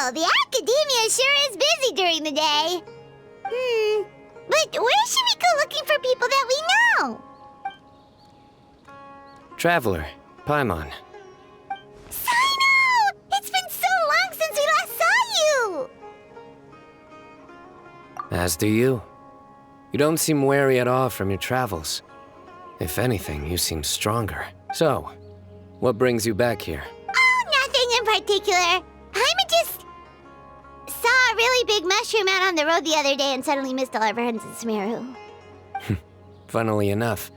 Wow, the academia sure is busy during the day. But where should we go looking for people that we know? Traveler, Paimon. Cyno! It's been so long since we last saw you! As do you. You don't seem weary at all from your travels. If anything, you seem stronger. So, what brings you back here? Oh, nothing in particular. I just saw a really big mushroom out on the road the other day and suddenly missed all our friends in Sumeru. Funnily enough,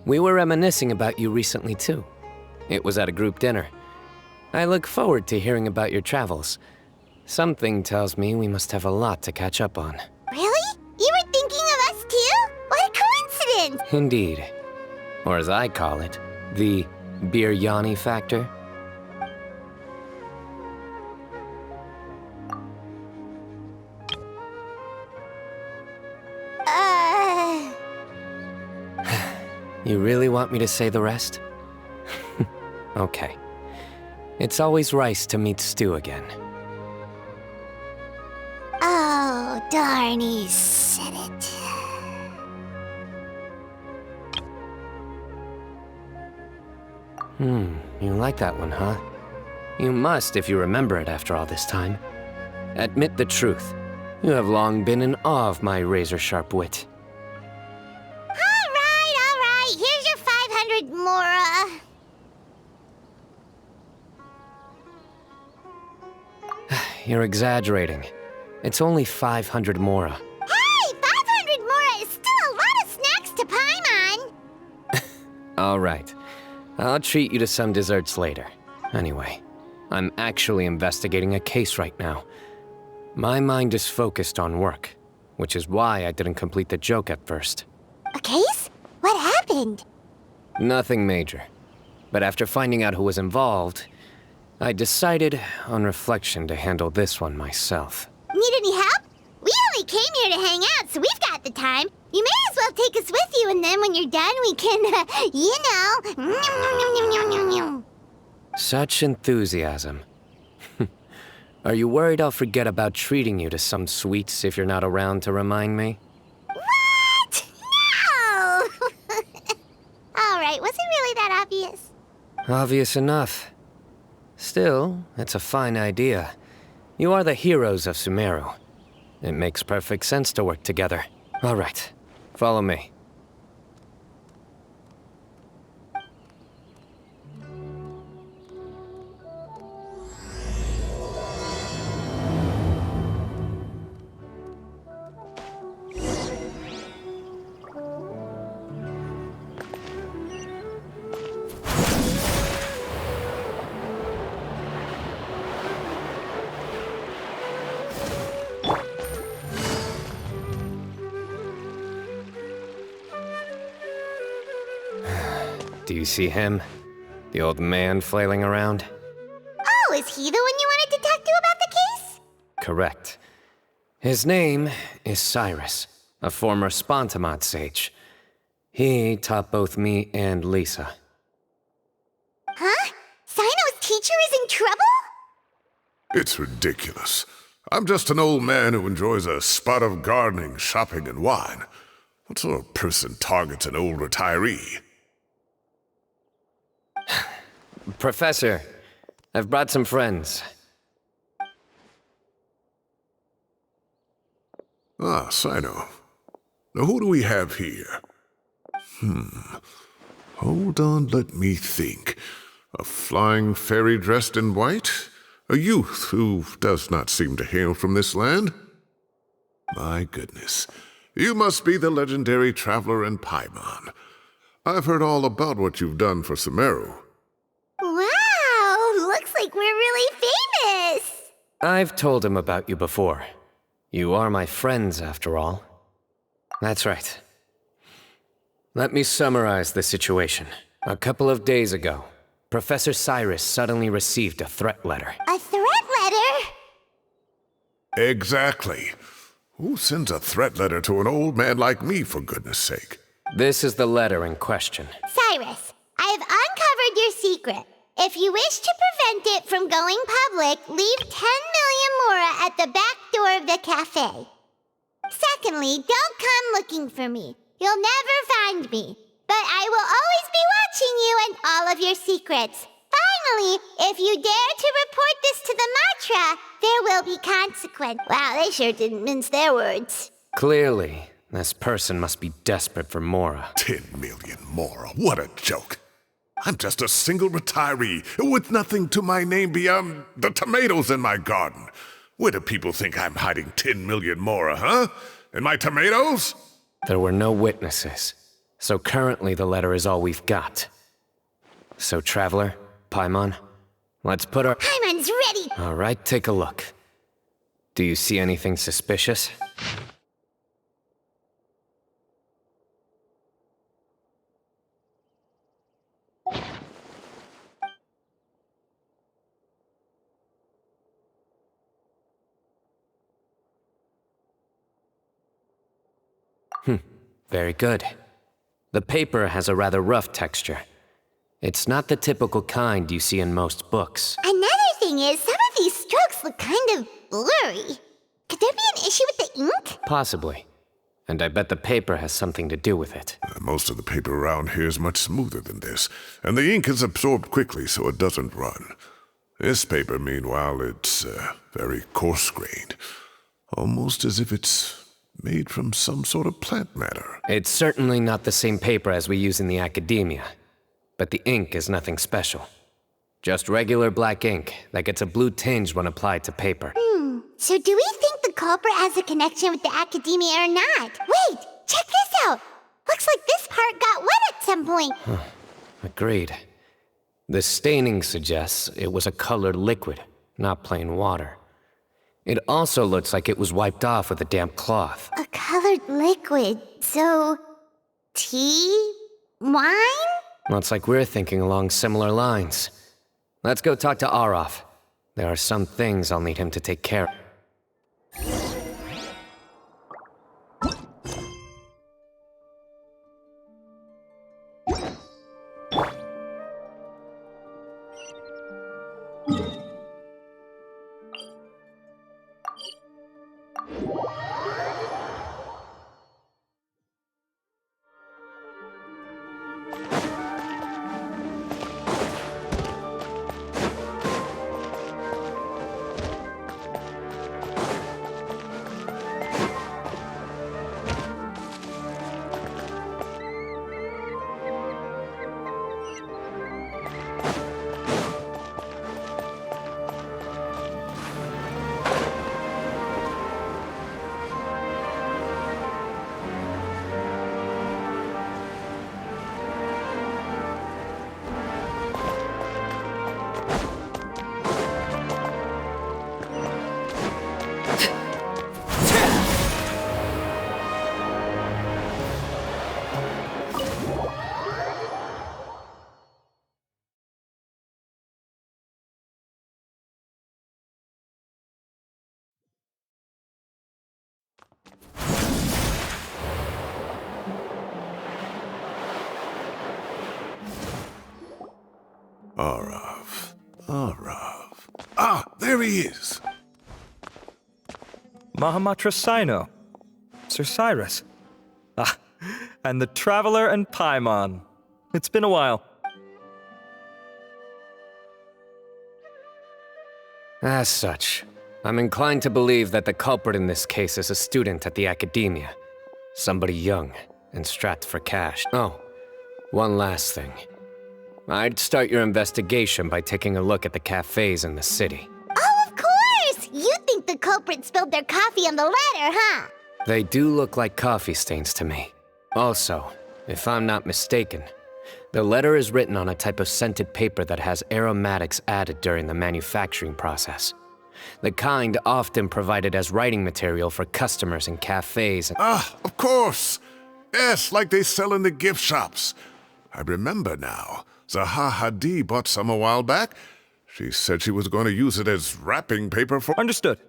we were reminiscing about you recently too. It was at a group dinner. I look forward to hearing about your travels. Something tells me we must have a lot to catch up on. Really? You were thinking of us too? What a coincidence! Indeed. Or as I call it, the Biryani factor. You really want me to say the rest? Okay. It's always rice to meet stew again. Oh, darn, he said it. You like that one, huh? You must if you remember it after all this time. Admit the truth. You have long been in awe of my razor-sharp wit. All right. Here's your 500 Mora. You're exaggerating. It's only 500 Mora. Hey, 500 Mora is still a lot of snacks to Paimon. All right. I'll treat you to some desserts later. Anyway, I'm actually investigating a case right now. My mind is focused on work, which is why I didn't complete the joke at first. A case? What happened? Nothing major. But after finding out who was involved, I decided, on reflection, to handle this one myself. Need any help? We only came here to hang out, so we've got the time. You may as well take us with you, and then when you're done, we can, Such enthusiasm. Are you worried I'll forget about treating you to some sweets if you're not around to remind me? What? No! All right, was it really that obvious? Obvious enough. Still, it's a fine idea. You are the heroes of Sumeru. It makes perfect sense to work together. All right, follow me. Do you see him? The old man flailing around? Oh, is he the one you wanted to talk to about the case? Correct. His name is Cyrus, a former Spontamod sage. He taught both me and Lisa. Huh? Cyno's teacher is in trouble? It's ridiculous. I'm just an old man who enjoys a spot of gardening, shopping, and wine. What sort of person targets an old retiree? Professor, I've brought some friends. Ah, Cyno. Now who do we have here? Hold on, let me think. A flying fairy dressed in white? A youth who does not seem to hail from this land? My goodness. You must be the legendary traveler in Paimon. I've heard all about what you've done for Sumeru. Wow, looks like we're really famous. I've told him about you before. You are my friends, after all. That's right. Let me summarize the situation. A couple of days ago, Professor Cyrus suddenly received a threat letter. A threat letter? Exactly. Who sends a threat letter to an old man like me, for goodness sake? This is the letter in question. Cyrus, I have uncovered your secret. If you wish to prevent it from going public, leave 10 million Mora Mora at the back door of the cafe. Secondly, don't come looking for me. You'll never find me. But I will always be watching you and all of your secrets. Finally, if you dare to report this to the Matra, there will be consequence. Wow, they sure didn't mince their words. Clearly, this person must be desperate for Mora. 10 million Mora, what a joke. I'm just a single retiree with nothing to my name beyond the tomatoes in my garden. Where do people think I'm hiding 10 million Mora, huh? In my tomatoes? There were no witnesses, so currently the letter is all we've got. So, Traveler, Paimon, let's put our... Paimon's ready! All right, take a look. Do you see anything suspicious? Very good. The paper has a rather rough texture. It's not the typical kind you see in most books. Another thing is, some of these strokes look kind of blurry. Could there be an issue with the ink? Possibly. And I bet the paper has something to do with it. Most of the paper around here is much smoother than this, and the ink is absorbed quickly so it doesn't run. This paper, meanwhile, it's very coarse-grained, almost as if it's made from some sort of plant matter. It's certainly not the same paper as we use in the academia, but the ink is nothing special. Just regular black ink that gets a blue tinge when applied to paper. So do we think the culprit has a connection with the academia or not? Wait, check this out! Looks like this part got wet at some point. Agreed. The staining suggests it was a colored liquid, not plain water. It also looks like it was wiped off with a damp cloth. A colored liquid, so... tea? Wine? Looks like we're thinking along similar lines. Let's go talk to Aroth. There are some things I'll need him to take care of. Arav. Ah, there he is! Mahamatra Cyno. Sir Cyrus. Ah, and the Traveler and Paimon. It's been a while. As such, I'm inclined to believe that the culprit in this case is a student at the academia. Somebody young and strapped for cash. Oh, one last thing. I'd start your investigation by taking a look at the cafes in the city. Oh, of course! You think the culprit spilled their coffee on the ladder, huh? They do look like coffee stains to me. Also, if I'm not mistaken, the letter is written on a type of scented paper that has aromatics added during the manufacturing process. The kind often provided as writing material for customers in cafes and... Ah, of course! Yes, like they sell in the gift shops. I remember now. Zaha Hadi bought some a while back. She said she was going to use it as wrapping paper for... Understood.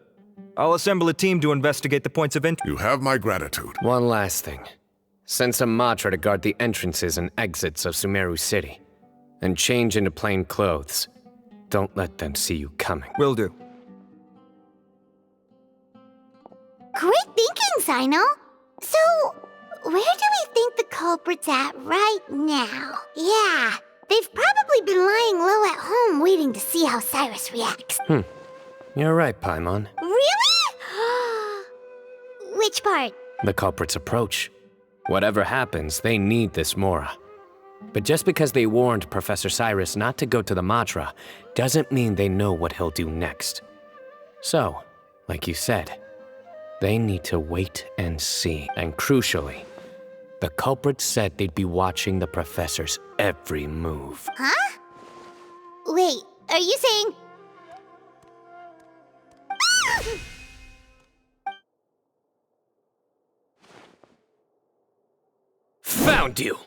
I'll assemble a team to investigate the points of entry. You have my gratitude. One last thing. Send some Matra to guard the entrances and exits of Sumeru City. And change into plain clothes. Don't let them see you coming. Will do. Great thinking, Cyno. So, where do we think the culprit's at right now? Yeah, they've probably been lying low at home waiting to see how Cyrus reacts. You're right, Paimon. Really? Which part? The culprit's approach. Whatever happens, they need this Mora. But just because they warned Professor Cyrus not to go to the Matra, doesn't mean they know what he'll do next. So, like you said, they need to wait and see. And crucially, the culprit said they'd be watching the Professor's every move. Huh? Wait, are you saying... Found you!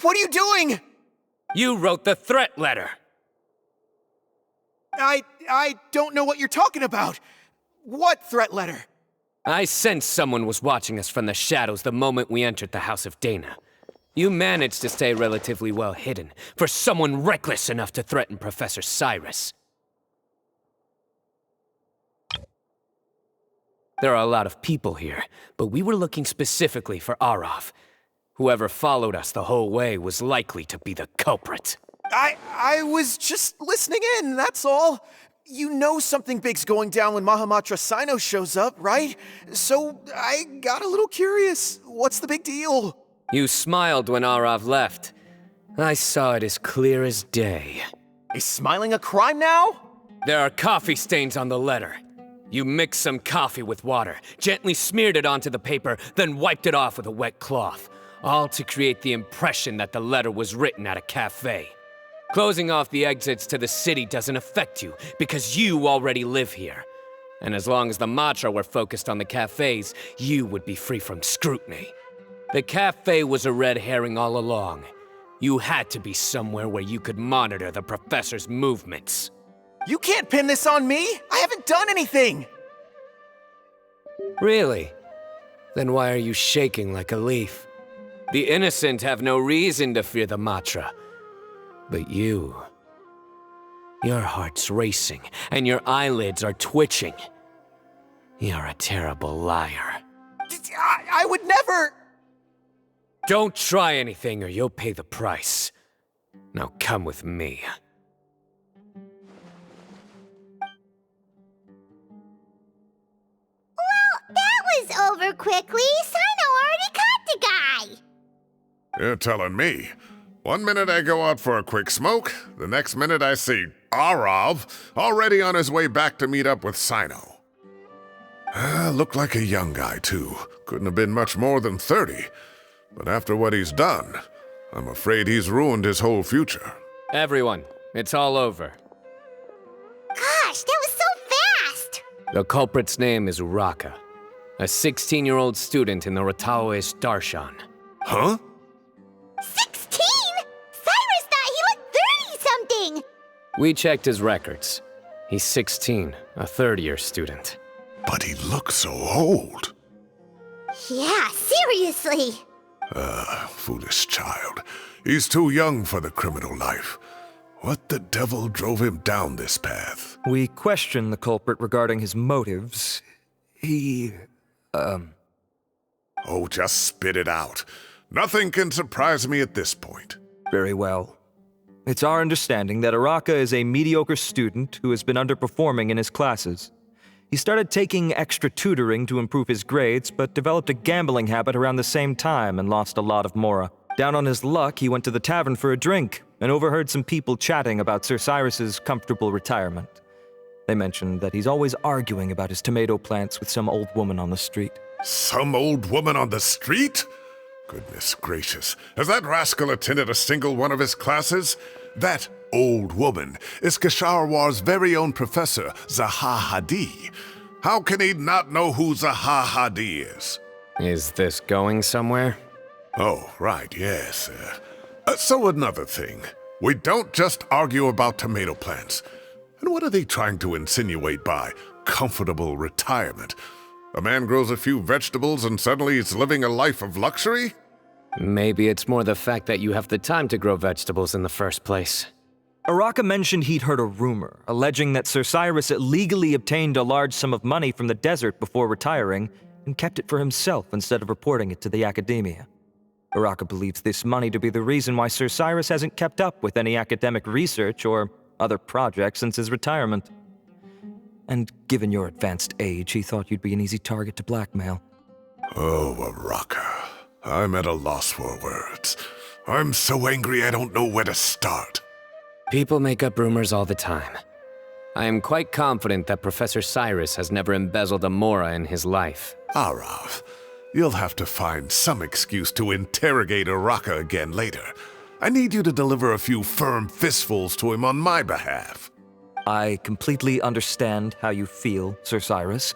What are you doing? You wrote the threat letter! I don't know what you're talking about. What threat letter? I sensed someone was watching us from the shadows the moment we entered the House of Dana. You managed to stay relatively well hidden for someone reckless enough to threaten Professor Cyrus. There are a lot of people here, but we were looking specifically for Arav. Whoever followed us the whole way was likely to be the culprit. I was just listening in, that's all. You know something big's going down when Mahamatra Cyno shows up, right? So I got a little curious. What's the big deal? You smiled when Arav left. I saw it as clear as day. Is smiling a crime now? There are coffee stains on the letter. You mixed some coffee with water, gently smeared it onto the paper, then wiped it off with a wet cloth, all to create the impression that the letter was written at a cafe. Closing off the exits to the city doesn't affect you, because you already live here. And as long as the Matra were focused on the cafes, you would be free from scrutiny. The cafe was a red herring all along. You had to be somewhere where you could monitor the Professor's movements. You can't pin this on me! I haven't done anything! Really? Then why are you shaking like a leaf? The innocent have no reason to fear the Matra. But you... your heart's racing, and your eyelids are twitching. You're a terrible liar. I would never... Don't try anything or you'll pay the price. Now come with me. That was over quickly. Cyno already caught the guy. You're telling me. One minute I go out for a quick smoke, the next minute I see Arav already on his way back to meet up with Cyno. Looked like a young guy, too. Couldn't have been much more than 30. But after what he's done, I'm afraid he's ruined his whole future. Everyone, it's all over. Gosh, that was so fast. The culprit's name is Uraka, a 16-year-old student in the Aureus Darshan. Huh? 16? Cyrus thought he looked 30-something. We checked his records. He's 16, a third-year student. But he looks so old. Yeah, seriously. Foolish child. He's too young for the criminal life. What the devil drove him down this path? We questioned the culprit regarding his motives. Oh, just spit it out. Nothing can surprise me at this point. Very well. It's our understanding that Araka is a mediocre student who has been underperforming in his classes. He started taking extra tutoring to improve his grades, but developed a gambling habit around the same time and lost a lot of Mora. Down on his luck, he went to the tavern for a drink and overheard some people chatting about Sir Cyrus's comfortable retirement. They mentioned that he's always arguing about his tomato plants with some old woman on the street. Some old woman on the street? Goodness gracious, has that rascal attended a single one of his classes? That old woman is Kasharwar's very own professor, Zaha Hadi. How can he not know who Zaha Hadi is? Is this going somewhere? Oh, right, yes. So another thing. We don't just argue about tomato plants. And what are they trying to insinuate by comfortable retirement? A man grows a few vegetables and suddenly he's living a life of luxury? Maybe it's more the fact that you have the time to grow vegetables in the first place. Araka mentioned he'd heard a rumor, alleging that Sir Cyrus illegally obtained a large sum of money from the desert before retiring and kept it for himself instead of reporting it to the academia. Araka believes this money to be the reason why Sir Cyrus hasn't kept up with any academic research or other projects since his retirement. And given your advanced age, he thought you'd be an easy target to blackmail. Oh, Araka. I'm at a loss for words. I'm so angry I don't know where to start. People make up rumors all the time. I am quite confident that Professor Cyrus has never embezzled a mora in his life. Arav, you'll have to find some excuse to interrogate Araka again later. I need you to deliver a few firm fistfuls to him on my behalf. I completely understand how you feel, Sir Cyrus,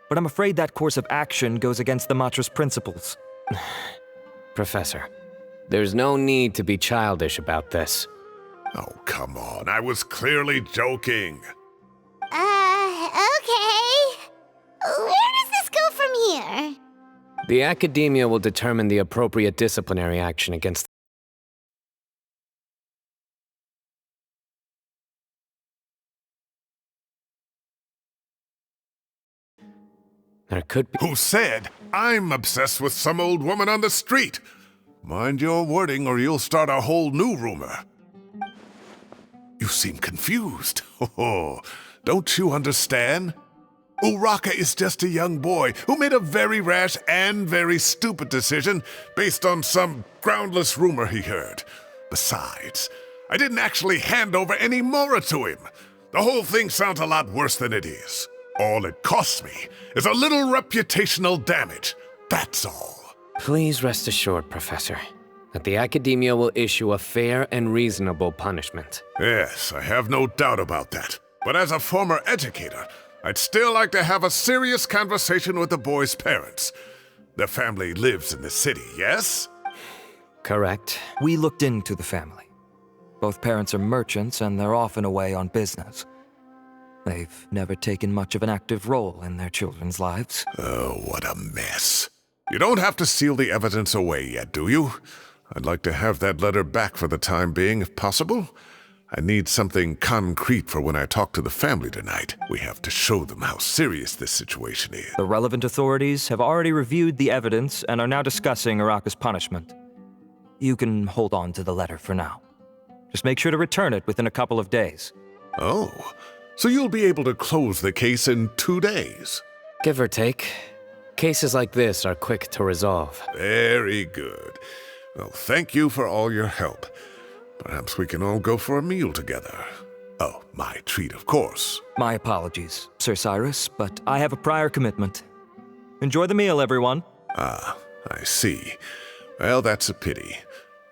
but I'm afraid that course of action goes against the Matra's principles. Professor, there's no need to be childish about this. Oh, come on. I was clearly joking. Okay. Where does this go from here? The academia will determine the appropriate disciplinary action against. There could be. Who said I'm obsessed with some old woman on the street? Mind your wording or you'll start a whole new rumor. You seem confused. Oh, don't you understand? Uraka is just a young boy who made a very rash and very stupid decision based on some groundless rumor he heard. Besides, I didn't actually hand over any mora to him. The whole thing sounds a lot worse than it is. All it costs me is a little reputational damage. That's all. Please rest assured, Professor, that the academia will issue a fair and reasonable punishment. Yes, I have no doubt about that. But as a former educator, I'd still like to have a serious conversation with the boy's parents. Their family lives in the city, yes? Correct. We looked into the family. Both parents are merchants and they're often away on business. They've never taken much of an active role in their children's lives. Oh, what a mess. You don't have to seal the evidence away yet, do you? I'd like to have that letter back for the time being, if possible. I need something concrete for when I talk to the family tonight. We have to show them how serious this situation is. The relevant authorities have already reviewed the evidence and are now discussing Araka's punishment. You can hold on to the letter for now. Just make sure to return it within a couple of days. Oh, so you'll be able to close the case in 2 days? Give or take. Cases like this are quick to resolve. Very good. Well, thank you for all your help. Perhaps we can all go for a meal together. Oh, my treat, of course. My apologies, Sir Cyrus, but I have a prior commitment. Enjoy the meal, everyone. Ah, I see. Well, that's a pity.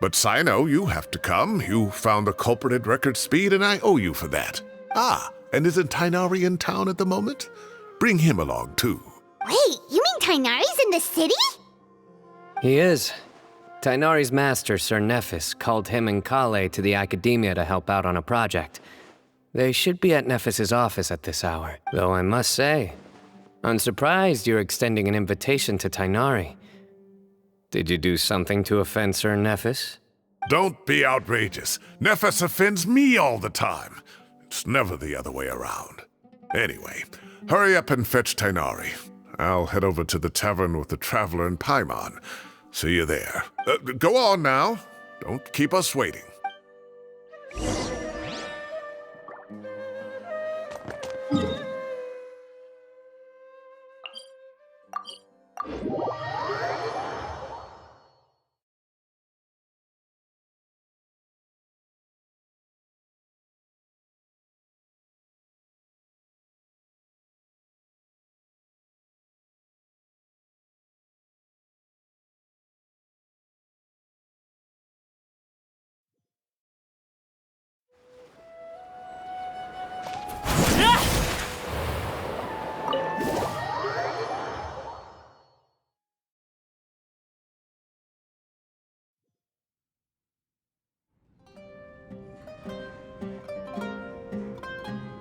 But Cyno, you have to come. You found the culprit at record speed, and I owe you for that. Ah, and isn't Tighnari in town at the moment? Bring him along, too. Wait, you mean Tighnari's in the city? He is. Tighnari's master, Sir Nephis, called him and Kale to the academia to help out on a project. They should be at Nephis's office at this hour, though I must say, I'm surprised you're extending an invitation to Tighnari. Did you do something to offend Sir Nephis? Don't be outrageous. Nephis offends me all the time. It's never the other way around. Anyway, hurry up and fetch Tighnari. I'll head over to the tavern with the Traveler and Paimon. See you there. Go on now. Don't keep us waiting.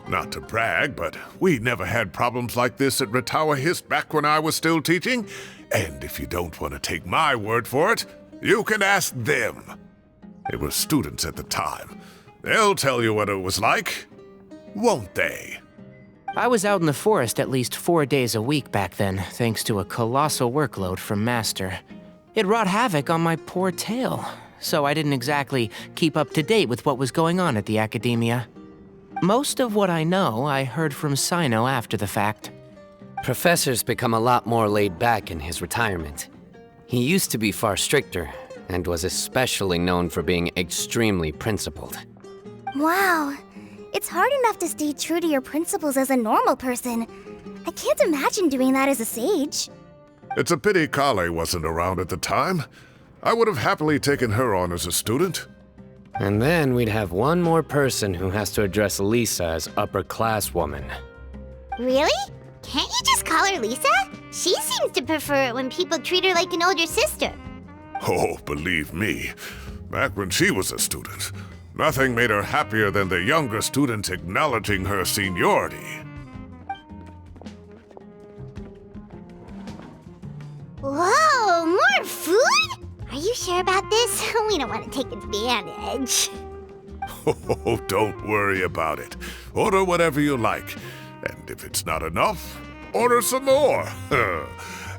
Not to brag, but we never had problems like this at Ratawa Hist back when I was still teaching. And if you don't want to take my word for it, you can ask them. They were students at the time. They'll tell you what it was like, won't they? I was out in the forest at least 4 days a week back then, thanks to a colossal workload from Master. It wrought havoc on my poor tail, so I didn't exactly keep up to date with what was going on at the Academia. Most of what I know, I heard from Cyno after the fact. Professor's become a lot more laid back in his retirement. He used to be far stricter, and was especially known for being extremely principled. Wow. It's hard enough to stay true to your principles as a normal person. I can't imagine doing that as a sage. It's a pity Kale wasn't around at the time. I would have happily taken her on as a student. And then we'd have one more person who has to address Lisa as upper-class woman. Really? Can't you just call her Lisa? She seems to prefer it when people treat her like an older sister. Oh, believe me, back when she was a student, nothing made her happier than the younger students acknowledging her seniority. Whoa, more food? Are you sure about this? We don't want to take advantage. Oh, don't worry about it. Order whatever you like. And if it's not enough, order some more.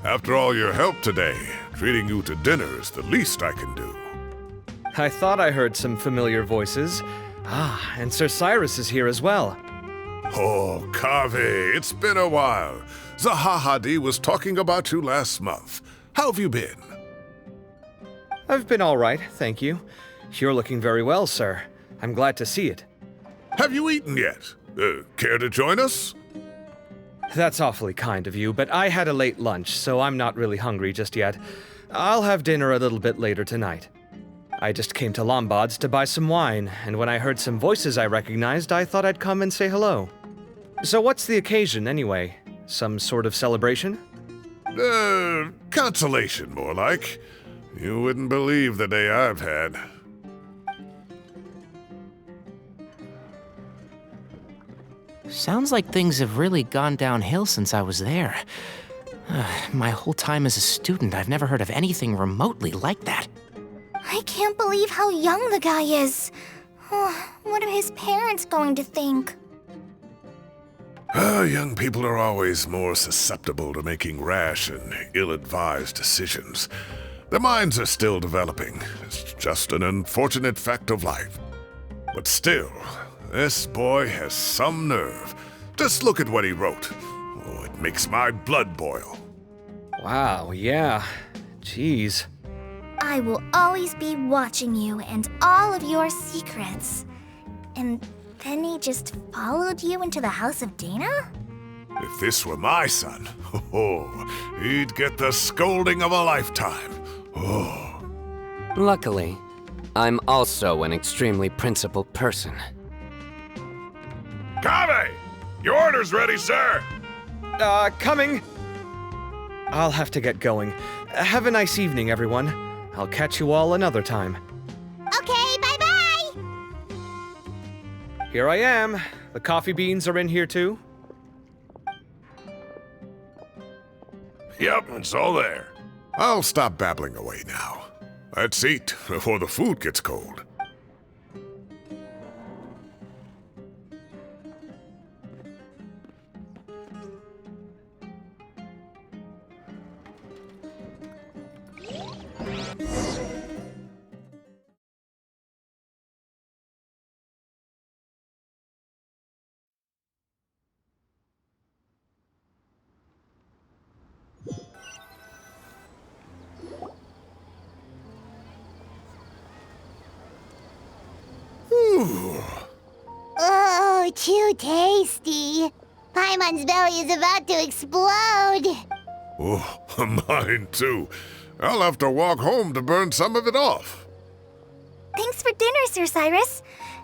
After all your help today, treating you to dinner is the least I can do. I thought I heard some familiar voices. Ah, and Sir Cyrus is here as well. Oh, Kaveh, it's been a while. Zahahadi was talking about you last month. How have you been? I've been all right, thank you. You're looking very well, sir. I'm glad to see it. Have you eaten yet? Care to join us? That's awfully kind of you, but I had a late lunch, so I'm not really hungry just yet. I'll have dinner a little bit later tonight. I just came to Lombard's to buy some wine, and when I heard some voices I recognized, I thought I'd come and say hello. So what's the occasion, anyway? Some sort of celebration? Consolation, more like. You wouldn't believe the day I've had. Sounds like things have really gone downhill since I was there. My whole time as a student, I've never heard of anything remotely like that. I can't believe how young the guy is. What are his parents going to think? Young people are always more susceptible to making rash and ill-advised decisions. Their minds are still developing. It's just an unfortunate fact of life. But still, this boy has some nerve. Just look at what he wrote. Oh, it makes my blood boil. Wow, yeah. Jeez. I will always be watching you and all of your secrets. And then he just followed you into the house of Dana? If this were my son, he'd get the scolding of a lifetime. Oh. Luckily, I'm also an extremely principled person. Kaveh! Your order's ready, sir! Coming! I'll have to get going. Have a nice evening, everyone. I'll catch you all another time. Okay, bye-bye! Here I am. The coffee beans are in here too. Yep, it's all there. I'll stop babbling away now. Let's eat before the food gets cold. Oh, too tasty. Paimon's belly is about to explode. Oh, mine too. I'll have to walk home to burn some of it off. Thanks for dinner, Sir Cyrus.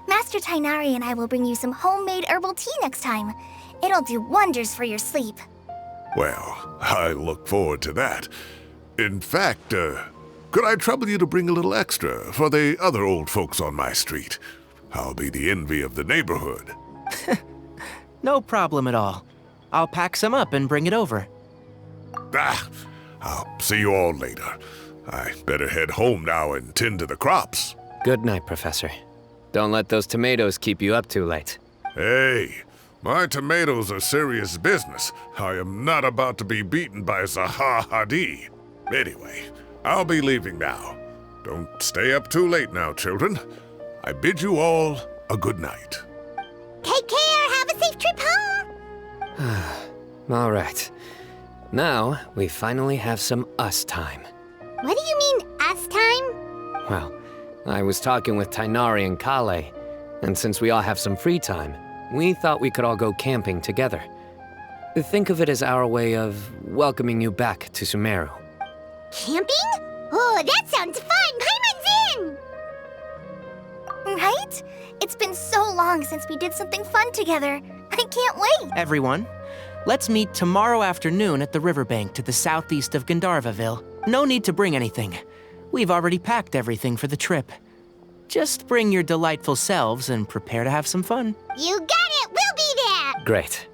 Master Tainari and I will bring you some homemade herbal tea next time. It'll do wonders for your sleep. Well, I look forward to that. In fact, could I trouble you to bring a little extra for the other old folks on my street? I'll be the envy of the neighborhood. No problem at all. I'll pack some up and bring it over. I'll see you all later. I better head home now and tend to the crops. Good night, Professor. Don't let those tomatoes keep you up too late. Hey, my tomatoes are serious business. I am not about to be beaten by Zaha Hadid. Anyway, I'll be leaving now. Don't stay up too late now, children. I bid you all a good night. Take care. Have a safe trip home. All right. Now, we finally have some us time. What do you mean, us time? Well, I was talking with Tighnari and Kale, and since we all have some free time, we thought we could all go camping together. Think of it as our way of welcoming you back to Sumeru. Camping? Oh, that sounds fun. Paimon's in! Right? It's been so long since we did something fun together. I can't wait. Everyone, let's meet tomorrow afternoon at the riverbank to the southeast of Gandharvaville. No need to bring anything. We've already packed everything for the trip. Just bring your delightful selves and prepare to have some fun. You got it. We'll be there. Great.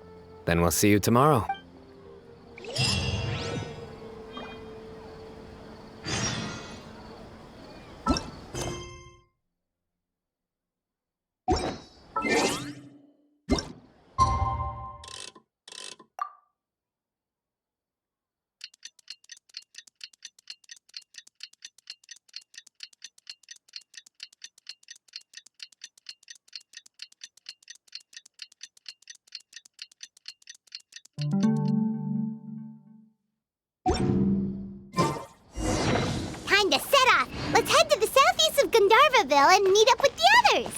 Then we'll see you tomorrow. Time to set off. Let's head to the southeast of Gandharvaville and meet up with the others.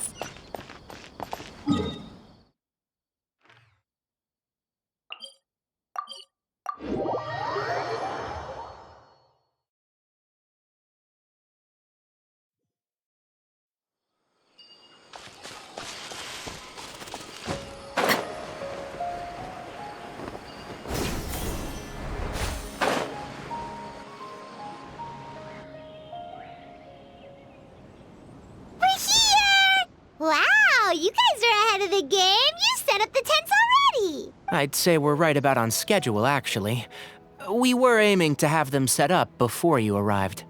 Wow, you guys are ahead of the game. You set up the tents already. I'd say we're right about on schedule, actually. We were aiming to have them set up before you arrived.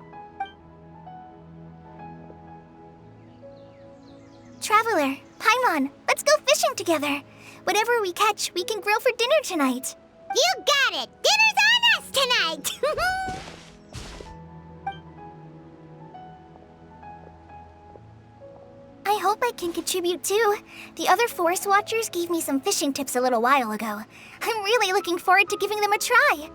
Traveler, Paimon, let's go fishing together. Whatever we catch, we can grill for dinner tonight. You got it. Dinner's on us tonight. I hope I can contribute too. The other forest watchers gave me some fishing tips a little while ago. I'm really looking forward to giving them a try.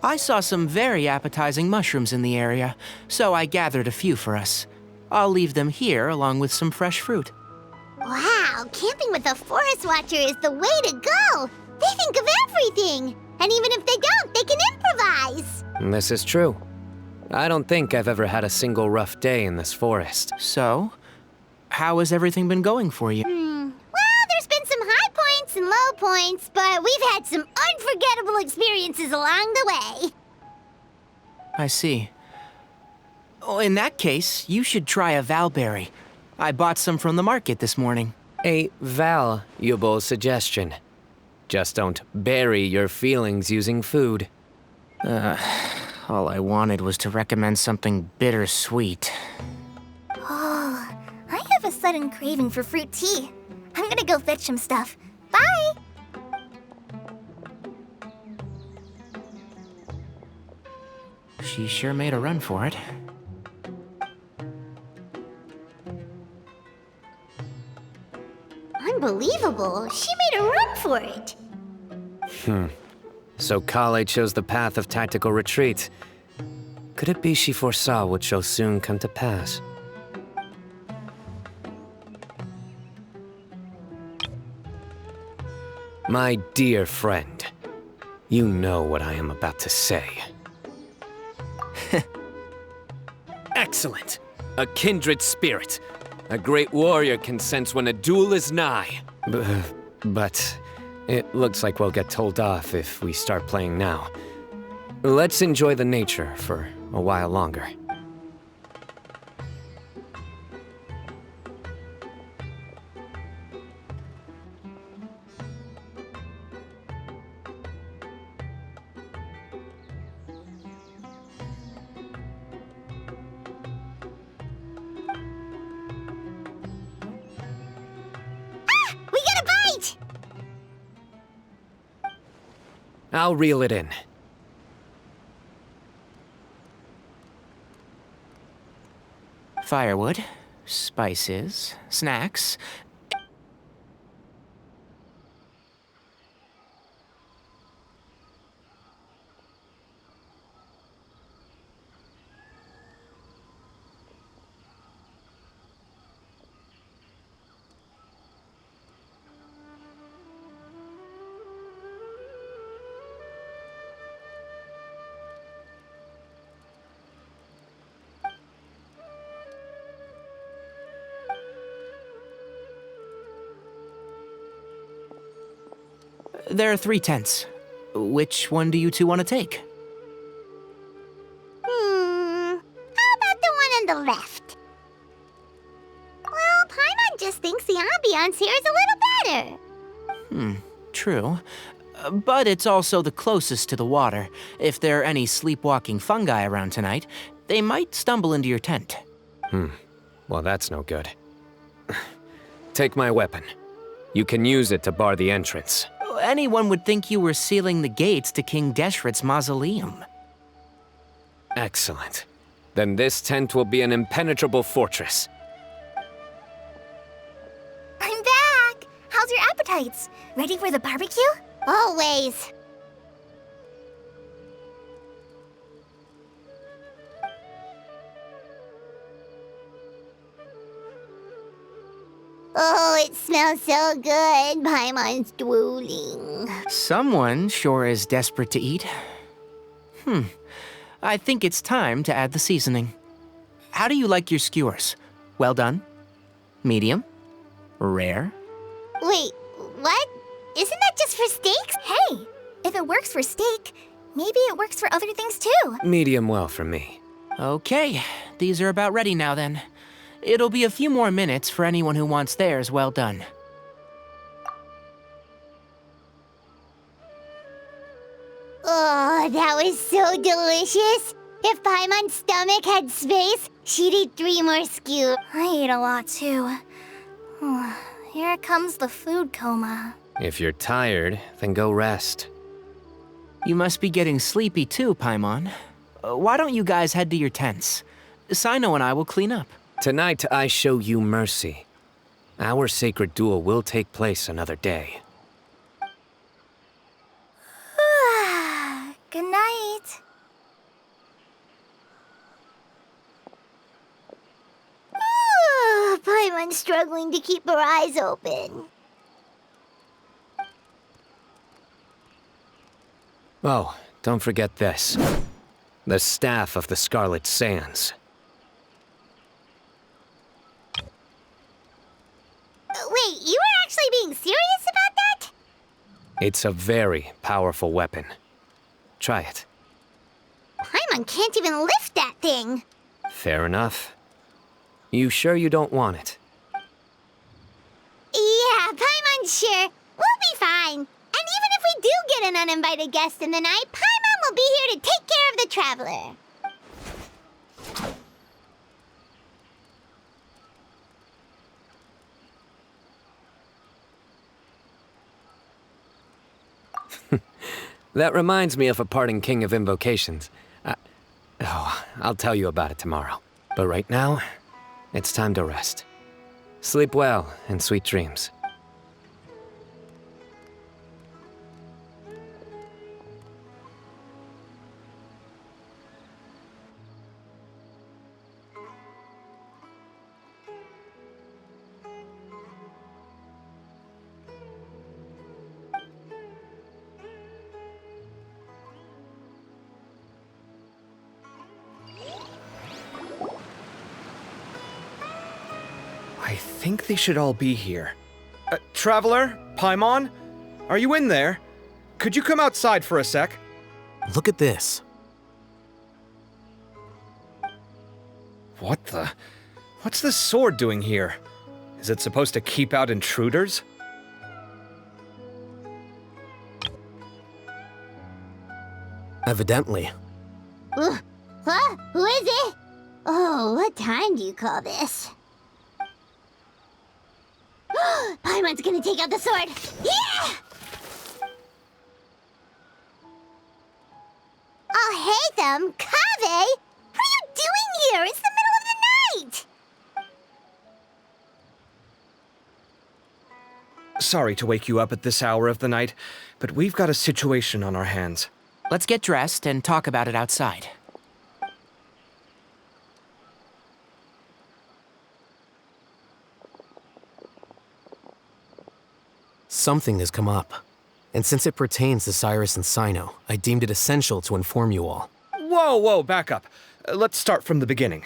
I saw some very appetizing mushrooms in the area, so I gathered a few for us. I'll leave them here along with some fresh fruit. Wow, camping with a forest watcher is the way to go. They think of everything. And even if they don't, they can improvise. This is true. I don't think I've ever had a single rough day in this forest. So, how has everything been going for you? Well, there's been some high points and low points, but we've had some unforgettable experiences along the way. I see. Oh, in that case, you should try a valberry. I bought some from the market this morning. A valuable suggestion. Just don't bury your feelings using food. All I wanted was to recommend something bittersweet. Oh, I have a sudden craving for fruit tea. I'm gonna go fetch some stuff. Bye! She sure made a run for it. Unbelievable. She made a run for it. So Kale chose the path of tactical retreat. Could it be she foresaw what shall soon come to pass? My dear friend, you know what I am about to say. Excellent! A kindred spirit. A great warrior can sense when a duel is nigh. But it looks like we'll get told off if we start playing now. Let's enjoy the nature for a while longer. I'll reel it in. Firewood, spices, snacks. There are 3 tents. Which one do you two want to take? How about the one on the left? Well, Paimon just thinks the ambiance here is a little better. True. But it's also the closest to the water. If there are any sleepwalking fungi around tonight, they might stumble into your tent. Well, that's no good. Take my weapon. You can use it to bar the entrance. Anyone would think you were sealing the gates to King Deshret's mausoleum. Excellent. Then this tent will be an impenetrable fortress. I'm back! How's your appetites? Ready for the barbecue? Always. Oh, it smells so good. Paimon's drooling. Someone sure is desperate to eat. I think it's time to add the seasoning. How do you like your skewers? Well done? Medium? Rare? Wait, what? Isn't that just for steaks? Hey, if it works for steak, maybe it works for other things too. Medium well for me. Okay, these are about ready now then. It'll be a few more minutes for anyone who wants theirs well done. Oh, that was so delicious. If Paimon's stomach had space, she'd eat 3 more skew. I ate a lot too. Here comes the food coma. If you're tired, then go rest. You must be getting sleepy too, Paimon. Why don't you guys head to your tents? Cyno and I will clean up. Tonight, I show you mercy. Our sacred duel will take place another day. Good night. Paimon's struggling to keep her eyes open. Oh, don't forget this. The Staff of the Scarlet Sands. Wait, you were actually being serious about that? It's a very powerful weapon. Try it. Paimon can't even lift that thing. Fair enough. You sure you don't want it? Yeah, Paimon's sure. We'll be fine. And even if we do get an uninvited guest in the night, Paimon will be here to take care of the traveler. That reminds me of a parting king of invocations. I'll tell you about it tomorrow. But right now, it's time to rest. Sleep well and sweet dreams. I think they should all be here. Traveler? Paimon? Are you in there? Could you come outside for a sec? Look at this. What the? What's this sword doing here? Is it supposed to keep out intruders? Evidently. What? Who is it? Oh, what time do you call this? Paimon's gonna take out the sword. Yeah! Kaveh? What are you doing here? It's the middle of the night! Sorry to wake you up at this hour of the night, but we've got a situation on our hands. Let's get dressed and talk about it outside. Something has come up. And since it pertains to Cyrus and Cyno, I deemed it essential to inform you all. Whoa, back up. Let's start from the beginning.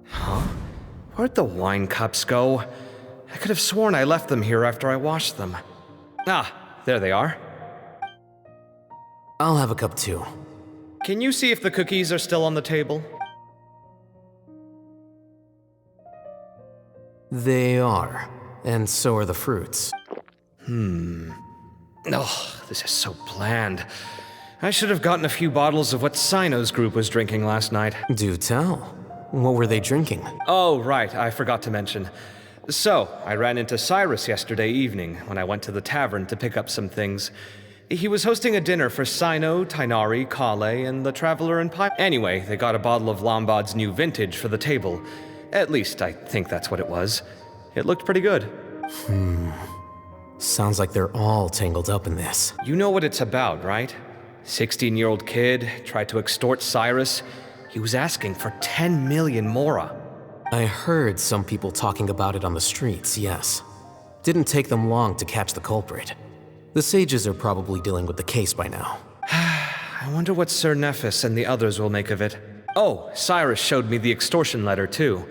Huh? Where'd the wine cups go? I could have sworn I left them here after I washed them. Ah, there they are. I'll have a cup too. Can you see if the cookies are still on the table? They are. And so are the fruits. Oh, this is so bland. I should have gotten a few bottles of what Cyno's group was drinking last night. Do tell. What were they drinking? Oh, right, I forgot to mention. So, I ran into Cyrus yesterday evening when I went to the tavern to pick up some things. He was hosting a dinner for Cyno, Tighnari, Kale, and the Traveler and Pipe. Anyway, they got a bottle of Lombard's new vintage for the table. At least, I think that's what it was. It looked pretty good. Sounds like they're all tangled up in this. You know what it's about, right? 16-year-old kid tried to extort Cyrus. He was asking for 10 million mora. I heard some people talking about it on the streets, yes. Didn't take them long to catch the culprit. The sages are probably dealing with the case by now. I wonder what Sir Nephis and the others will make of it. Oh, Cyrus showed me the extortion letter, too.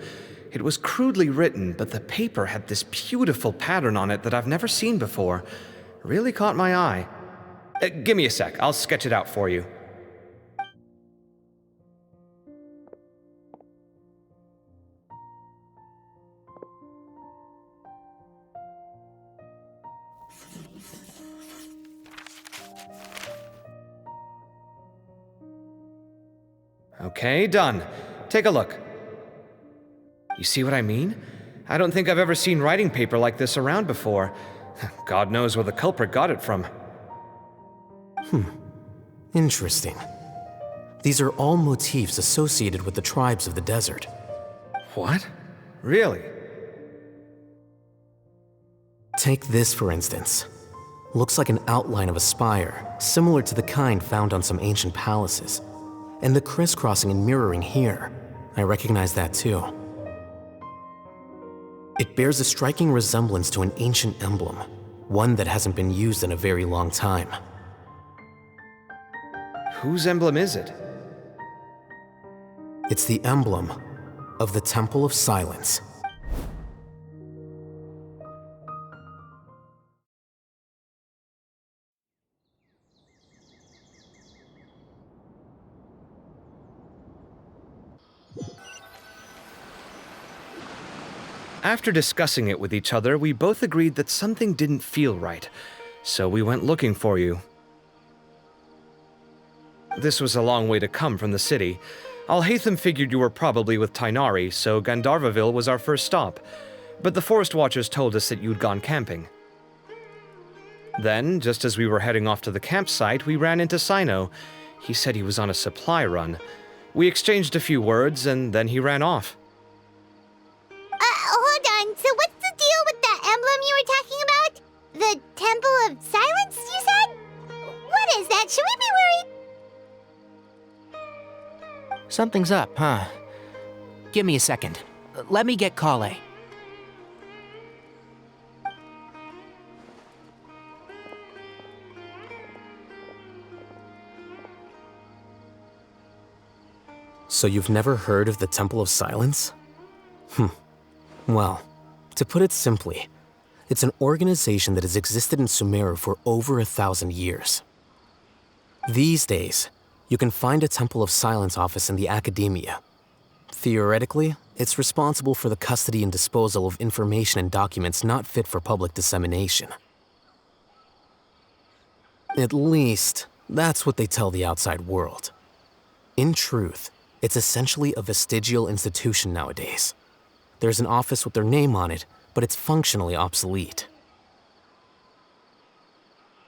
It was crudely written, but the paper had this beautiful pattern on it that I've never seen before. Really caught my eye. Give me a sec, I'll sketch it out for you. Okay, done. Take a look. You see what I mean? I don't think I've ever seen writing paper like this around before. God knows where the culprit got it from. Interesting. These are all motifs associated with the tribes of the desert. What? Really? Take this, for instance. Looks like an outline of a spire, similar to the kind found on some ancient palaces. And the crisscrossing and mirroring here, I recognize that too. It bears a striking resemblance to an ancient emblem, one that hasn't been used in a very long time. Whose emblem is it? It's the emblem of the Temple of Silence. After discussing it with each other, we both agreed that something didn't feel right, so we went looking for you. This was a long way to come from the city. Alhaitham figured you were probably with Tighnari, so Gandharvaville was our first stop, but the Forest Watchers told us that you'd gone camping. Then, just as we were heading off to the campsite, we ran into Cyno. He said he was on a supply run. We exchanged a few words, and then he ran off. Hold on. So what's the deal with that emblem you were talking about? The Temple of Silence, you said? What is that? Should we be worried? Something's up, huh? Give me a second. Let me get Kale. So you've never heard of the Temple of Silence? Well, to put it simply, it's an organization that has existed in Sumeru for over 1,000 years. These days, you can find a Temple of Silence office in the academia. Theoretically, it's responsible for the custody and disposal of information and documents not fit for public dissemination. At least, that's what they tell the outside world. In truth, it's essentially a vestigial institution nowadays. There's an office with their name on it, but it's functionally obsolete.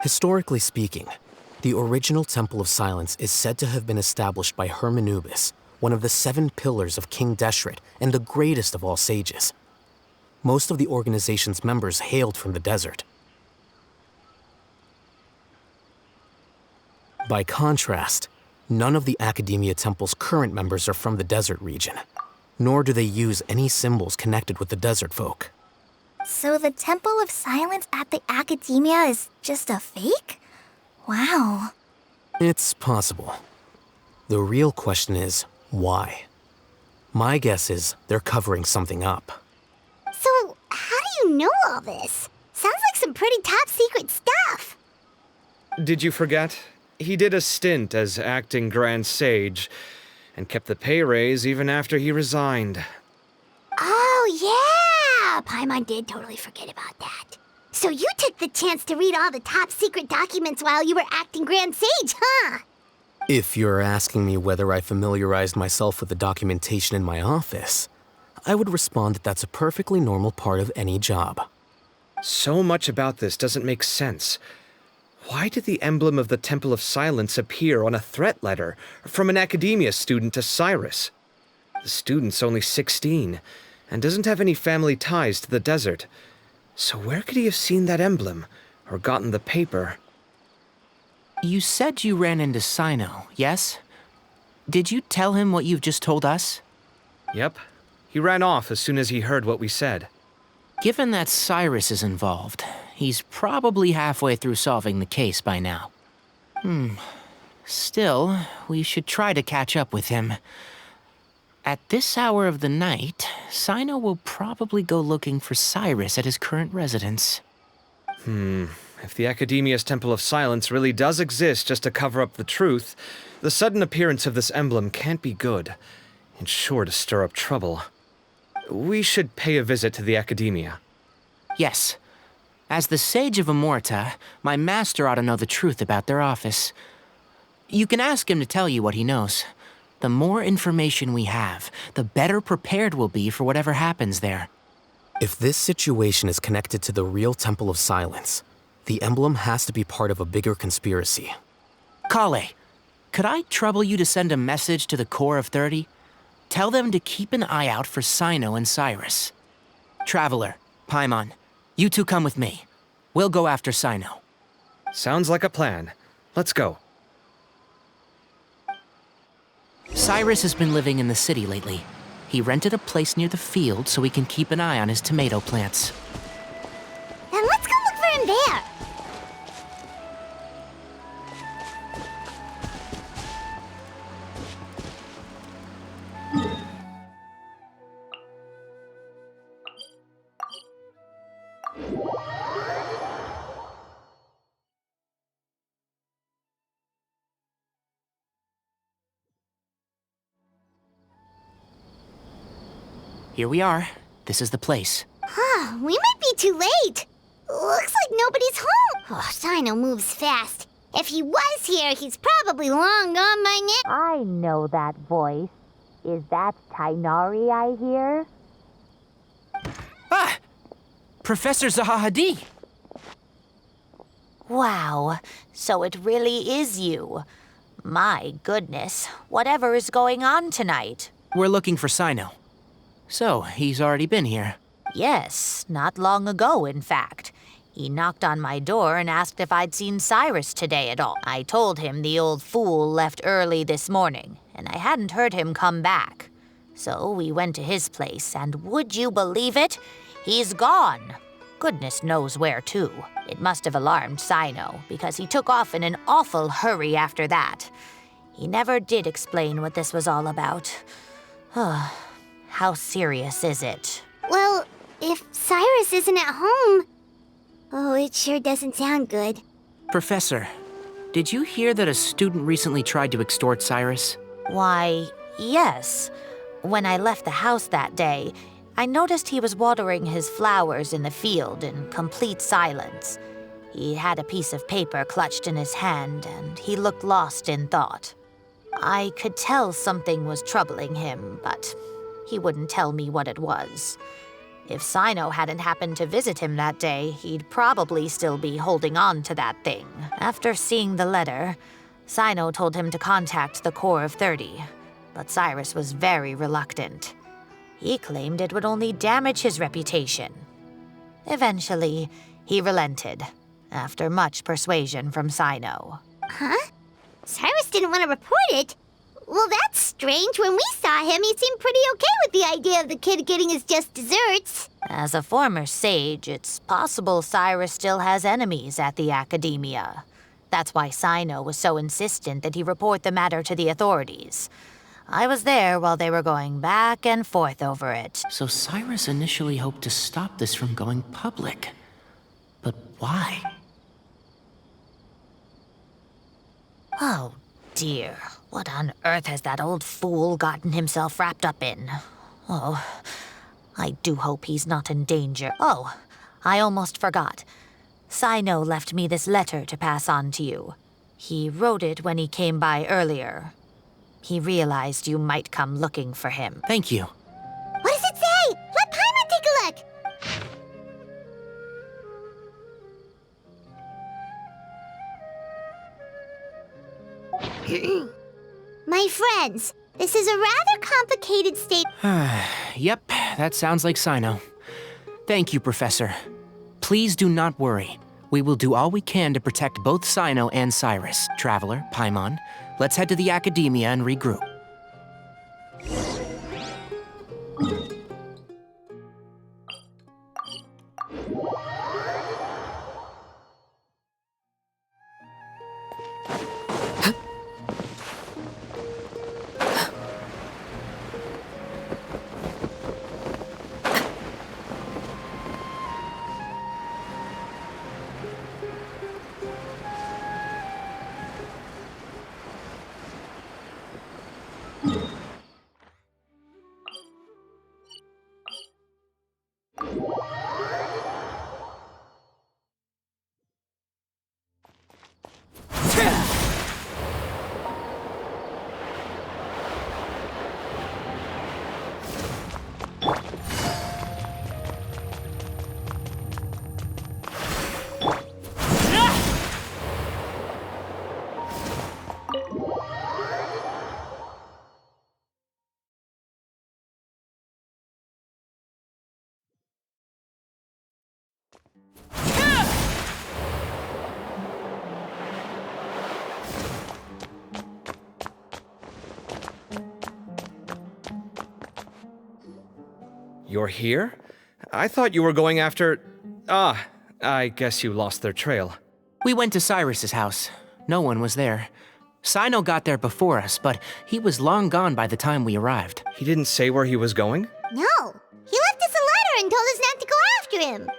Historically speaking, the original Temple of Silence is said to have been established by Hermanubis, one of the 7 pillars of King Deshret and the greatest of all sages. Most of the organization's members hailed from the desert. By contrast, none of the Academia Temple's current members are from the desert region, nor do they use any symbols connected with the desert folk. So the Temple of Silence at the Academia is just a fake? Wow. It's possible. The real question is, why? My guess is they're covering something up. So, how do you know all this? Sounds like some pretty top secret stuff. Did you forget? He did a stint as acting Grand Sage, and kept the pay raise even after he resigned. Oh, yeah! Paimon did totally forget about that. So you took the chance to read all the top secret documents while you were acting Grand Sage, huh? If you're asking me whether I familiarized myself with the documentation in my office, I would respond that that's a perfectly normal part of any job. So much about this doesn't make sense. Why did the emblem of the Temple of Silence appear on a threat letter from an Academia student to Cyrus? The student's only 16, and doesn't have any family ties to the desert. So where could he have seen that emblem, or gotten the paper? You said you ran into Cyno, yes? Did you tell him what you've just told us? Yep. He ran off as soon as he heard what we said. Given that Cyrus is involved, he's probably halfway through solving the case by now. Still, we should try to catch up with him. At this hour of the night, Cyno will probably go looking for Cyrus at his current residence. If the Academia's Temple of Silence really does exist just to cover up the truth, the sudden appearance of this emblem can't be good. It's sure to stir up trouble. We should pay a visit to the Academia. Yes. As the Sage of Amorta, my master ought to know the truth about their office. You can ask him to tell you what he knows. The more information we have, the better prepared we'll be for whatever happens there. If this situation is connected to the real Temple of Silence, the emblem has to be part of a bigger conspiracy. Kale, could I trouble you to send a message to the Core of 30? Tell them to keep an eye out for Cyno and Cyrus. Traveler, Paimon, you two come with me. We'll go after Cyno. Sounds like a plan. Let's go. Cyrus has been living in the city lately. He rented a place near the field so he can keep an eye on his tomato plants. Then let's go look for him there. Here we are. This is the place. Huh, we might be too late. Looks like nobody's home. Oh, Cyno moves fast. If he was here, he's probably long gone by now. I know that voice. Is that Tighnari I hear? Ah! Professor Zahahadi! Wow, so it really is you. My goodness, whatever is going on tonight? We're looking for Cyno. So, he's already been here. Yes, not long ago, in fact. He knocked on my door and asked if I'd seen Cyrus today at all. I told him the old fool left early this morning, and I hadn't heard him come back. So we went to his place, and would you believe it? He's gone. Goodness knows where to. It must have alarmed Cyno, because he took off in an awful hurry after that. He never did explain what this was all about. How serious is it? Well, if Cyrus isn't at home... Oh, it sure doesn't sound good. Professor, did you hear that a student recently tried to extort Cyrus? Why, yes. When I left the house that day, I noticed he was watering his flowers in the field in complete silence. He had a piece of paper clutched in his hand, and he looked lost in thought. I could tell something was troubling him, but he wouldn't tell me what it was. If Cyno hadn't happened to visit him that day, he'd probably still be holding on to that thing. After seeing the letter, Cyno told him to contact the Core of 30, but Cyrus was very reluctant. He claimed it would only damage his reputation. Eventually, he relented, after much persuasion from Cyno. Huh? Cyrus didn't want to report it? Well, that's strange. When we saw him, he seemed pretty okay with the idea of the kid getting his just desserts. As a former sage, it's possible Cyrus still has enemies at the Academia. That's why Cyno was so insistent that he report the matter to the authorities. I was there while they were going back and forth over it. So Cyrus initially hoped to stop this from going public. But why? Oh, dear. What on earth has that old fool gotten himself wrapped up in? Oh, I do hope he's not in danger. Oh, I almost forgot. Cyno left me this letter to pass on to you. He wrote it when he came by earlier. He realized you might come looking for him. Thank you. What does it say? Let Paimon take a look. My friends, this is a rather complicated state. Yep, that sounds like Cyno. Thank you, Professor. Please do not worry. We will do all we can to protect both Cyno and Cyrus. Traveler, Paimon, let's head to the Academia and regroup. You're here? I thought you were going after... Ah, I guess you lost their trail. We went to Cyrus's house. No one was there. Cyno got there before us, but he was long gone by the time we arrived. He didn't say where he was going? No, he left us a letter and told us not to go after him.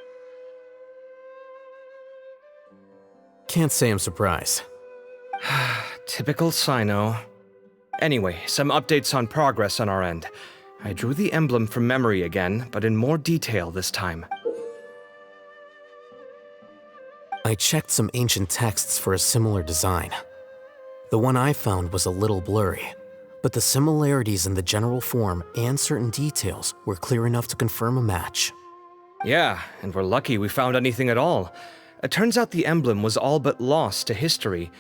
Can't say I'm surprised. Typical Cyno. Anyway, some updates on progress on our end. I drew the emblem from memory again, but in more detail this time. I checked some ancient texts for a similar design. The one I found was a little blurry, but the similarities in the general form and certain details were clear enough to confirm a match. Yeah, and we're lucky we found anything at all. It turns out the emblem was all but lost to history.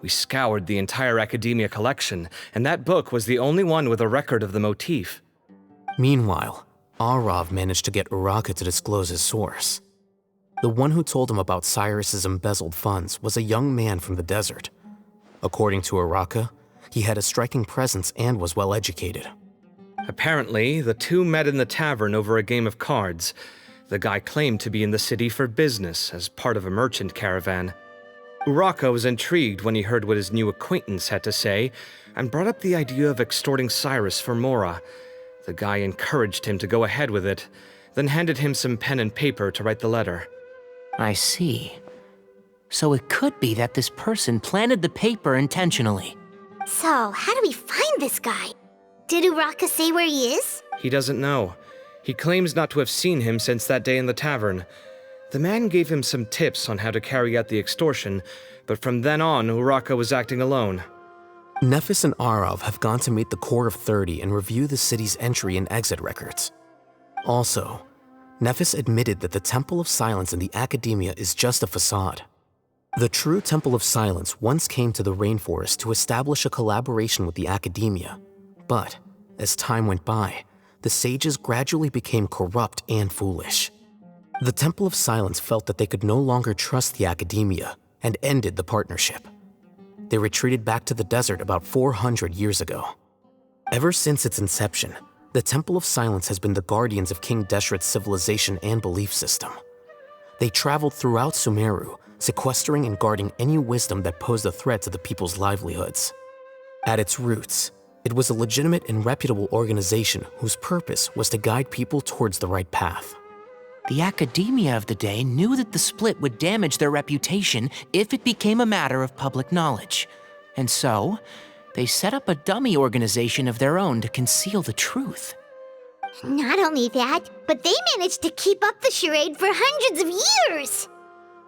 We scoured the entire Academia collection, and that book was the only one with a record of the motif. Meanwhile, Arav managed to get Uraka to disclose his source. The one who told him about Cyrus's embezzled funds was a young man from the desert. According to Uraka, he had a striking presence and was well educated. Apparently, the two met in the tavern over a game of cards. The guy claimed to be in the city for business as part of a merchant caravan. Uraka was intrigued when he heard what his new acquaintance had to say and brought up the idea of extorting Cyrus for Mora. The guy encouraged him to go ahead with it, then handed him some pen and paper to write the letter. I see. So it could be that this person planted the paper intentionally. So, how do we find this guy? Did Uraka say where he is? He doesn't know. He claims not to have seen him since that day in the tavern. The man gave him some tips on how to carry out the extortion, but from then on, Uraka was acting alone. Nephis and Arav have gone to meet the Core of 30 and review the city's entry and exit records. Also, Nephis admitted that the Temple of Silence in the Academia is just a facade. The true Temple of Silence once came to the rainforest to establish a collaboration with the Academia, but as time went by, the sages gradually became corrupt and foolish. The Temple of Silence felt that they could no longer trust the Academia and ended the partnership. They retreated back to the desert about 400 years ago. Ever since its inception, the Temple of Silence has been the guardians of King Deshret's civilization and belief system. They traveled throughout Sumeru, sequestering and guarding any wisdom that posed a threat to the people's livelihoods. At its roots, it was a legitimate and reputable organization whose purpose was to guide people towards the right path. The academia of the day knew that the split would damage their reputation if it became a matter of public knowledge. And so, they set up a dummy organization of their own to conceal the truth. Not only that, but they managed to keep up the charade for hundreds of years!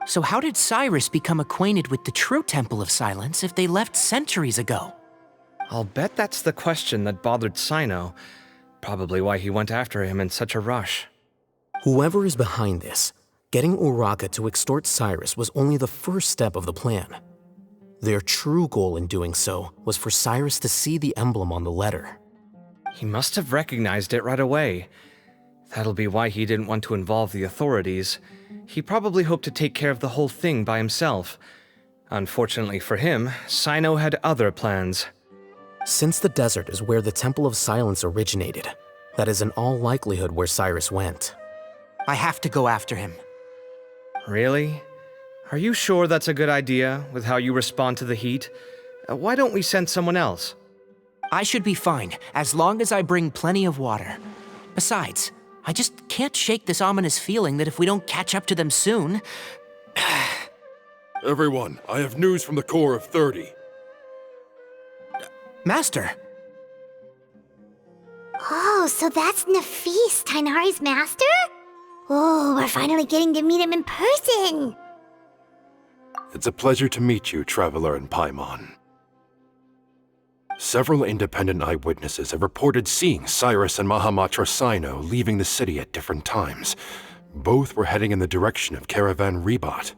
So how did Cyrus become acquainted with the true Temple of Silence if they left centuries ago? I'll bet that's the question that bothered Cyno. Probably why he went after him in such a rush. Whoever is behind this, getting Uraka to extort Cyrus was only the first step of the plan. Their true goal in doing so was for Cyrus to see the emblem on the letter. He must have recognized it right away. That'll be why he didn't want to involve the authorities. He probably hoped to take care of the whole thing by himself. Unfortunately for him, Cyno had other plans. Since the desert is where the Temple of Silence originated, that is in all likelihood where Cyrus went. I have to go after him. Really? Are you sure that's a good idea, with how you respond to the heat? Why don't we send someone else? I should be fine, as long as I bring plenty of water. Besides, I just can't shake this ominous feeling that if we don't catch up to them soon... Everyone, I have news from the Core of 30. Master! Oh, so that's Nafis, Tighnari's master? Oh, we're finally getting to meet him in person! It's a pleasure to meet you, Traveler in Paimon. Several independent eyewitnesses have reported seeing Cyrus and Mahamatra Cyno leaving the city at different times. Both were heading in the direction of Caravan Rebat.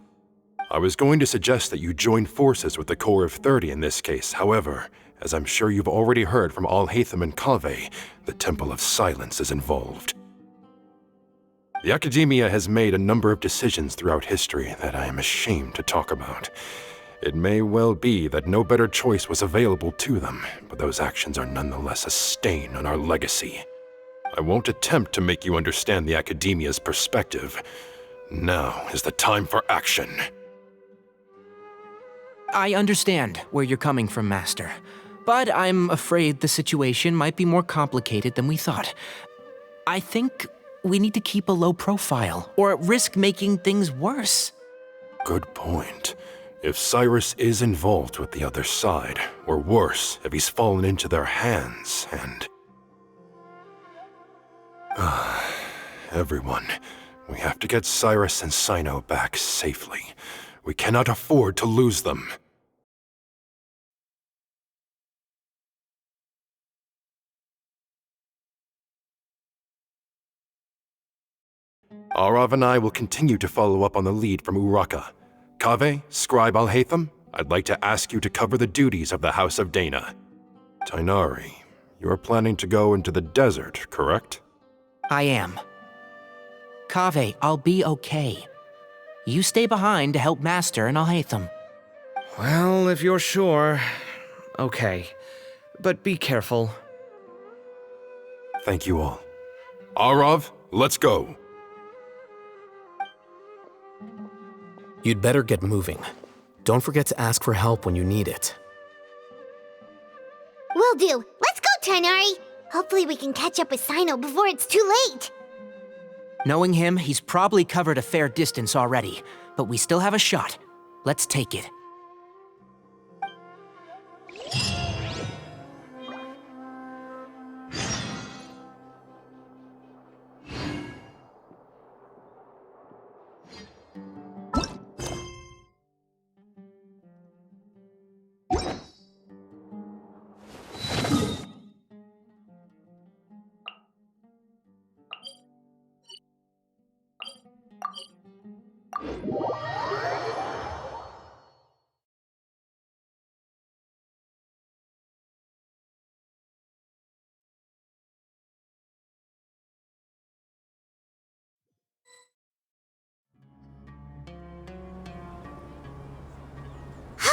I was going to suggest that you join forces with the Core of 30 in this case. However, as I'm sure you've already heard from Alhaitham and Kaveh, the Temple of Silence is involved. The Academia has made a number of decisions throughout history that I am ashamed to talk about. It may well be that no better choice was available to them, but those actions are nonetheless a stain on our legacy. I won't attempt to make you understand the Academia's perspective. Now is the time for action. I understand where you're coming from, Master. But I'm afraid the situation might be more complicated than we thought. I think we need to keep a low profile, or risk making things worse. Good point. If Cyrus is involved with the other side, or worse, if he's fallen into their hands, and... Everyone, we have to get Cyrus and Cyno back safely. We cannot afford to lose them. Arav and I will continue to follow up on the lead from Uraka. Kaveh, Scribe Alhaitham, I'd like to ask you to cover the duties of the House of Dana. Tighnari, you are planning to go into the desert, correct? I am. Kaveh, I'll be okay. You stay behind to help Master and Alhaitham. Well, if you're sure... Okay. But be careful. Thank you all. Arav, let's go. You'd better get moving. Don't forget to ask for help when you need it. Will do. Let's go, Tighnari! Hopefully we can catch up with Cyno before it's too late! Knowing him, he's probably covered a fair distance already, but we still have a shot. Let's take it.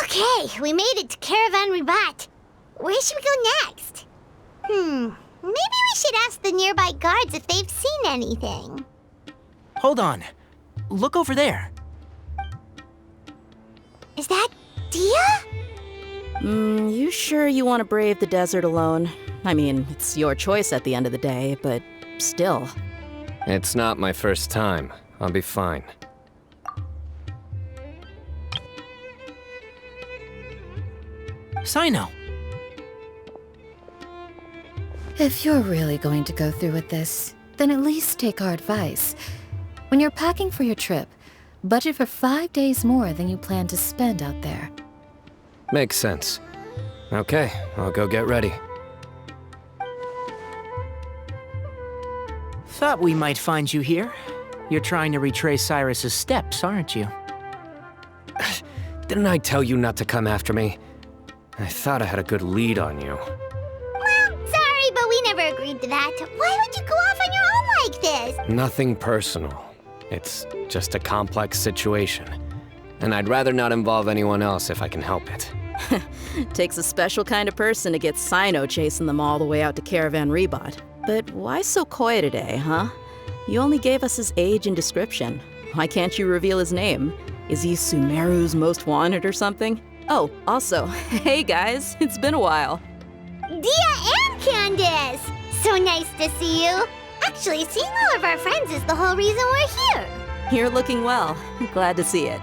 Okay, we made it to Caravan Ribat. Where should we go next? Maybe we should ask the nearby guards if they've seen anything. Hold on. Look over there. Is that Dia? You sure you want to brave the desert alone? I mean, it's your choice at the end of the day, but still. It's not my first time. I'll be fine. Cyno. If you're really going to go through with this, then at least take our advice. When you're packing for your trip, budget for 5 days more than you plan to spend out there. Makes sense. Okay, I'll go get ready. Thought we might find you here. You're trying to retrace Cyrus's steps, aren't you? Didn't I tell you not to come after me? I thought I had a good lead on you. Well, sorry, but we never agreed to that. Why would you go off on your own like this? Nothing personal. It's just a complex situation. And I'd rather not involve anyone else if I can help it. Takes a special kind of person to get Cyno chasing them all the way out to Caravan Ribat. But why so coy today, huh? You only gave us his age and description. Why can't you reveal his name? Is he Sumeru's most wanted or something? Oh, also, hey guys, it's been a while. Dia and Candace! So nice to see you. Actually, seeing all of our friends is the whole reason we're here. You're looking well. Glad to see it.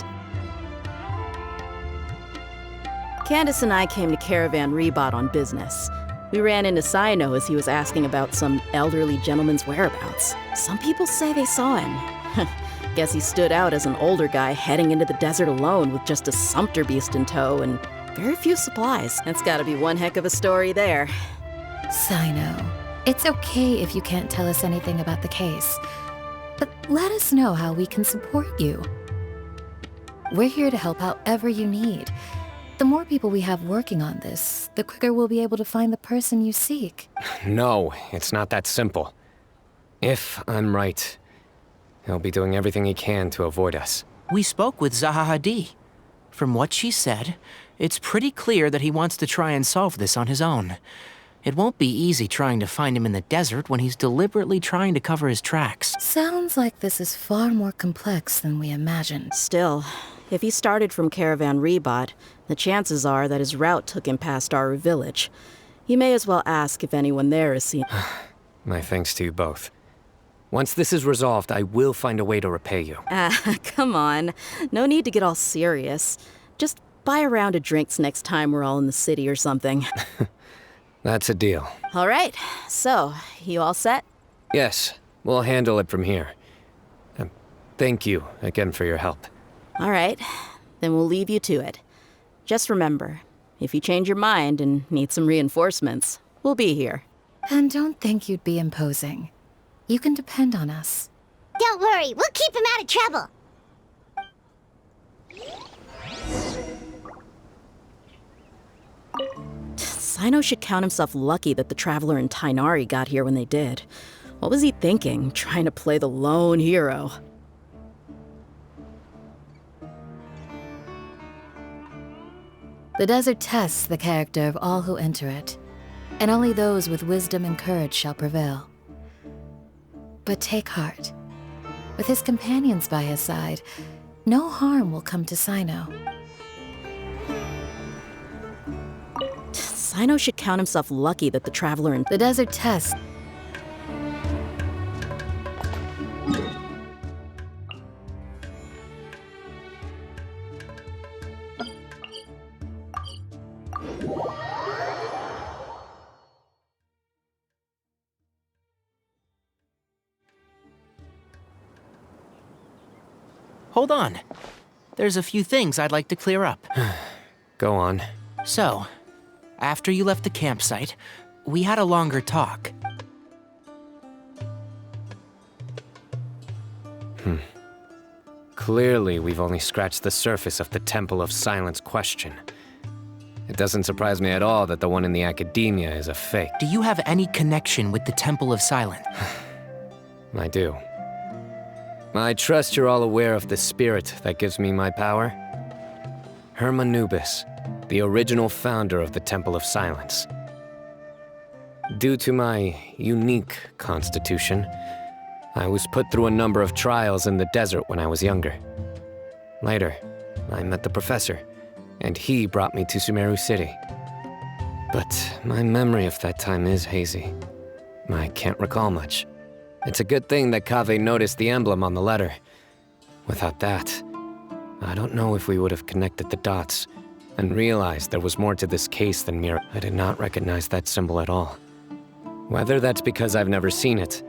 Candace and I came to Caravan Ribat on business. We ran into Cyno as he was asking about some elderly gentleman's whereabouts. Some people say they saw him. Guess he stood out as an older guy heading into the desert alone with just a sumpter beast in tow and very few supplies. That's gotta be one heck of a story there. Cyno, it's okay if you can't tell us anything about the case, but let us know how we can support you. We're here to help however you need. The more people we have working on this, the quicker we'll be able to find the person you seek. No, it's not that simple. If I'm right, he'll be doing everything he can to avoid us. We spoke with Zaha Hadid. From what she said, it's pretty clear that he wants to try and solve this on his own. It won't be easy trying to find him in the desert when he's deliberately trying to cover his tracks. Sounds like this is far more complex than we imagined. Still, if he started from Caravan Ribat, the chances are that his route took him past our village. You may as well ask if anyone there has seen. My thanks to you both. Once this is resolved, I will find a way to repay you. Come on. No need to get all serious. Just buy a round of drinks next time we're all in the city or something. That's a deal. All right. So, you all set? Yes, we'll handle it from here. Thank you again for your help. All right. Then we'll leave you to it. Just remember, if you change your mind and need some reinforcements, we'll be here. And don't think you'd be imposing. You can depend on us. Don't worry, we'll keep him out of trouble. Cyno should count himself lucky that the Traveler and Tighnari got here when they did. What was he thinking, trying to play the lone hero? The desert tests the character of all who enter it, and only those with wisdom and courage shall prevail. But take heart. With his companions by his side, no harm will come to Cyno. Cyno should count himself lucky that the Traveler and the desert test. Hold on. There's a few things I'd like to clear up. Go on. So, after you left the campsite, we had a longer talk. Clearly, we've only scratched the surface of the Temple of Silence question. It doesn't surprise me at all that the one in the academia is a fake. Do you have any connection with the Temple of Silence? I do. I trust you're all aware of the spirit that gives me my power. Hermanubis, the original founder of the Temple of Silence. Due to my unique constitution, I was put through a number of trials in the desert when I was younger. Later, I met the professor, and he brought me to Sumeru City. But my memory of that time is hazy. I can't recall much. It's a good thing that Kaveh noticed the emblem on the letter. Without that, I don't know if we would have connected the dots and realized there was more to this case than mere... I did not recognize that symbol at all. Whether that's because I've never seen it,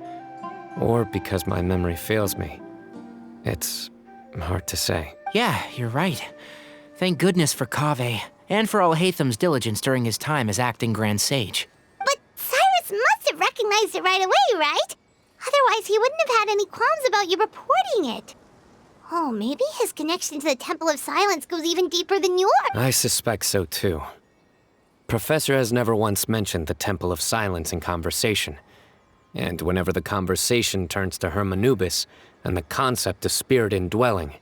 or because my memory fails me, it's hard to say. Yeah, you're right. Thank goodness for Kaveh, and for Alhaitham's diligence during his time as acting Grand Sage. But Cyrus must have recognized it right away, right? Otherwise, he wouldn't have had any qualms about you reporting it. Oh, maybe his connection to the Temple of Silence goes even deeper than yours. I suspect so too. Professor has never once mentioned the Temple of Silence in conversation. And whenever the conversation turns to Hermanubis and the concept of spirit indwelling,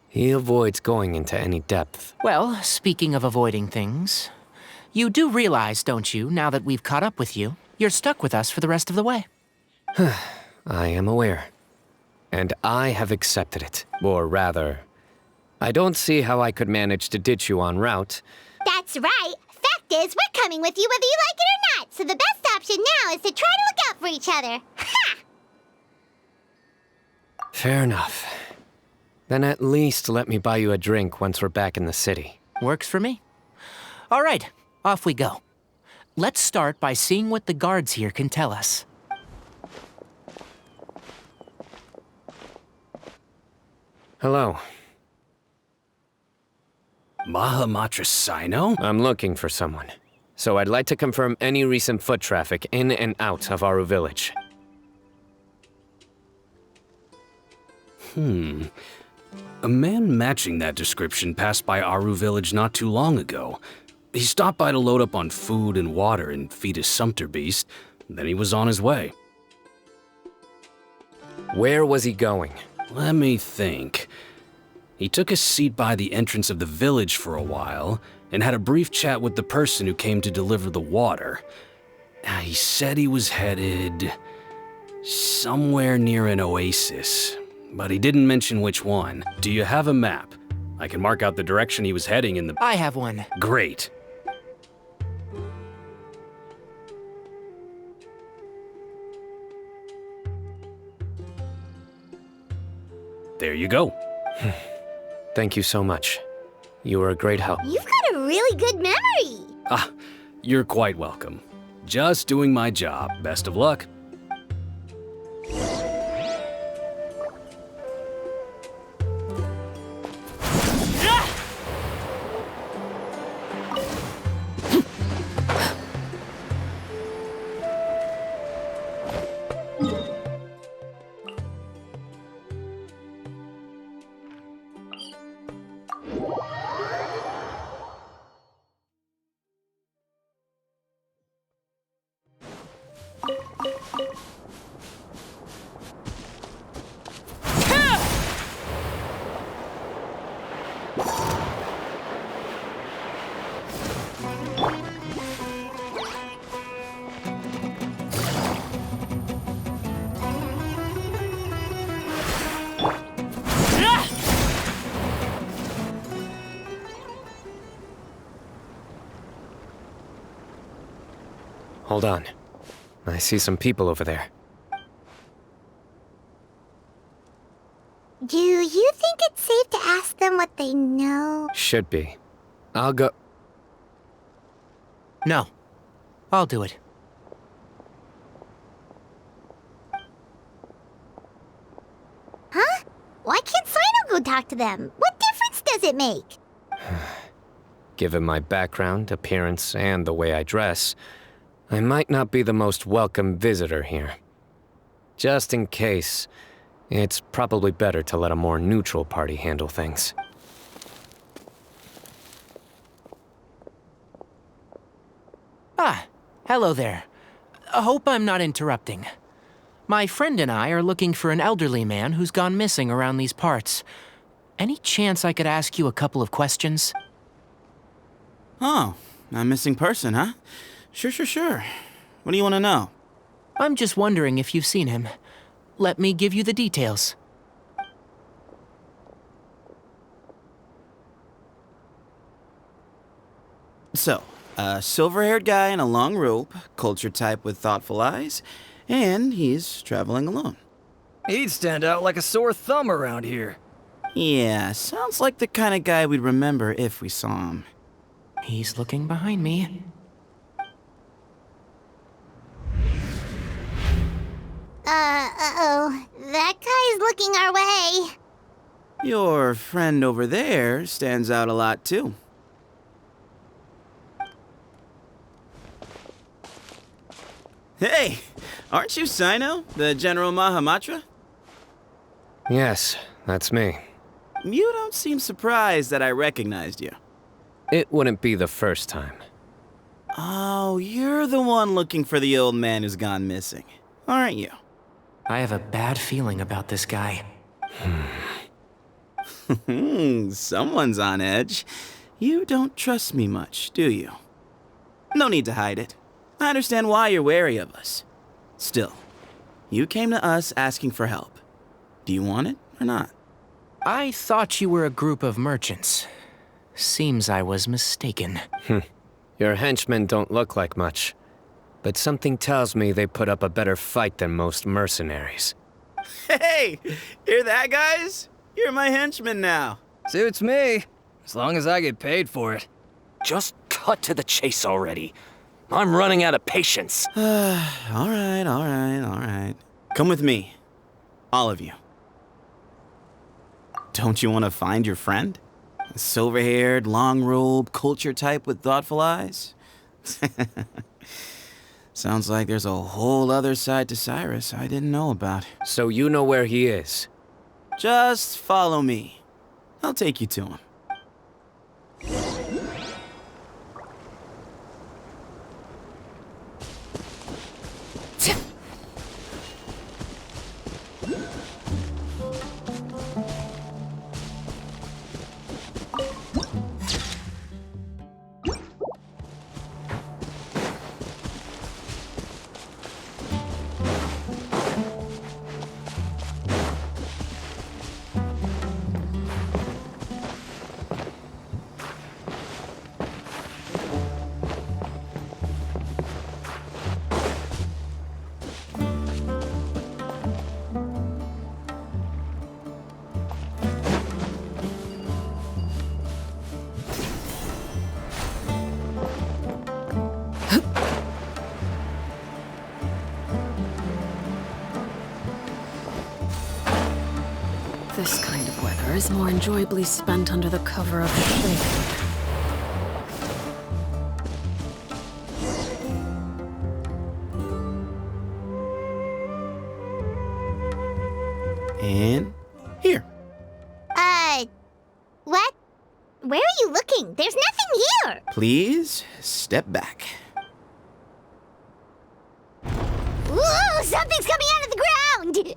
he avoids going into any depth. Well, speaking of avoiding things, you do realize, don't you, now that we've caught up with you, you're stuck with us for the rest of the way. I am aware. And I have accepted it. Or rather, I don't see how I could manage to ditch you en route. That's right. Fact is, we're coming with you whether you like it or not, so the best option now is to try to look out for each other. Ha! Fair enough. Then at least let me buy you a drink once we're back in the city. Works for me. All right, off we go. Let's start by seeing what the guards here can tell us. Hello. Mahamatra Cyno? I'm looking for someone. So I'd like to confirm any recent foot traffic in and out of Aru Village. A man matching that description passed by Aru Village not too long ago. He stopped by to load up on food and water and feed his sumpter beast, then he was on his way. Where was he going? Let me think. He took a seat by the entrance of the village for a while, and had a brief chat with the person who came to deliver the water. He said he was headed somewhere near an oasis, but he didn't mention which one. Do you have a map? I can mark out the direction he was heading in the... I have one. Great. There you go. Thank you so much. You were a great help. You've got a really good memory. Ah, you're quite welcome. Just doing my job. Best of luck. Hold on. I see some people over there. Do you think it's safe to ask them what they know? Should be. I'll go... No. I'll do it. Huh? Why can't Cyno go talk to them? What difference does it make? Given my background, appearance, and the way I dress, I might not be the most welcome visitor here. Just in case, It's probably better to let a more neutral party handle things. Ah, hello there. I hope I'm not interrupting. My friend and I are looking for an elderly man who's gone missing around these parts. Any chance I could ask you a couple of questions? Oh, a missing person, huh? Sure. What do you want to know? I'm just wondering if you've seen him. Let me give you the details. So, a silver-haired guy in a long robe, culture type with thoughtful eyes, and he's traveling alone. He'd stand out like a sore thumb around here. Yeah, sounds like the kind of guy we'd remember if we saw him. He's looking behind me. Uh-oh. That guy's looking our way. Your friend over there stands out a lot, too. Hey, aren't you Cyno, the General Mahamatra? Yes, that's me. You don't seem surprised that I recognized you. It wouldn't be the first time. Oh, you're the one looking for the old man who's gone missing, aren't you? I have a bad feeling about this guy. Someone's on edge. You don't trust me much, do you? No need to hide it. I understand why you're wary of us. Still, you came to us asking for help. Do you want it or not? I thought you were a group of merchants. Seems I was mistaken. Your henchmen don't look like much, but something tells me they put up a better fight than most mercenaries. Hey, hear that, guys? You're my henchmen now. Suits me, as long as I get paid for it. Just cut to the chase already. I'm running out of patience. All right. Come with me. All of you. Don't you want to find your friend? A silver-haired, long-robed, culture type with thoughtful eyes? Sounds like there's a whole other side to Cyrus I didn't know about. So you know where he is? Just follow me. I'll take you to him. This kind of weather is more enjoyably spent under the cover of shade. And here. What? Where are you looking? There's nothing here! Please, step back. Ooh, something's coming out of the ground!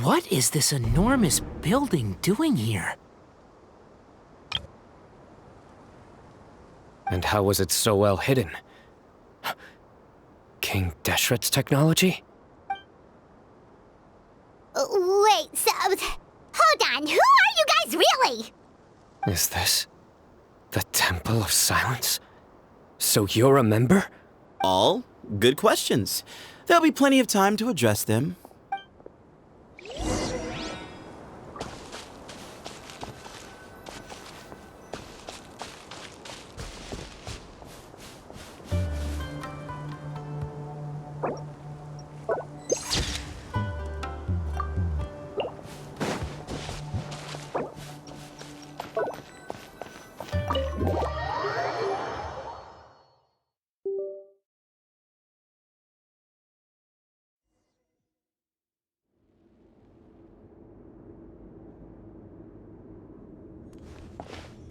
What is this enormous building doing here? And how was it so well hidden? King Deshret's technology? Wait, so... Hold on, who are you guys really? Is this the Temple of Silence? So you're a member? All good questions. There'll be plenty of time to address them.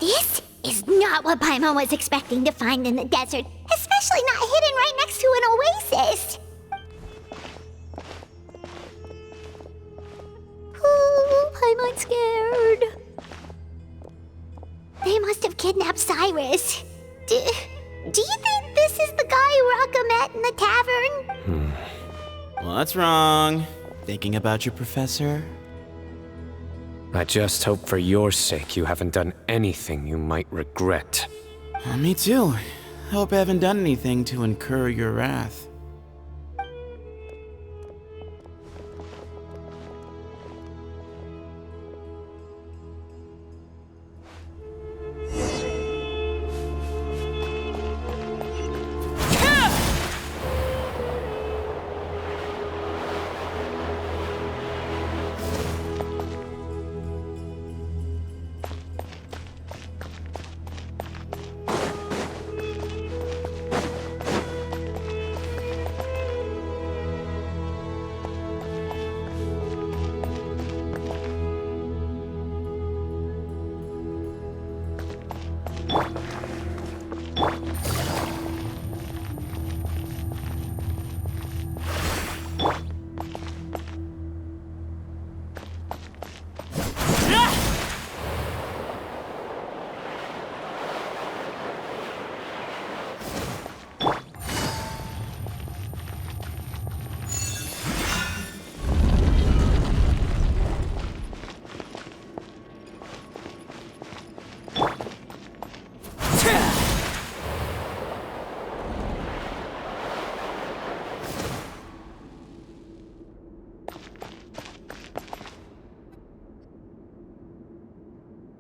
This is not what Paimon was expecting to find in the desert, especially not hidden right next to an oasis. Ooh, Paimon's scared. They must have kidnapped Cyrus. Do you think this is the guy Raka met in the tavern? What's wrong? Thinking about your professor? I just hope for your sake you haven't done anything you might regret. Me too. Hope I haven't done anything to incur your wrath.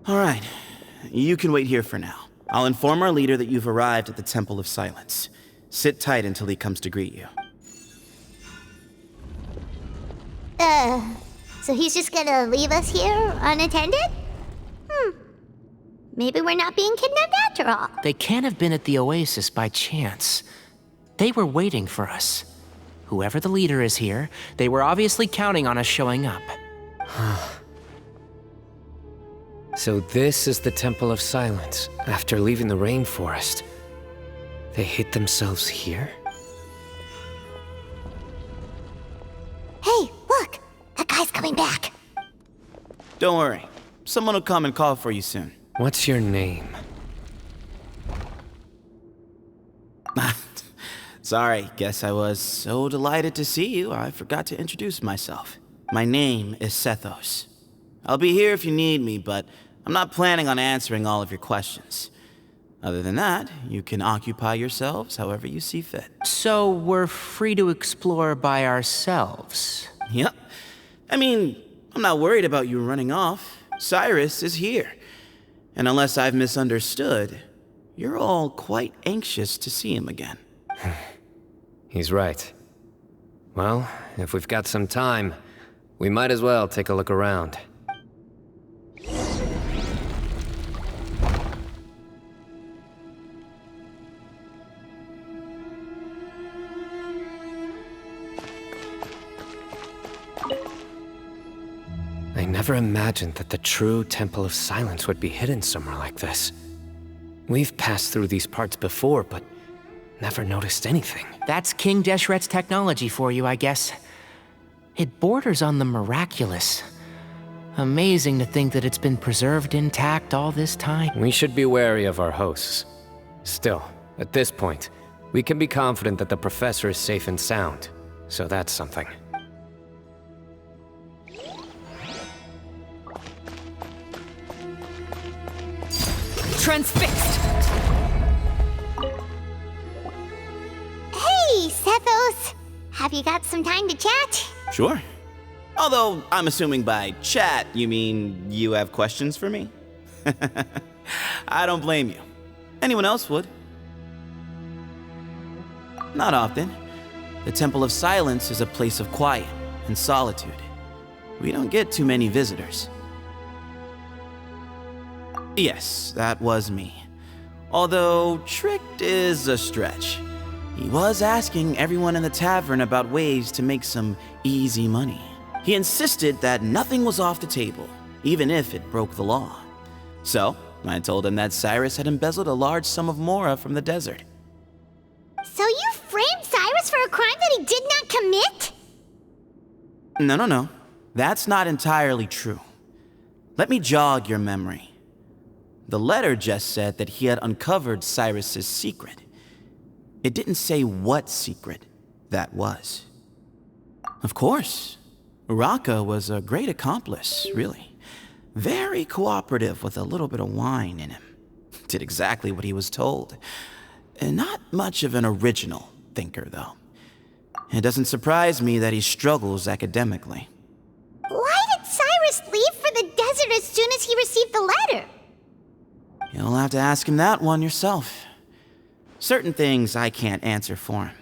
All right, you can wait here for now. I'll inform our leader that you've arrived at the Temple of Silence. Sit tight until he comes to greet you. So he's just gonna leave us here unattended? Maybe we're not being kidnapped after all. They can't have been at the oasis by chance. They were waiting for us. Whoever the leader is here, they were obviously counting on us showing up. So this is the Temple of Silence. After leaving the rainforest, they hid themselves here? Hey, look! That guy's coming back. Don't worry. Someone will come and call for you soon. What's your name? Sorry, guess I was so delighted to see you, I forgot to introduce myself. My name is Sethos. I'll be here if you need me, but I'm not planning on answering all of your questions. Other than that, you can occupy yourselves however you see fit. So we're free to explore by ourselves? Yep. I mean, I'm not worried about you running off. Cyrus is here. And unless I've misunderstood, you're all quite anxious to see him again. He's right. Well, if we've got some time, we might as well take a look around. I never imagined that the true Temple of Silence would be hidden somewhere like this. We've passed through these parts before, but never noticed anything. That's King Deshret's technology for you, I guess. It borders on the miraculous. Amazing to think that it's been preserved intact all this time. We should be wary of our hosts. Still, at this point, we can be confident that the professor is safe and sound, so that's something. Transfixed! Hey, Sethos! Have you got some time to chat? Sure. Although, I'm assuming by chat, you mean you have questions for me? I don't blame you. Anyone else would. Not often. The Temple of Silence is a place of quiet and solitude. We don't get too many visitors. Yes, that was me. Although, tricked is a stretch. He was asking everyone in the tavern about ways to make some easy money. He insisted that nothing was off the table, even if it broke the law. So, I told him that Cyrus had embezzled a large sum of mora from the desert. So you framed Cyrus for a crime that he did not commit? No. That's not entirely true. Let me jog your memory. The letter just said that he had uncovered Cyrus's secret. It didn't say what secret that was. Of course, Uraka was a great accomplice, really. Very cooperative with a little bit of wine in him. Did exactly what he was told. And not much of an original thinker, though. It doesn't surprise me that he struggles academically. Why did Cyrus leave for the desert as soon as he received the letter? You'll have to ask him that one yourself. Certain things I can't answer for him.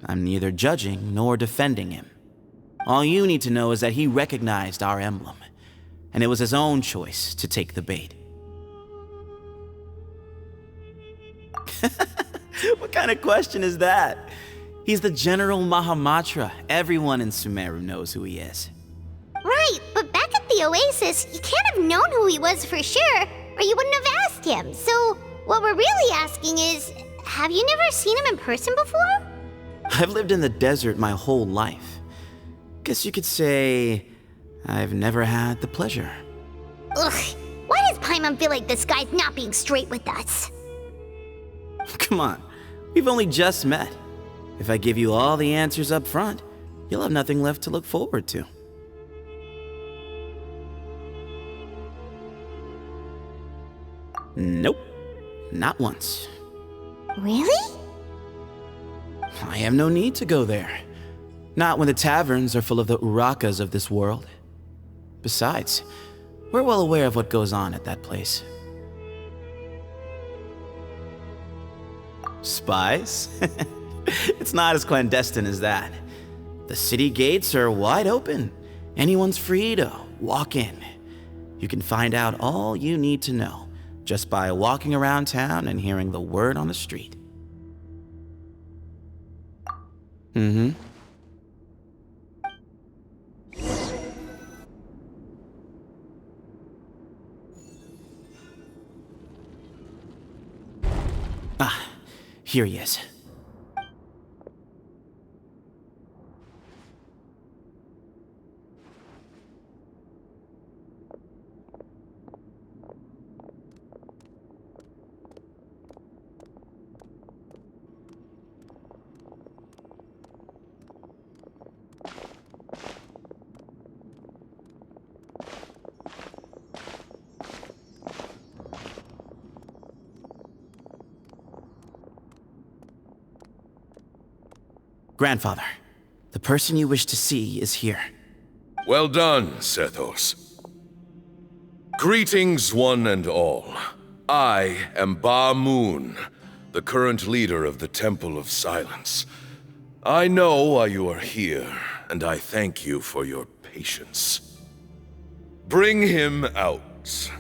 I'm neither judging nor defending him. All you need to know is that he recognized our emblem, and it was his own choice to take the bait. What kind of question is that? He's the General Mahamatra. Everyone in Sumeru knows who he is. Right, but back at the Oasis, you can't have known who he was for sure, or you wouldn't have asked him. So, what we're really asking is, have you never seen him in person before? I've lived in the desert my whole life. Guess you could say I've never had the pleasure. Ugh, why does Paimon feel like this guy's not being straight with us? Come on, we've only just met. If I give you all the answers up front, you'll have nothing left to look forward to. Nope, not once. Really? I have no need to go there. Not when the taverns are full of the Urakas of this world. Besides, we're well aware of what goes on at that place. Spies? It's not as clandestine as that. The city gates are wide open. Anyone's free to walk in. You can find out all you need to know just by walking around town and hearing the word on the street. Mm-hmm. Ah, here he is. Grandfather, the person you wish to see is here. Well done, Sethos. Greetings, one and all. I am Ba Moon, the current leader of the Temple of Silence. I know why you are here, and I thank you for your patience. Bring him out.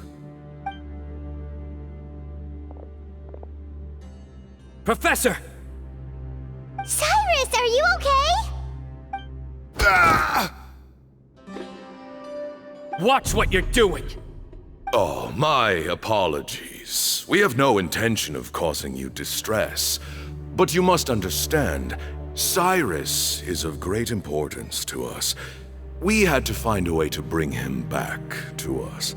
Professor! Cyrus, are you okay? Ah! Watch what you're doing! Oh, my apologies. We have no intention of causing you distress. But you must understand, Cyrus is of great importance to us. We had to find a way to bring him back to us.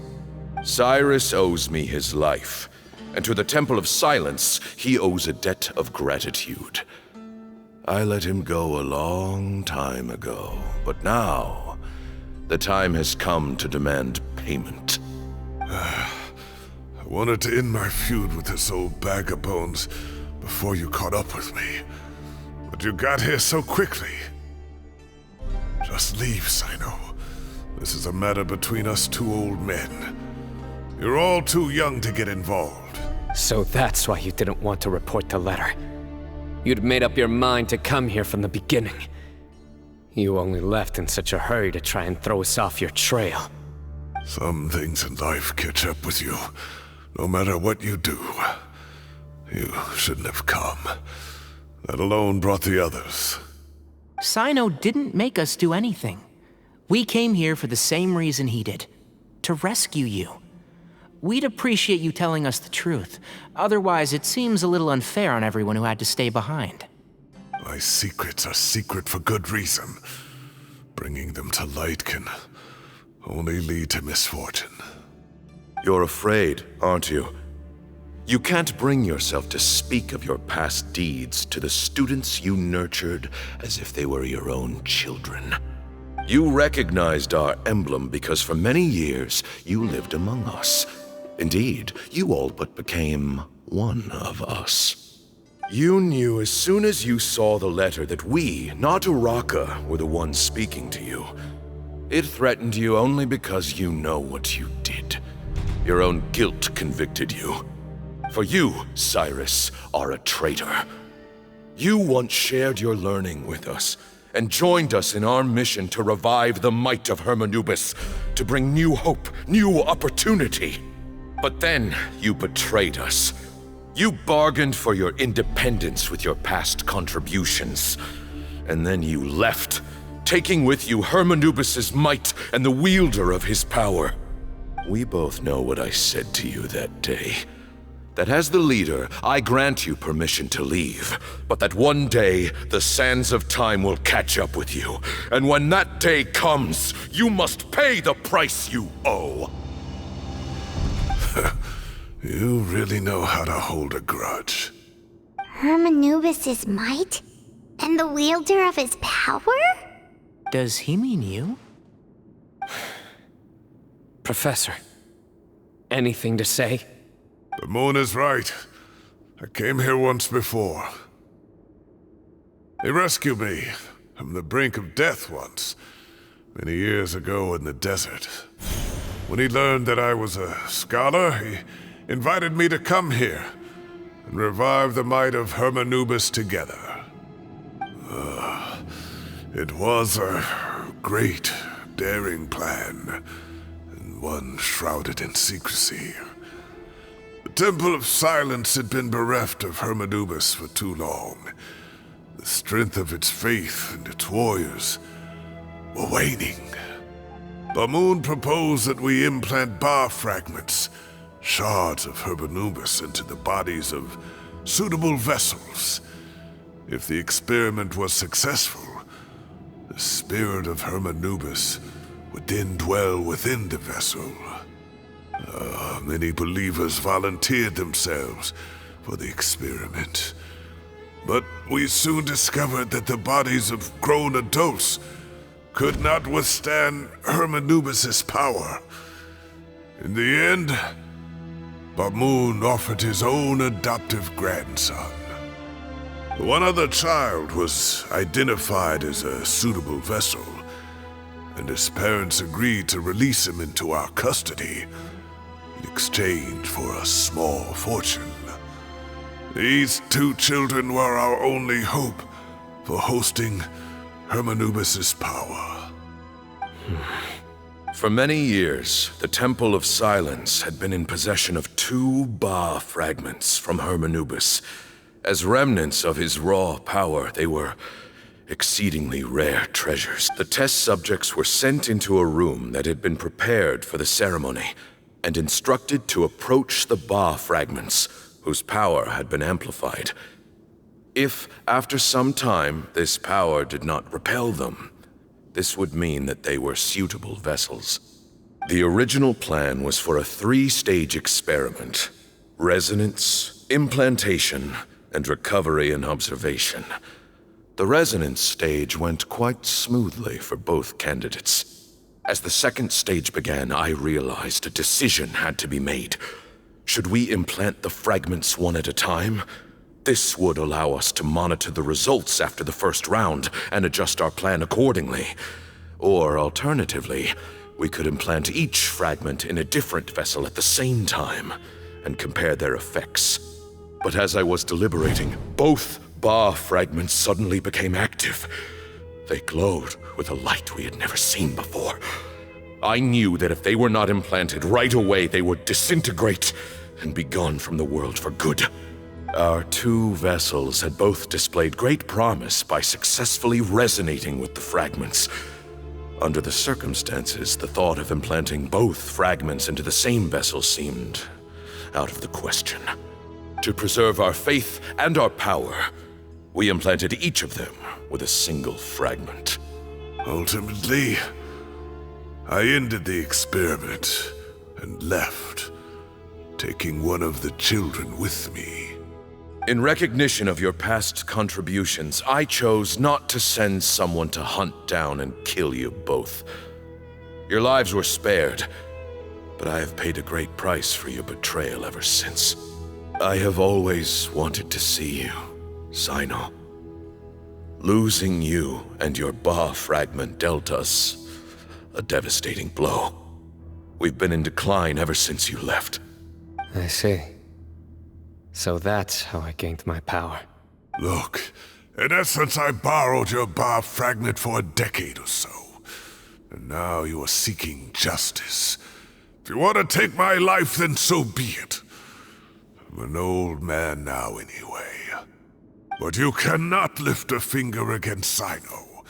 Cyrus owes me his life, and to the Temple of Silence, he owes a debt of gratitude. I let him go a long time ago, but now, the time has come to demand payment. I wanted to end my feud with this old bag of bones before you caught up with me. But you got here so quickly. Just leave, Cyno. This is a matter between us two old men. You're all too young to get involved. So that's why you didn't want to report the letter. You'd made up your mind to come here from the beginning. You only left in such a hurry to try and throw us off your trail. Some things in life catch up with you, no matter what you do. You shouldn't have come. That alone brought the others. Cyno didn't make us do anything. We came here for the same reason he did. To rescue you. We'd appreciate you telling us the truth. Otherwise, it seems a little unfair on everyone who had to stay behind. My secrets are secret for good reason. Bringing them to light can only lead to misfortune. You're afraid, aren't you? You can't bring yourself to speak of your past deeds to the students you nurtured as if they were your own children. You recognized our emblem because for many years you lived among us. Indeed, you all but became one of us. You knew as soon as you saw the letter that we, not Uraka, were the ones speaking to you. It threatened you only because you know what you did. Your own guilt convicted you. For you, Cyrus, are a traitor. You once shared your learning with us, and joined us in our mission to revive the might of Hermanubis, to bring new hope, new opportunity. But then you betrayed us. You bargained for your independence with your past contributions. And then you left, taking with you Hermanubis' might and the wielder of his power. We both know what I said to you that day. That as the leader, I grant you permission to leave, but that one day, the sands of time will catch up with you. And when that day comes, you must pay the price you owe. You really know how to hold a grudge. Hermanubis' might? And the wielder of his power? Does he mean you? Professor, anything to say? The moon is right. I came here once before. He rescued me from the brink of death once, many years ago in the desert. When he learned that I was a scholar, he invited me to come here and revive the might of Hermanubis together. It was a great, daring plan, and one shrouded in secrecy. The Temple of Silence had been bereft of Hermanubis for too long. The strength of its faith and its warriors were waning. Bamoon proposed that we implant bar fragments, shards of Hermanubis, into the bodies of suitable vessels. If the experiment was successful, the spirit of Hermanubis would then dwell within the vessel. Many believers volunteered themselves for the experiment. But we soon discovered that the bodies of grown adults could not withstand Hermanubis' power. In the end, Bamoon offered his own adoptive grandson. One other child was identified as a suitable vessel, and his parents agreed to release him into our custody in exchange for a small fortune. These two children were our only hope for hosting Hermanubis' power. For many years, the Temple of Silence had been in possession of 2 Ba fragments from Hermanubis. As remnants of his raw power, they were exceedingly rare treasures. The test subjects were sent into a room that had been prepared for the ceremony, and instructed to approach the Ba fragments, whose power had been amplified. If, after some time, this power did not repel them, this would mean that they were suitable vessels. The original plan was for a 3-stage experiment: resonance, implantation, and recovery and observation. The resonance stage went quite smoothly for both candidates. As the second stage began, I realized a decision had to be made. Should we implant the fragments one at a time? This would allow us to monitor the results after the first round and adjust our plan accordingly. Or alternatively, we could implant each fragment in a different vessel at the same time and compare their effects. But as I was deliberating, both Ba fragments suddenly became active. They glowed with a light we had never seen before. I knew that if they were not implanted right away, they would disintegrate and be gone from the world for good. Our 2 vessels had both displayed great promise by successfully resonating with the fragments. Under the circumstances, the thought of implanting both fragments into the same vessel seemed out of the question. To preserve our faith and our power, we implanted each of them with a single fragment. Ultimately, I ended the experiment and left, taking one of the children with me. In recognition of your past contributions, I chose not to send someone to hunt down and kill you both. Your lives were spared, but I have paid a great price for your betrayal ever since. I have always wanted to see you, Cyno. Losing you and your Ba fragment dealt us a devastating blow. We've been in decline ever since you left. I see. So that's how I gained my power. Look, in essence, I borrowed your Ba fragment for a decade or so. And now you are seeking justice. If you want to take my life, then so be it. I'm an old man now anyway. But you cannot lift a finger against Cyno.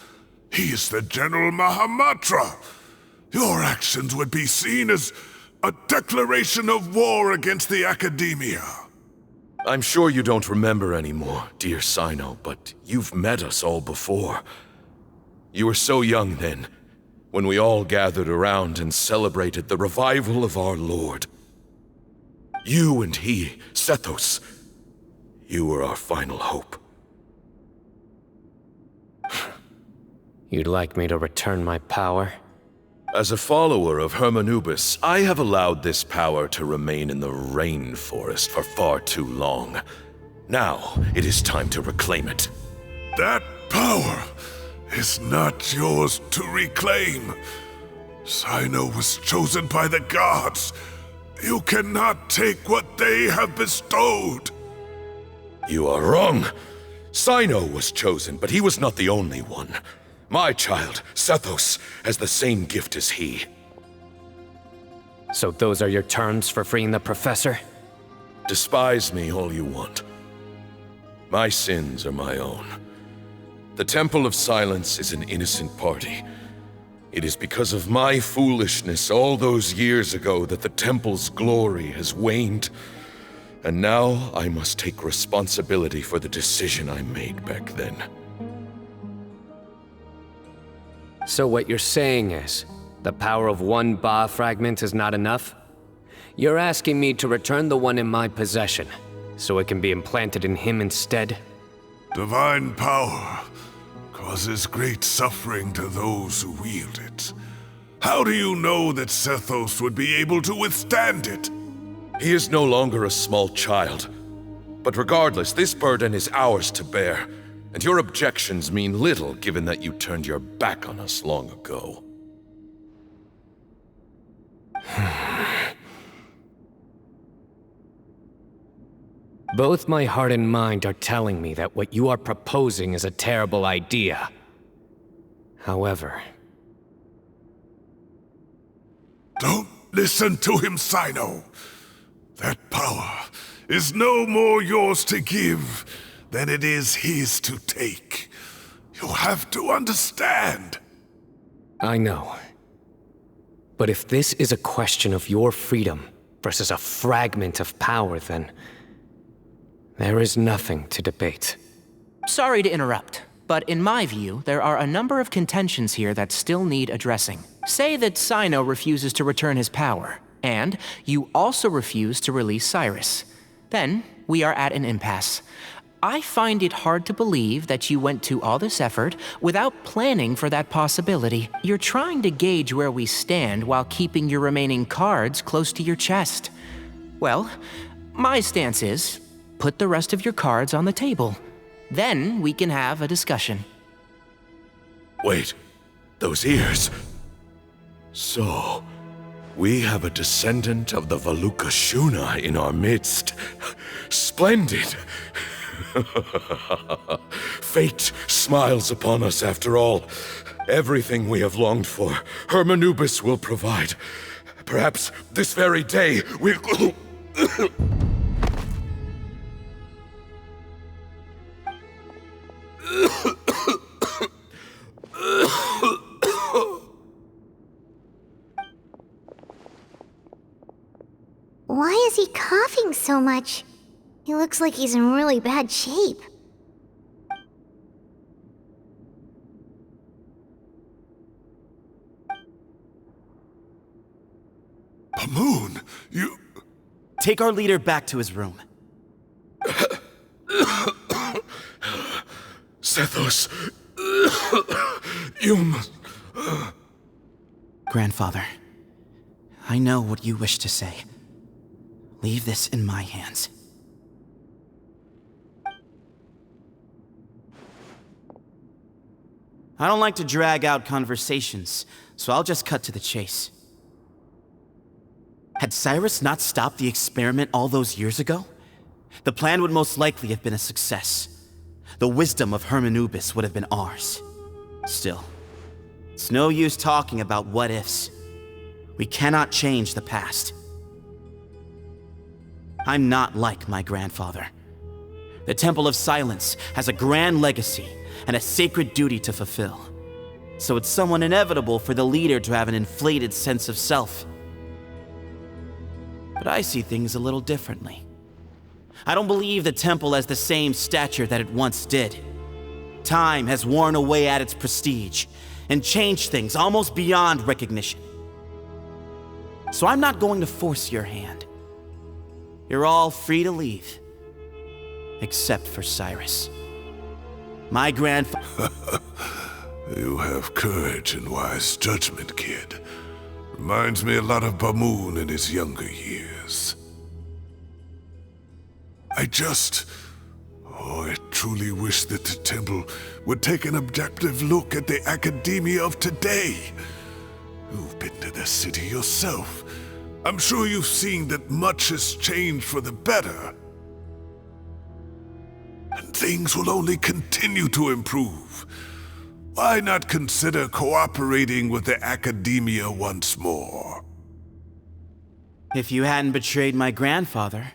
He is the General Mahamatra. Your actions would be seen as a declaration of war against the Academia. I'm sure you don't remember anymore, dear Cyno, but you've met us all before. You were so young then, when we all gathered around and celebrated the revival of our Lord. You and he, Sethos, you were our final hope. You'd like me to return my power? As a follower of Hermanubis, I have allowed this power to remain in the rainforest for far too long. Now, it is time to reclaim it. That power is not yours to reclaim. Cyno was chosen by the gods. You cannot take what they have bestowed. You are wrong. Cyno was chosen, but he was not the only one. My child, Sethos, has the same gift as he. So those are your terms for freeing the professor? Despise me all you want. My sins are my own. The Temple of Silence is an innocent party. It is because of my foolishness all those years ago that the Temple's glory has waned. And now I must take responsibility for the decision I made back then. So what you're saying is, the power of one Ba fragment is not enough? You're asking me to return the one in my possession, so it can be implanted in him instead? Divine power causes great suffering to those who wield it. How do you know that Sethos would be able to withstand it? He is no longer a small child. But regardless, this burden is ours to bear. And your objections mean little, given that you turned your back on us long ago. Both my heart and mind are telling me that what you are proposing is a terrible idea. However... Don't listen to him, Cyno. That power is no more yours to give than it is his to take. You have to understand. I know. But if this is a question of your freedom versus a fragment of power, then there is nothing to debate. Sorry to interrupt, but in my view, there are a number of contentions here that still need addressing. Say that Cyno refuses to return his power, and you also refuse to release Cyrus. Then we are at an impasse. I find it hard to believe that you went to all this effort without planning for that possibility. You're trying to gauge where we stand while keeping your remaining cards close to your chest. Well, my stance is, put the rest of your cards on the table. Then we can have a discussion. Wait, those ears. So, we have a descendant of the Valukashuna in our midst. Splendid! Fate smiles upon us after all. Everything we have longed for, Hermanubis will provide. Perhaps this very day we'll... Why is he coughing so much? He looks like he's in really bad shape. Pamoon, you... Take our leader back to his room. Sethos, you must... Grandfather, I know what you wish to say. Leave this in my hands. I don't like to drag out conversations, so I'll just cut to the chase. Had Cyrus not stopped the experiment all those years ago, the plan would most likely have been a success. The wisdom of Hermanubis would have been ours. Still, it's no use talking about what-ifs. We cannot change the past. I'm not like my grandfather. The Temple of Silence has a grand legacy and a sacred duty to fulfill. So it's somewhat inevitable for the leader to have an inflated sense of self. But I see things a little differently. I don't believe the temple has the same stature that it once did. Time has worn away at its prestige and changed things almost beyond recognition. So I'm not going to force your hand. You're all free to leave. Except for Cyrus. My grandfather... You have courage and wise judgment, kid. Reminds me a lot of Pamoon in his younger years. I truly wish that the temple would take an objective look at the academia of today. You've been to the city yourself. I'm sure you've seen that much has changed for the better. And things will only continue to improve. Why not consider cooperating with the academia once more? If you hadn't betrayed my grandfather,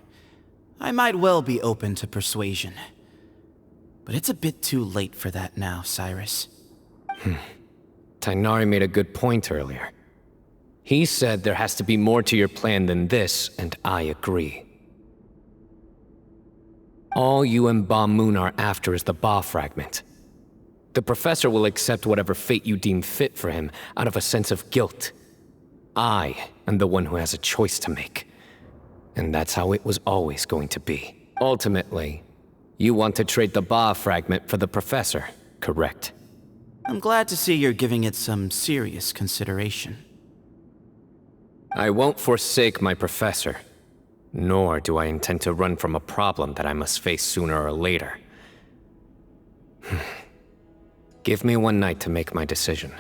I might well be open to persuasion. But it's a bit too late for that now, Cyrus. Tighnari made a good point earlier. He said there has to be more to your plan than this, and I agree. All you and Ba Moon are after is the Ba fragment. The professor will accept whatever fate you deem fit for him out of a sense of guilt. I am the one who has a choice to make. And that's how it was always going to be. Ultimately, you want to trade the Ba fragment for the professor, correct? I'm glad to see you're giving it some serious consideration. I won't forsake my professor, nor do I intend to run from a problem that I must face sooner or later. Give me one night to make my decision.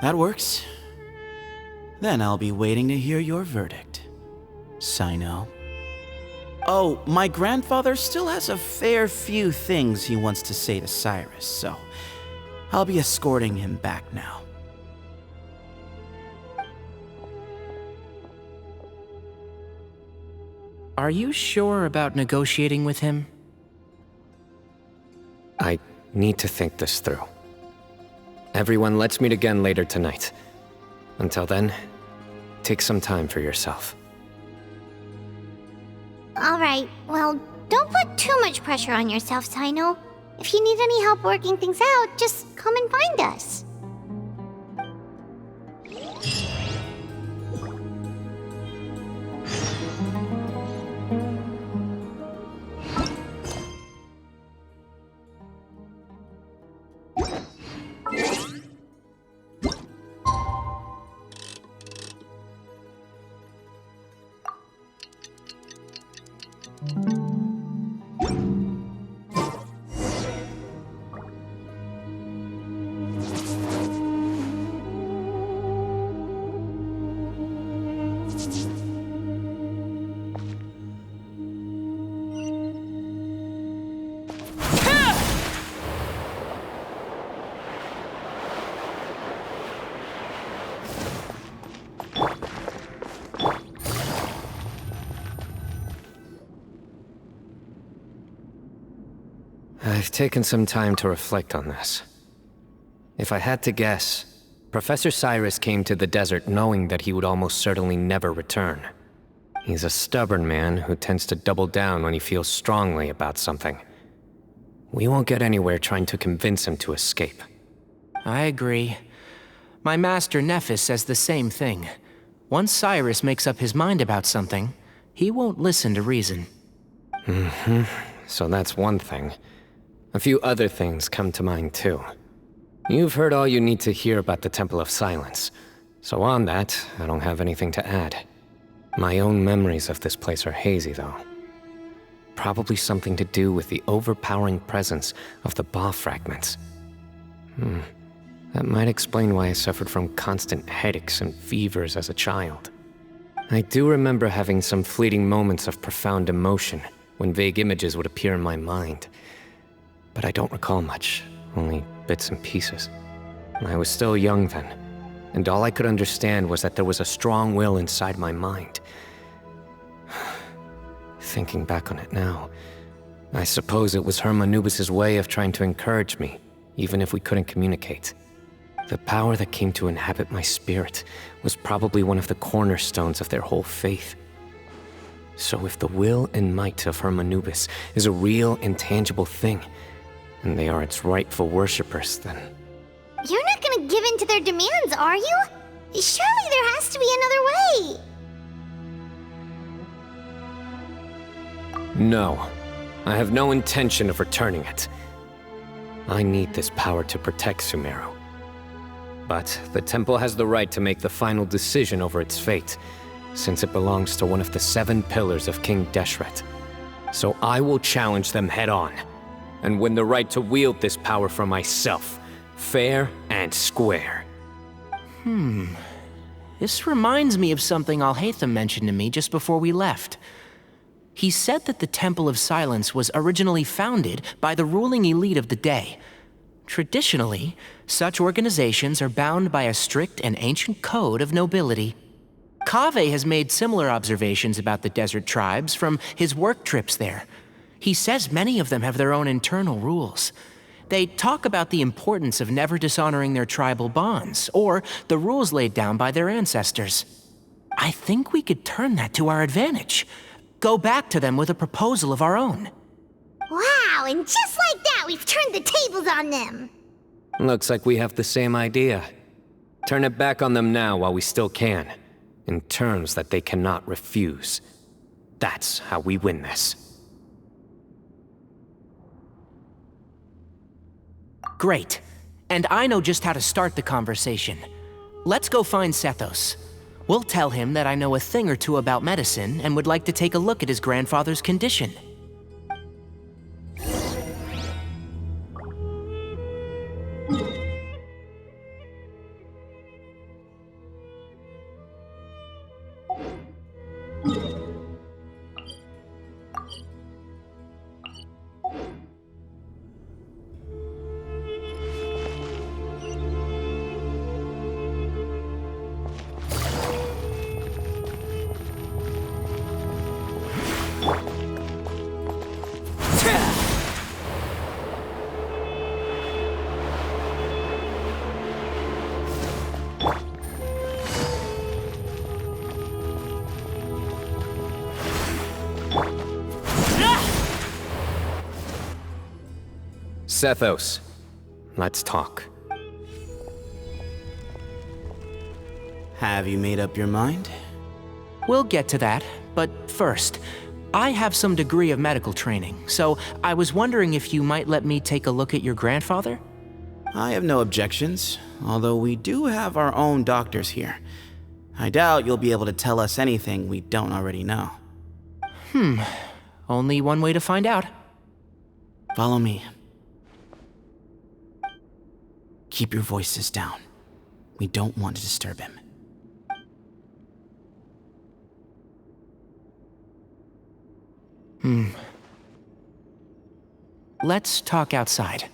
That works. Then I'll be waiting to hear your verdict, Cyno. Oh, my grandfather still has a fair few things he wants to say to Cyrus, so I'll be escorting him back now. Are you sure about negotiating with him? I need to think this through. Everyone, let's meet again later tonight. Until then, take some time for yourself. Alright, well, don't put too much pressure on yourself, Cyno. If you need any help working things out, just come and find us. I've taken some time to reflect on this. If I had to guess, Professor Cyrus came to the desert knowing that he would almost certainly never return. He's a stubborn man who tends to double down when he feels strongly about something. We won't get anywhere trying to convince him to escape. I agree. My master Nephis says the same thing. Once Cyrus makes up his mind about something, he won't listen to reason. So that's one thing. A few other things come to mind too. You've heard all you need to hear about the Temple of Silence, so on that, I don't have anything to add. My own memories of this place are hazy, though. Probably something to do with the overpowering presence of the Ba fragments. That might explain why I suffered from constant headaches and fevers as a child. I do remember having some fleeting moments of profound emotion when vague images would appear in my mind. But I don't recall much, only bits and pieces. I was still young then, and all I could understand was that there was a strong will inside my mind. Thinking back on it now, I suppose it was Hermanubis' way of trying to encourage me, even if we couldn't communicate. The power that came to inhabit my spirit was probably one of the cornerstones of their whole faith. So if the will and might of Hermanubis is a real, intangible thing, and they are its rightful worshippers, then... You're not gonna give in to their demands, are you? Surely there has to be another way! No. I have no intention of returning it. I need this power to protect Sumeru. But the temple has the right to make the final decision over its fate, since it belongs to one of the 7 pillars of King Deshret. So I will challenge them head-on, and win the right to wield this power for myself, fair and square. This reminds me of something Alhaitham mentioned to me just before we left. He said that the Temple of Silence was originally founded by the ruling elite of the day. Traditionally, such organizations are bound by a strict and ancient code of nobility. Kaveh has made similar observations about the desert tribes from his work trips there. He says many of them have their own internal rules. They talk about the importance of never dishonoring their tribal bonds, or the rules laid down by their ancestors. I think we could turn that to our advantage. Go back to them with a proposal of our own. Wow, and just like that, we've turned the tables on them! Looks like we have the same idea. Turn it back on them now while we still can, in terms that they cannot refuse. That's how we win this. Great. And I know just how to start the conversation. Let's go find Sethos. We'll tell him that I know a thing or two about medicine and would like to take a look at his grandfather's condition. Sethos, let's talk. Have you made up your mind? We'll get to that, but first, I have some degree of medical training, so I was wondering if you might let me take a look at your grandfather? I have no objections, although we do have our own doctors here. I doubt you'll be able to tell us anything we don't already know. Only one way to find out. Follow me. Keep your voices down. We don't want to disturb him. Let's talk outside.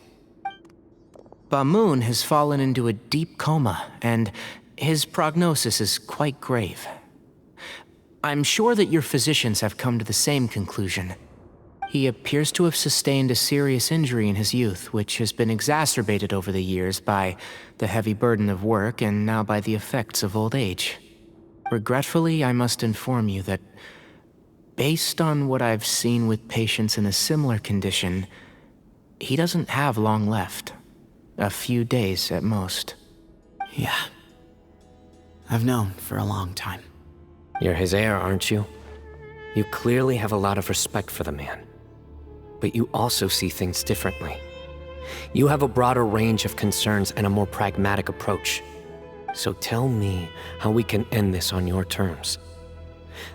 Bamoon has fallen into a deep coma, and his prognosis is quite grave. I'm sure that your physicians have come to the same conclusion. He appears to have sustained a serious injury in his youth, which has been exacerbated over the years by the heavy burden of work and now by the effects of old age. Regretfully, I must inform you that, based on what I've seen with patients in a similar condition, he doesn't have long left. A few days at most. Yeah. I've known for a long time. You're his heir, aren't you? You clearly have a lot of respect for the man. But you also see things differently. You have a broader range of concerns and a more pragmatic approach. So tell me how we can end this on your terms.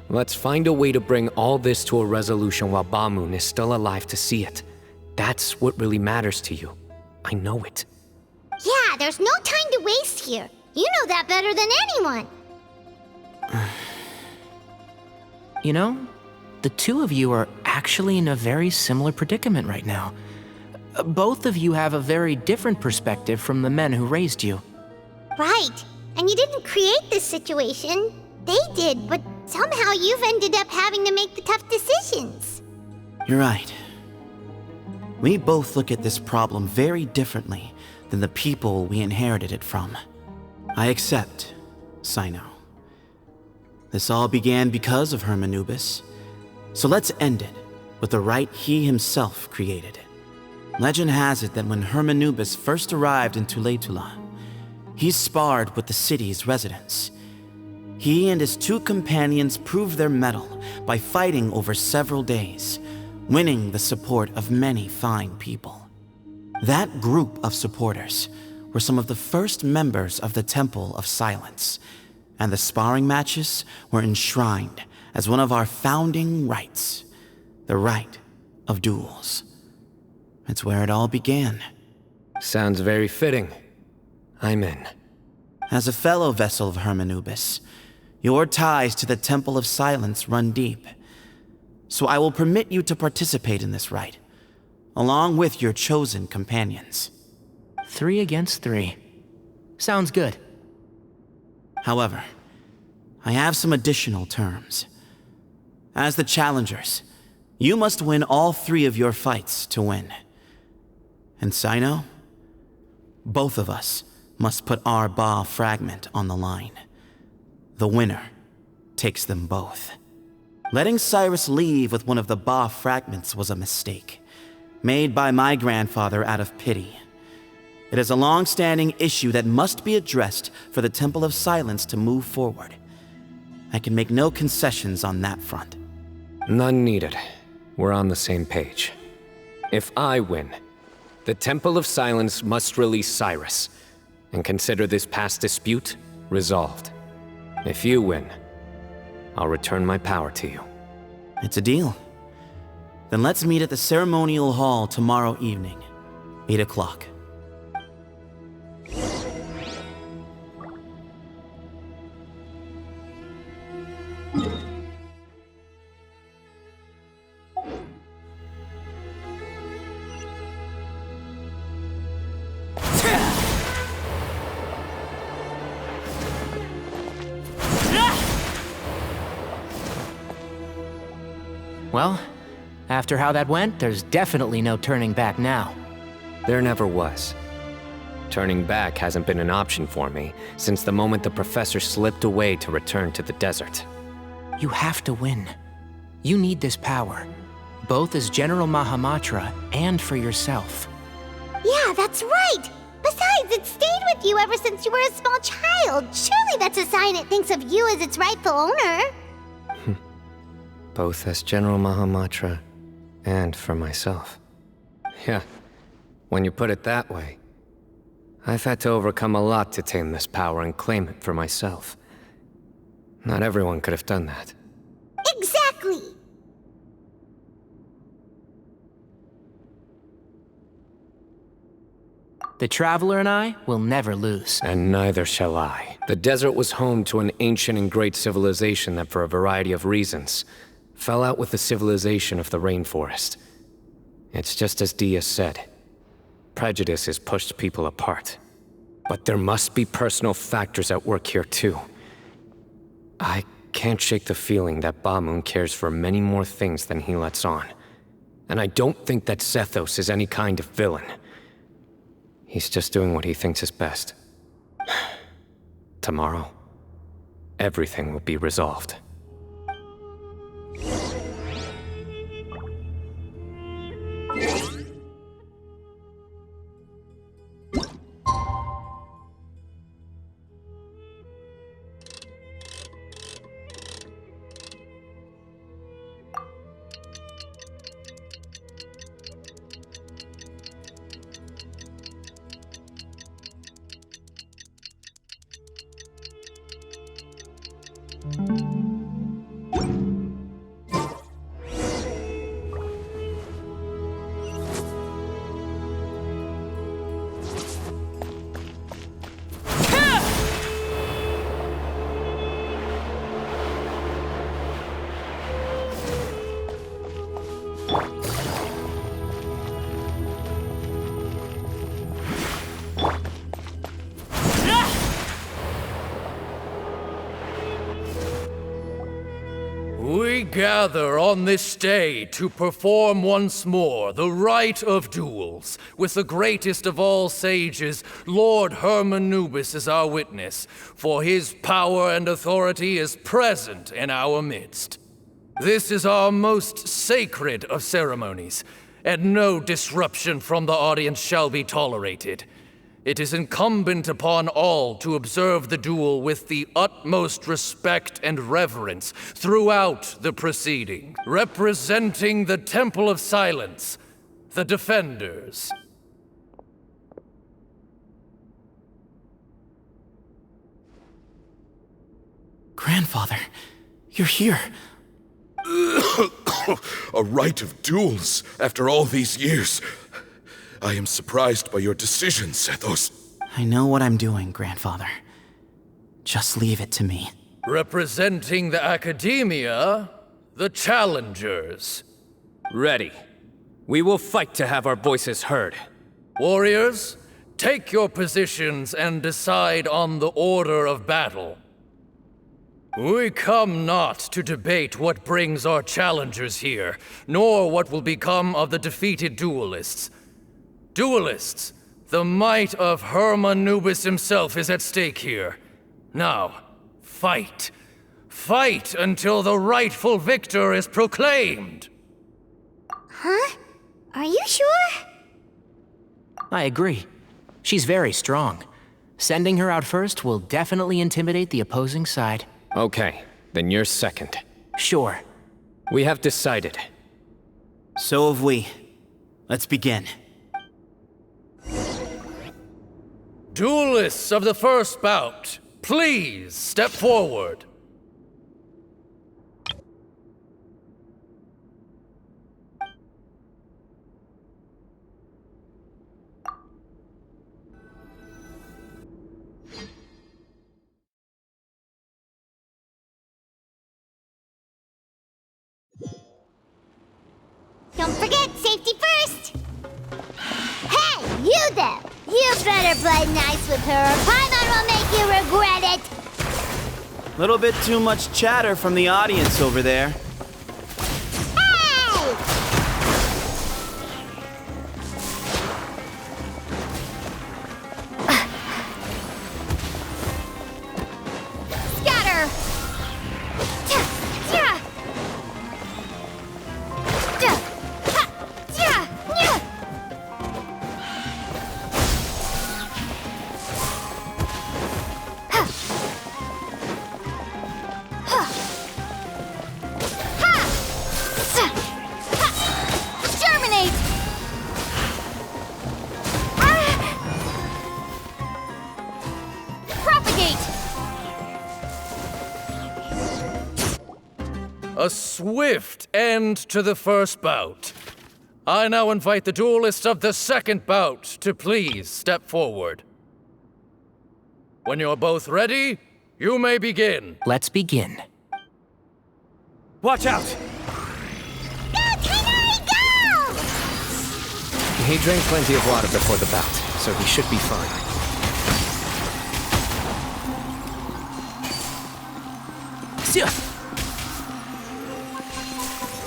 Let's find a way to bring all this to a resolution while Bamoon is still alive to see it. That's what really matters to you. I know it. Yeah, there's no time to waste here. You know that better than anyone. You know, the two of you are actually in a very similar predicament right now. Both of you have a very different perspective from the men who raised you. Right. And you didn't create this situation. They did, but somehow you've ended up having to make the tough decisions. You're right. We both look at this problem very differently than the people we inherited it from. I accept, Cyno. This all began because of Hermanubis. So let's end it with the rite he himself created. Legend has it that when Hermanubis first arrived in Tuletula, he sparred with the city's residents. He and his two companions proved their mettle by fighting over several days, winning the support of many fine people. That group of supporters were some of the first members of the Temple of Silence, and the sparring matches were enshrined as one of our founding rites, the rite of duels. It's where it all began. Sounds very fitting. I'm in. As a fellow vessel of Hermanubis, your ties to the Temple of Silence run deep. So I will permit you to participate in this rite, along with your chosen companions. 3 against 3. Sounds good. However, I have some additional terms. As the challengers, you must win all 3 of your fights to win. And Cyno, both of us must put our Ba fragment on the line. The winner takes them both. Letting Cyrus leave with one of the Ba fragments was a mistake, made by my grandfather out of pity. It is a long-standing issue that must be addressed for the Temple of Silence to move forward. I can make no concessions on that front. None needed. We're on the same page. If I win, the Temple of Silence must release Cyrus, and consider this past dispute resolved. If you win, I'll return my power to you. It's a deal. Then let's meet at the ceremonial hall tomorrow evening, 8 o'clock. Well, after how that went, there's definitely no turning back now. There never was. Turning back hasn't been an option for me since the moment the professor slipped away to return to the desert. You have to win. You need this power, both as General Mahamatra and for yourself. Yeah, that's right! Besides, it stayed with you ever since you were a small child. Surely that's a sign it thinks of you as its rightful owner. Both as General Mahamatra and for myself. Yeah, when you put it that way, I've had to overcome a lot to tame this power and claim it for myself. Not everyone could have done that. Exactly! The Traveler and I will never lose. And neither shall I. The desert was home to an ancient and great civilization that, for a variety of reasons, fell out with the civilization of the rainforest. It's just as Dia said. Prejudice has pushed people apart. But there must be personal factors at work here too. I can't shake the feeling that Bamoon cares for many more things than he lets on. And I don't think that Sethos is any kind of villain. He's just doing what he thinks is best. Tomorrow, everything will be resolved. We gather on this day to perform once more the rite of duels, with the greatest of all sages, Lord Hermanubis, as our witness, for his power and authority is present in our midst. This is our most sacred of ceremonies, and no disruption from the audience shall be tolerated. It is incumbent upon all to observe the duel with the utmost respect and reverence throughout the proceeding, representing the Temple of Silence, the Defenders. Grandfather, you're here. A rite of duels after all these years. I am surprised by your decision, Sethos. I know what I'm doing, Grandfather. Just leave it to me. Representing the Academia, the Challengers. Ready. We will fight to have our voices heard. Warriors, take your positions and decide on the order of battle. We come not to debate what brings our challengers here, nor what will become of the defeated duelists. Duelists, the might of Hermanubis himself is at stake here. Now, fight. Fight until the rightful victor is proclaimed. Huh? Are you sure? I agree. She's very strong. Sending her out first will definitely intimidate the opposing side. Okay, then you're second. Sure. We have decided. So have we. Let's begin. Duelists of the first bout, please step forward. Don't forget, safety first! Hey, you there! You better play nice with her, or Paimon will make you regret it! Little bit too much chatter from the audience over there. Hey! Scatter! A swift end to the first bout. I now invite the duelists of the second bout to please step forward. When you're both ready, you may begin. Let's begin. Watch out! He drank plenty of water before the bout, so he should be fine.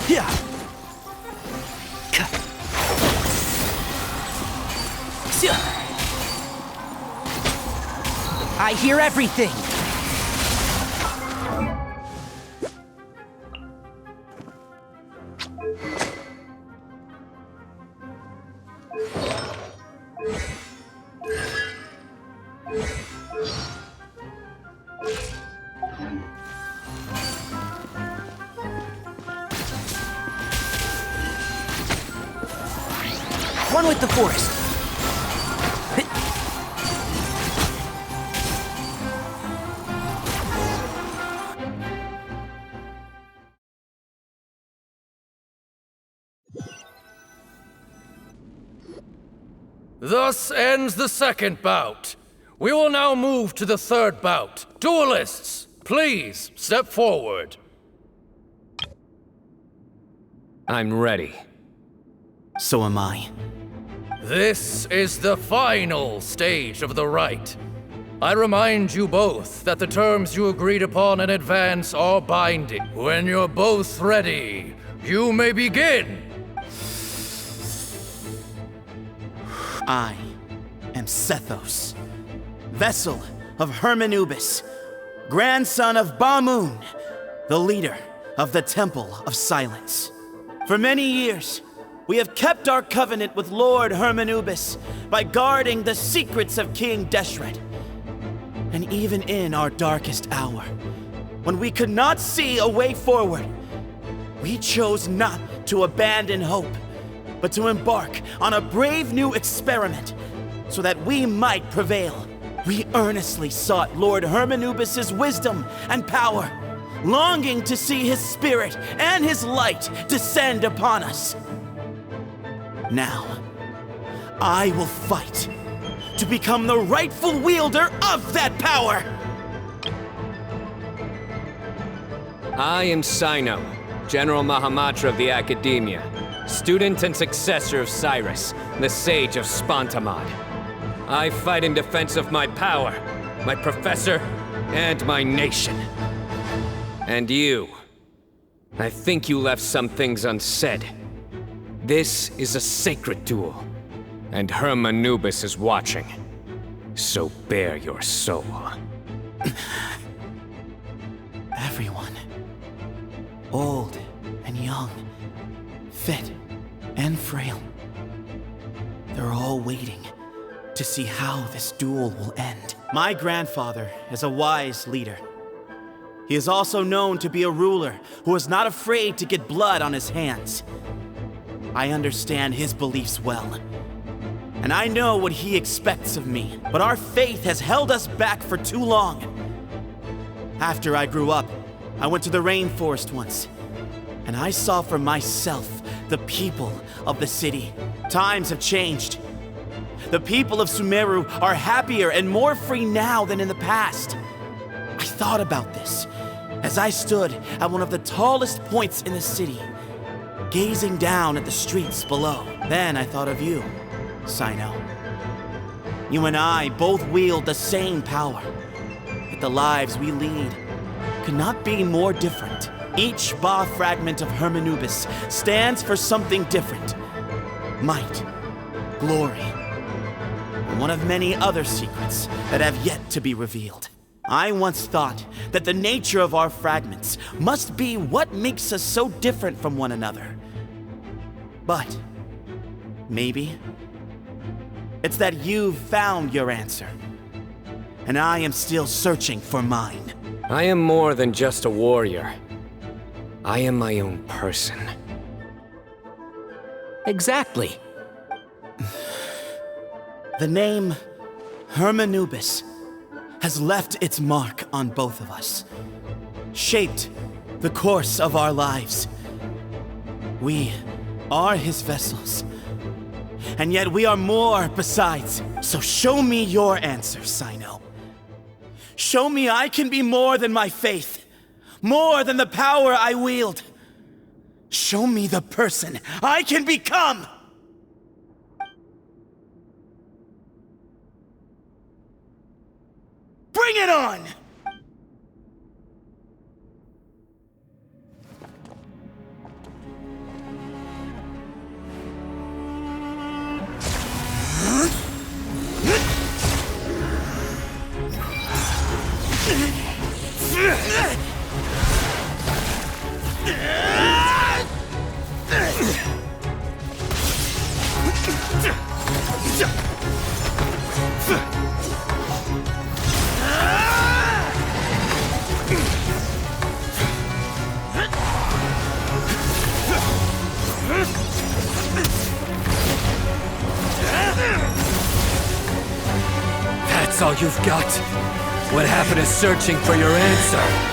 Yeah. I hear everything! One with the forest! Thus ends the second bout. We will now move to the third bout. Duelists, please step forward. I'm ready. So am I. This is the final stage of the rite. I remind you both that the terms you agreed upon in advance are binding. When you're both ready, you may begin. I am Sethos, vessel of Hermanubis, grandson of Bamoon, the leader of the Temple of Silence. For many years, we have kept our covenant with Lord Hermanubis by guarding the secrets of King Deshret. And even in our darkest hour, when we could not see a way forward, we chose not to abandon hope, but to embark on a brave new experiment so that we might prevail. We earnestly sought Lord Hermanubis' wisdom and power, longing to see his spirit and his light descend upon us. Now, I will fight to become the rightful wielder of that power! I am Cyno, General Mahamatra of the Academia, student and successor of Cyrus, the Sage of Spantamad. I fight in defense of my power, my professor, and my nation. And you. I think you left some things unsaid. This is a sacred duel, and Hermanubis is watching. So bare your soul. Everyone, old and young, fit and frail, they're all waiting to see how this duel will end. My grandfather is a wise leader. He is also known to be a ruler who is not afraid to get blood on his hands. I understand his beliefs well, and I know what he expects of me, but our faith has held us back for too long. After I grew up, I went to the rainforest once, and I saw for myself the people of the city. Times have changed. The people of Sumeru are happier and more free now than in the past. I thought about this as I stood at one of the tallest points in the city, gazing down at the streets below. Then I thought of you, Cyno. You and I both wield the same power, yet the lives we lead could not be more different. Each Ba fragment of Hermanubis stands for something different. Might, glory, and one of many other secrets that have yet to be revealed. I once thought that the nature of our fragments must be what makes us so different from one another. But maybe it's that you've found your answer, and I am still searching for mine. I am more than just a warrior. I am my own person. Exactly. The name Hermanubis has left its mark on both of us, shaped the course of our lives. We are his vessels, and yet we are more besides. So show me your answer, Cyno. Show me I can be more than my faith, more than the power I wield. Show me the person I can become! Bring it on! That's all you've got? What happened to searching for your answer?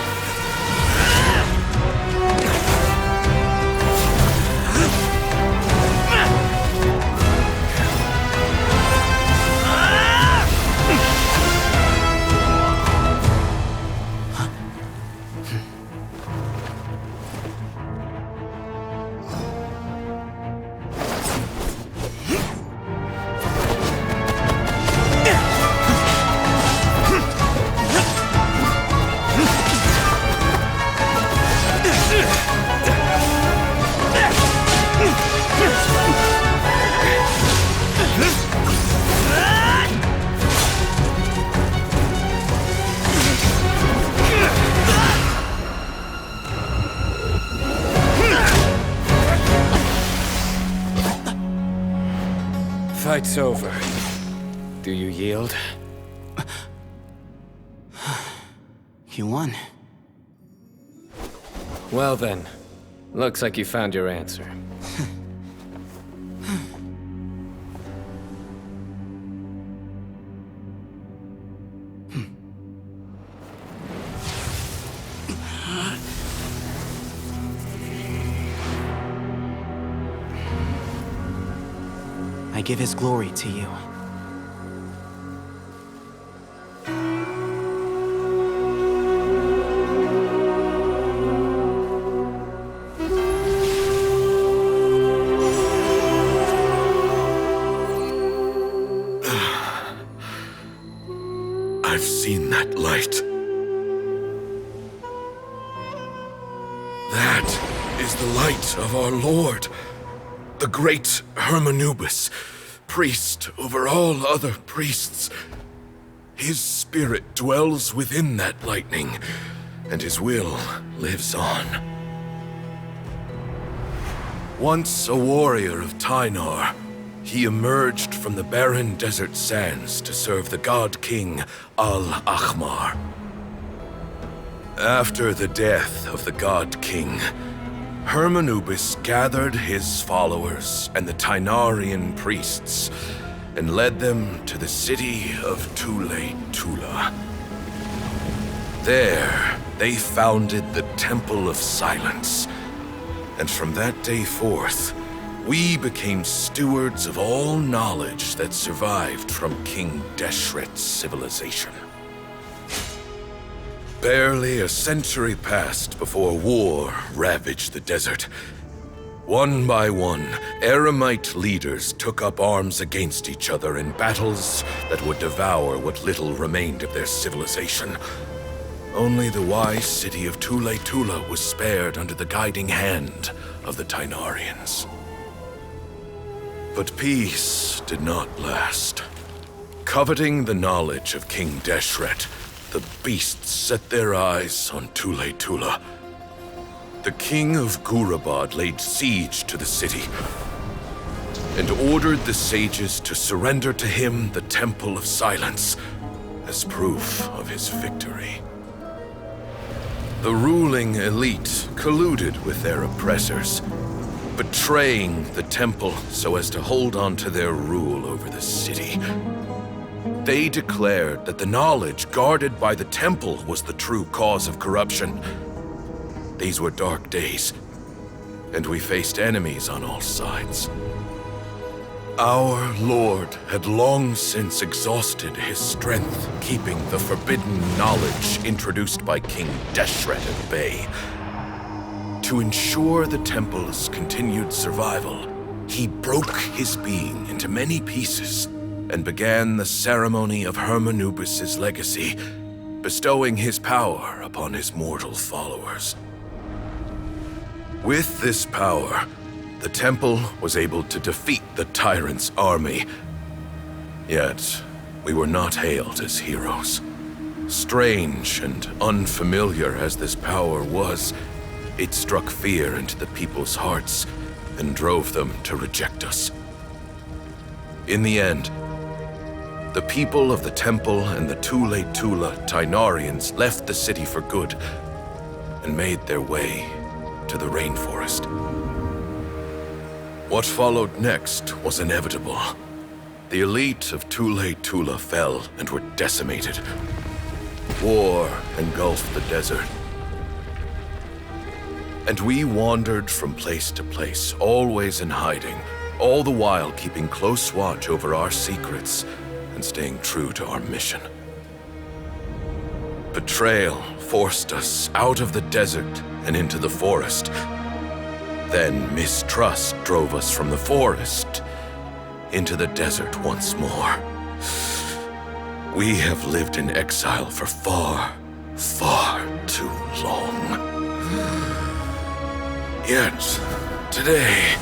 Fight's over. Do you yield? You won. Well then, looks like you found your answer. I give his glory to you. I've seen that light. That is the light of our Lord, the great Hermanubis, priest over all other priests. His spirit dwells within that lightning, and his will lives on. Once a warrior of Tynar, he emerged from the barren desert sands to serve the god king Al-Ahmar. After the death of the god king, Hermanubis gathered his followers and the Tynarian priests and led them to the city of Tule-Tula. There, they founded the Temple of Silence, and from that day forth, we became stewards of all knowledge that survived from King Deshret's civilization. Barely a century passed before war ravaged the desert. One by one, Eremite leaders took up arms against each other in battles that would devour what little remained of their civilization. Only the wise city of Tule-Tula was spared under the guiding hand of the Tynarians. But peace did not last. Coveting the knowledge of King Deshret, the beasts set their eyes on Tule-Tula. The king of Gurabad laid siege to the city and ordered the sages to surrender to him the Temple of Silence as proof of his victory. The ruling elite colluded with their oppressors, betraying the temple so as to hold on to their rule over the city. They declared that the knowledge guarded by the temple was the true cause of corruption. These were dark days, and we faced enemies on all sides. Our Lord had long since exhausted his strength, keeping the forbidden knowledge introduced by King Deshret at bay. To ensure the temple's continued survival, he broke his being into many pieces and began the ceremony of Hermanubis' legacy, bestowing his power upon his mortal followers. With this power, the temple was able to defeat the tyrant's army. Yet, we were not hailed as heroes. Strange and unfamiliar as this power was, it struck fear into the people's hearts and drove them to reject us. In the end, the people of the temple and the Tule-Tula Tynarians left the city for good and made their way to the rainforest. What followed next was inevitable. the elite of Tule Tula fell and were decimated. War engulfed the desert. And we wandered from place to place, always in hiding, all the while keeping close watch over our secrets and staying true to our mission. Betrayal forced us out of the desert and into the forest. Then mistrust drove us from the forest into the desert once more. We have lived in exile for far, far too long. Yet, today,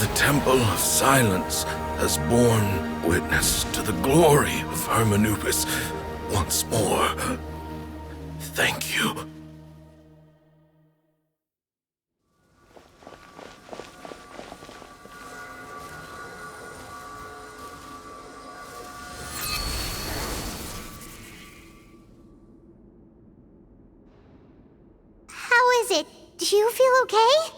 the Temple of Silence has borne witness to the glory of Hermanubis once more. Thank you. How is it? Do you feel okay?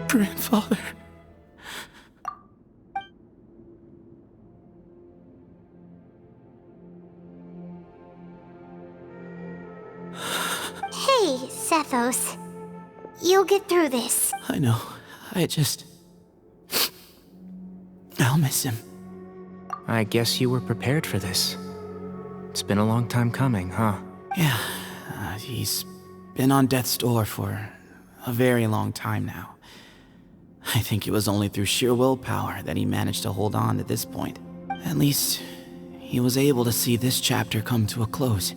Grandfather. Hey, Sethos. You'll get through this. I know. I'll miss him. I guess you were prepared for this. It's been a long time coming, huh? Yeah, he's been on death's door for a very long time now. I think it was only through sheer willpower that he managed to hold on to this point. At least, he was able to see this chapter come to a close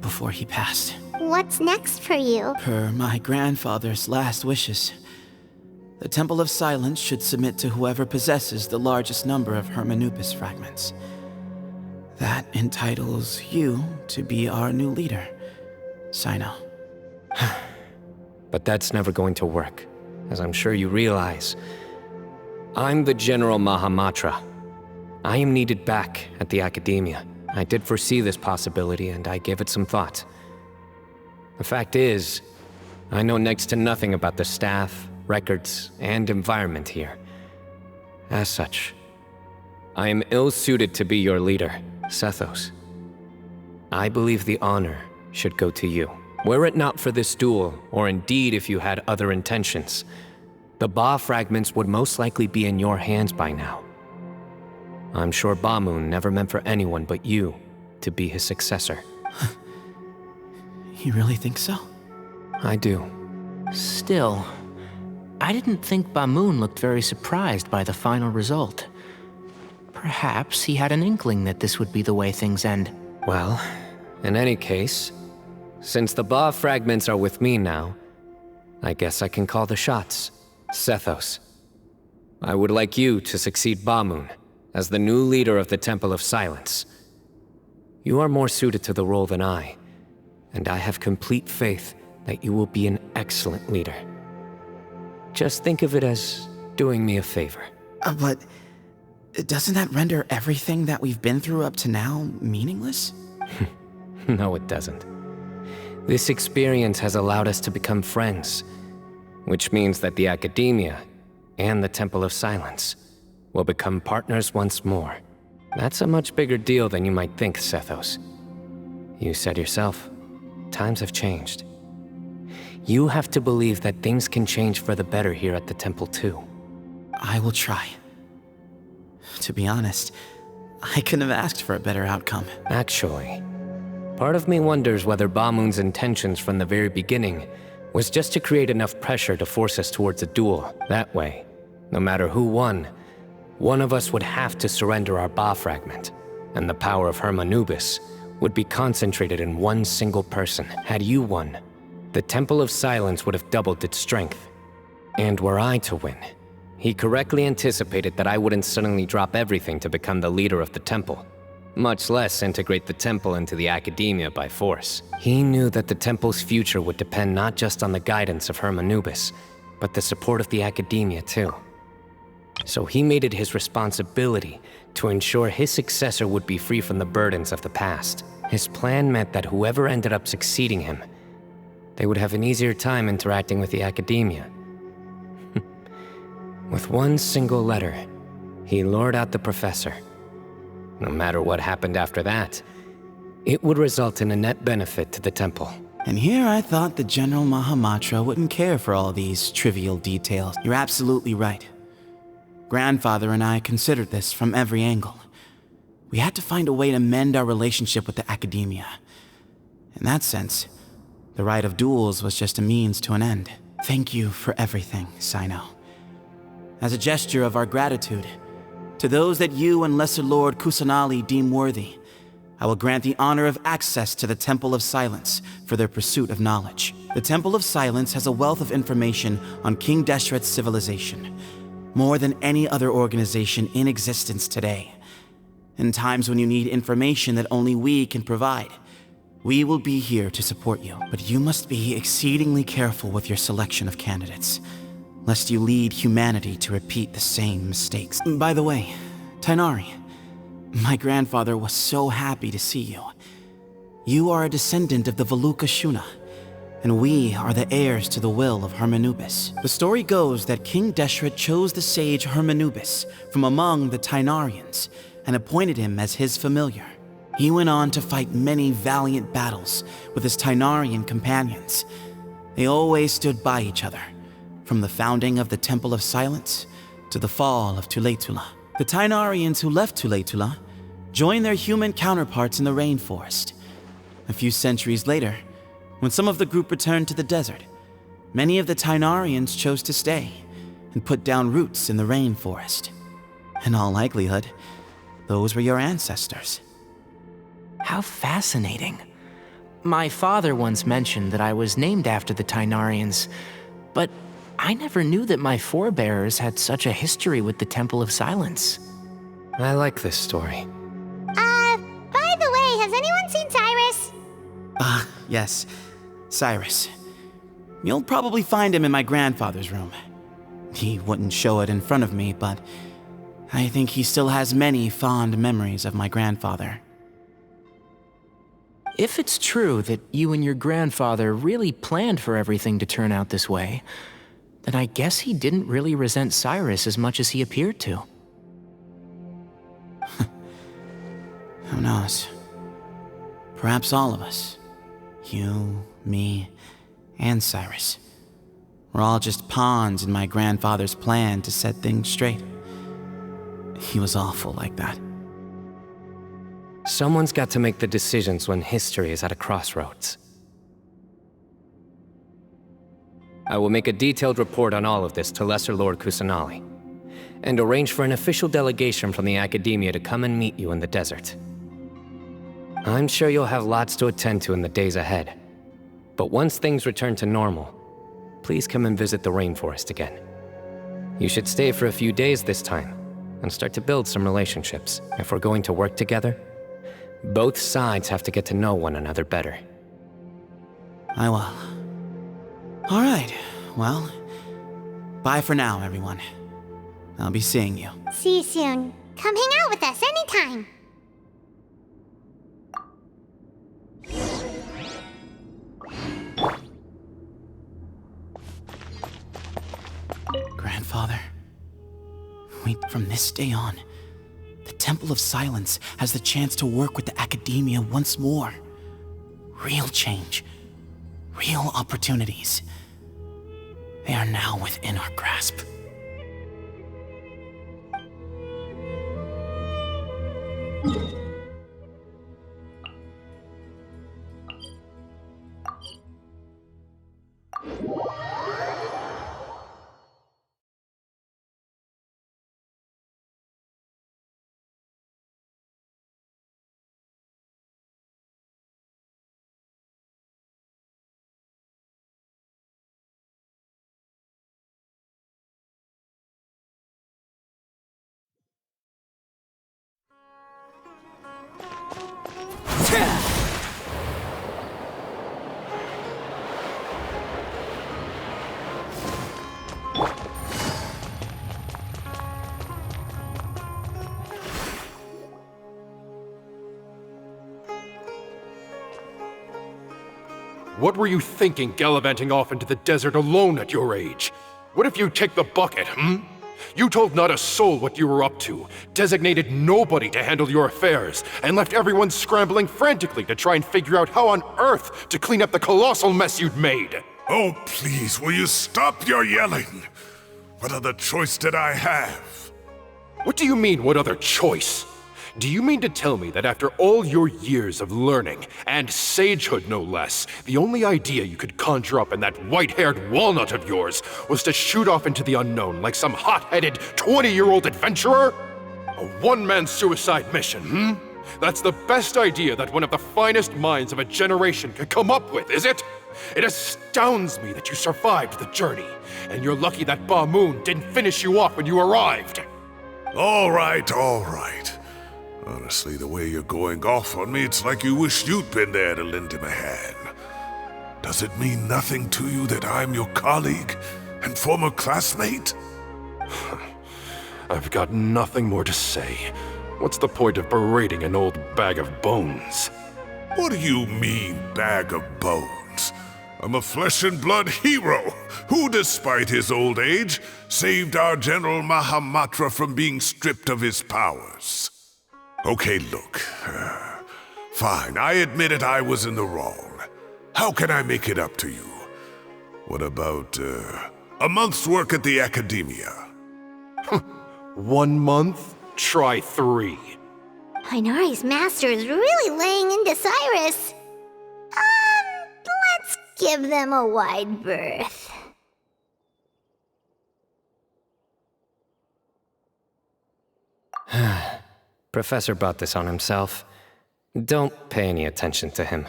before he passed. What's next for you? Per my grandfather's last wishes, the Temple of Silence should submit to whoever possesses the largest number of Hermanubis fragments. That entitles you to be our new leader, Cyno. But that's never going to work, as I'm sure you realize. I'm the General Mahamatra. I am needed back at the Academia. I did foresee this possibility, and I gave it some thought. The fact is, I know next to nothing about the staff, records, and environment here. As such, I am ill-suited to be your leader, Sethos. I believe the honor should go to you. Were it not for this duel, or indeed if you had other intentions, the Ba fragments would most likely be in your hands by now. I'm sure Bamoon never meant for anyone but you to be his successor. You really think so? I do. Still, I didn't think Bamoon looked very surprised by the final result. Perhaps he had an inkling that this would be the way things end. Well, in any case, since the Ba fragments are with me now, I guess I can call the shots. Sethos, I would like you to succeed Bamoon as the new leader of the Temple of Silence. You are more suited to the role than I, and I have complete faith that you will be an excellent leader. Just think of it as doing me a favor. But doesn't that render everything that we've been through up to now meaningless? No, it doesn't. This experience has allowed us to become friends, which means that the Academia and the Temple of Silence will become partners once more. That's a much bigger deal than you might think, Sethos. You said yourself, times have changed. You have to believe that things can change for the better here at the Temple too. I will try. To be honest, I couldn't have asked for a better outcome. Actually, part of me wonders whether Bamoon's intentions from the very beginning was just to create enough pressure to force us towards a duel. That way, no matter who won, one of us would have to surrender our Ba fragment, and the power of Hermanubis would be concentrated in one single person. Had you won, the Temple of Silence would have doubled its strength. And were I to win, he correctly anticipated that I wouldn't suddenly drop everything to become the leader of the temple, much less integrate the temple into the academia by force. He knew that the temple's future would depend not just on the guidance of Hermanubis, but the support of the academia too. So he made it his responsibility to ensure his successor would be free from the burdens of the past. His plan meant that whoever ended up succeeding him, they would have an easier time interacting with the academia. With one single letter, he lured out the professor. No matter what happened after that, it would result in a net benefit to the temple. And here I thought the General Mahamatra wouldn't care for all these trivial details. You're absolutely right. Grandfather and I considered this from every angle. We had to find a way to mend our relationship with the academia. In that sense, the right of duels was just a means to an end. Thank you for everything, Cyno. As a gesture of our gratitude, to those that you and Lesser Lord Kusanali deem worthy, I will grant the honor of access to the Temple of Silence for their pursuit of knowledge. The Temple of Silence has a wealth of information on King Deshret's civilization, more than any other organization in existence today. In times when you need information that only we can provide, we will be here to support you. But you must be exceedingly careful with your selection of candidates, lest you lead humanity to repeat the same mistakes. By the way, Tighnari, my grandfather was so happy to see you. You are a descendant of the Veluca Shuna, and we are the heirs to the will of Hermanubis. The story goes that King Deshret chose the sage Hermanubis from among the Tighnarians and appointed him as his familiar. He went on to fight many valiant battles with his Tighnarian companions. They always stood by each other, from the founding of the Temple of Silence to the fall of Tuletula. The Tighnarians who left Tuletula joined their human counterparts in the rainforest. A few centuries later, when some of the group returned to the desert, many of the Tighnarians chose to stay and put down roots in the rainforest. In all likelihood, those were your ancestors. How fascinating. My father once mentioned that I was named after the Tighnarians, but I never knew that my forebears had such a history with the Temple of Silence. I like this story. By the way, has anyone seen Cyrus? Yes, Cyrus. You'll probably find him in my grandfather's room. He wouldn't show it in front of me, but I think he still has many fond memories of my grandfather. If it's true that you and your grandfather really planned for everything to turn out this way, then I guess he didn't really resent Cyrus as much as he appeared to. Who knows? Perhaps all of us, you, me, and Cyrus, we're all just pawns in my grandfather's plan to set things straight. He was awful like that. Someone's got to make the decisions when history is at a crossroads. I will make a detailed report on all of this to Lesser Lord Kusanali, and arrange for an official delegation from the academia to come and meet you in the desert. I'm sure you'll have lots to attend to in the days ahead, but once things return to normal, please come and visit the rainforest again. You should stay for a few days this time, and start to build some relationships. If we're going to work together, both sides have to get to know one another better. I will. All right, well, bye for now, everyone. I'll be seeing you. See you soon. Come hang out with us anytime. Grandfather, from this day on, the Temple of Silence has the chance to work with the academia once more. Real change, real opportunities. They are now within our grasp. What were you thinking gallivanting off into the desert alone at your age? What if you take the bucket, You told not a soul what you were up to, designated nobody to handle your affairs, and left everyone scrambling frantically to try and figure out how on earth to clean up the colossal mess you'd made. Oh, please, will you stop your yelling? What other choice did I have? What do you mean, what other choice? Do you mean to tell me that after all your years of learning, and sagehood no less, the only idea you could conjure up in that white-haired walnut of yours was to shoot off into the unknown like some hot-headed 20-year-old adventurer? A one-man suicide mission, That's the best idea that one of the finest minds of a generation could come up with, is it? It astounds me that you survived the journey, and you're lucky that Ba Moon didn't finish you off when you arrived. All right, all right. Honestly, the way you're going off on me, it's like you wish you'd been there to lend him a hand. Does it mean nothing to you that I'm your colleague and former classmate? I've got nothing more to say. What's the point of berating an old bag of bones? What do you mean, bag of bones? I'm a flesh and blood hero who, despite his old age, saved our General Mahamatra from being stripped of his powers. Okay, look. Fine, I admit it, I was in the wrong. How can I make it up to you? What about, a month's work at the academia? 1 month? Try 3. Tighnari's master is really laying into Cyrus. Let's give them a wide berth. Professor brought this on himself. Don't pay any attention to him.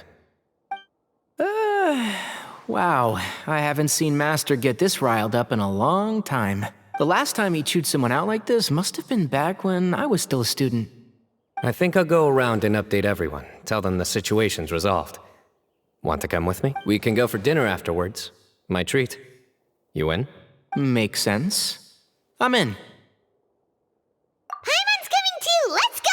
Wow, I haven't seen Master get this riled up in a long time. The last time he chewed someone out like this must have been back when I was still a student. I think I'll go around and update everyone, tell them the situation's resolved. Want to come with me? We can go for dinner afterwards. My treat. You in? Makes sense. I'm in. Paimon's coming too! Let's go!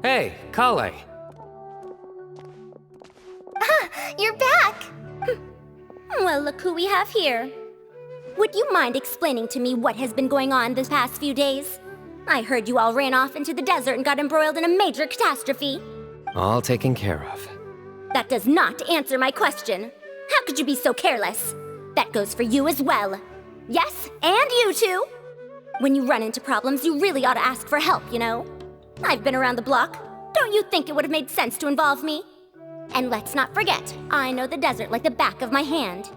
Hey, Kale. You're back! Well, look who we have here. Would you mind explaining to me what has been going on this past few days? I heard you all ran off into the desert and got embroiled in a major catastrophe. All taken care of. That does not answer my question. How could you be so careless? That goes for you as well. Yes, and you too. When you run into problems, you really ought to ask for help, you know? I've been around the block. Don't you think it would have made sense to involve me? And let's not forget, I know the desert like the back of my hand.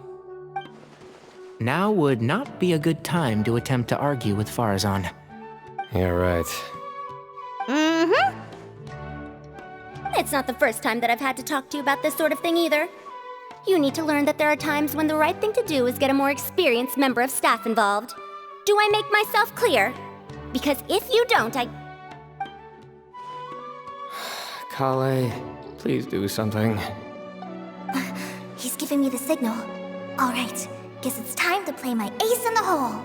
Now would not be a good time to attempt to argue with Farazan. You're right. Mm-hmm. It's not the first time that I've had to talk to you about this sort of thing either. You need to learn that there are times when the right thing to do is get a more experienced member of staff involved. Do I make myself clear? Because if you don't, Kale, please do something. He's giving me the signal. All right, guess it's time to play my ace in the hole.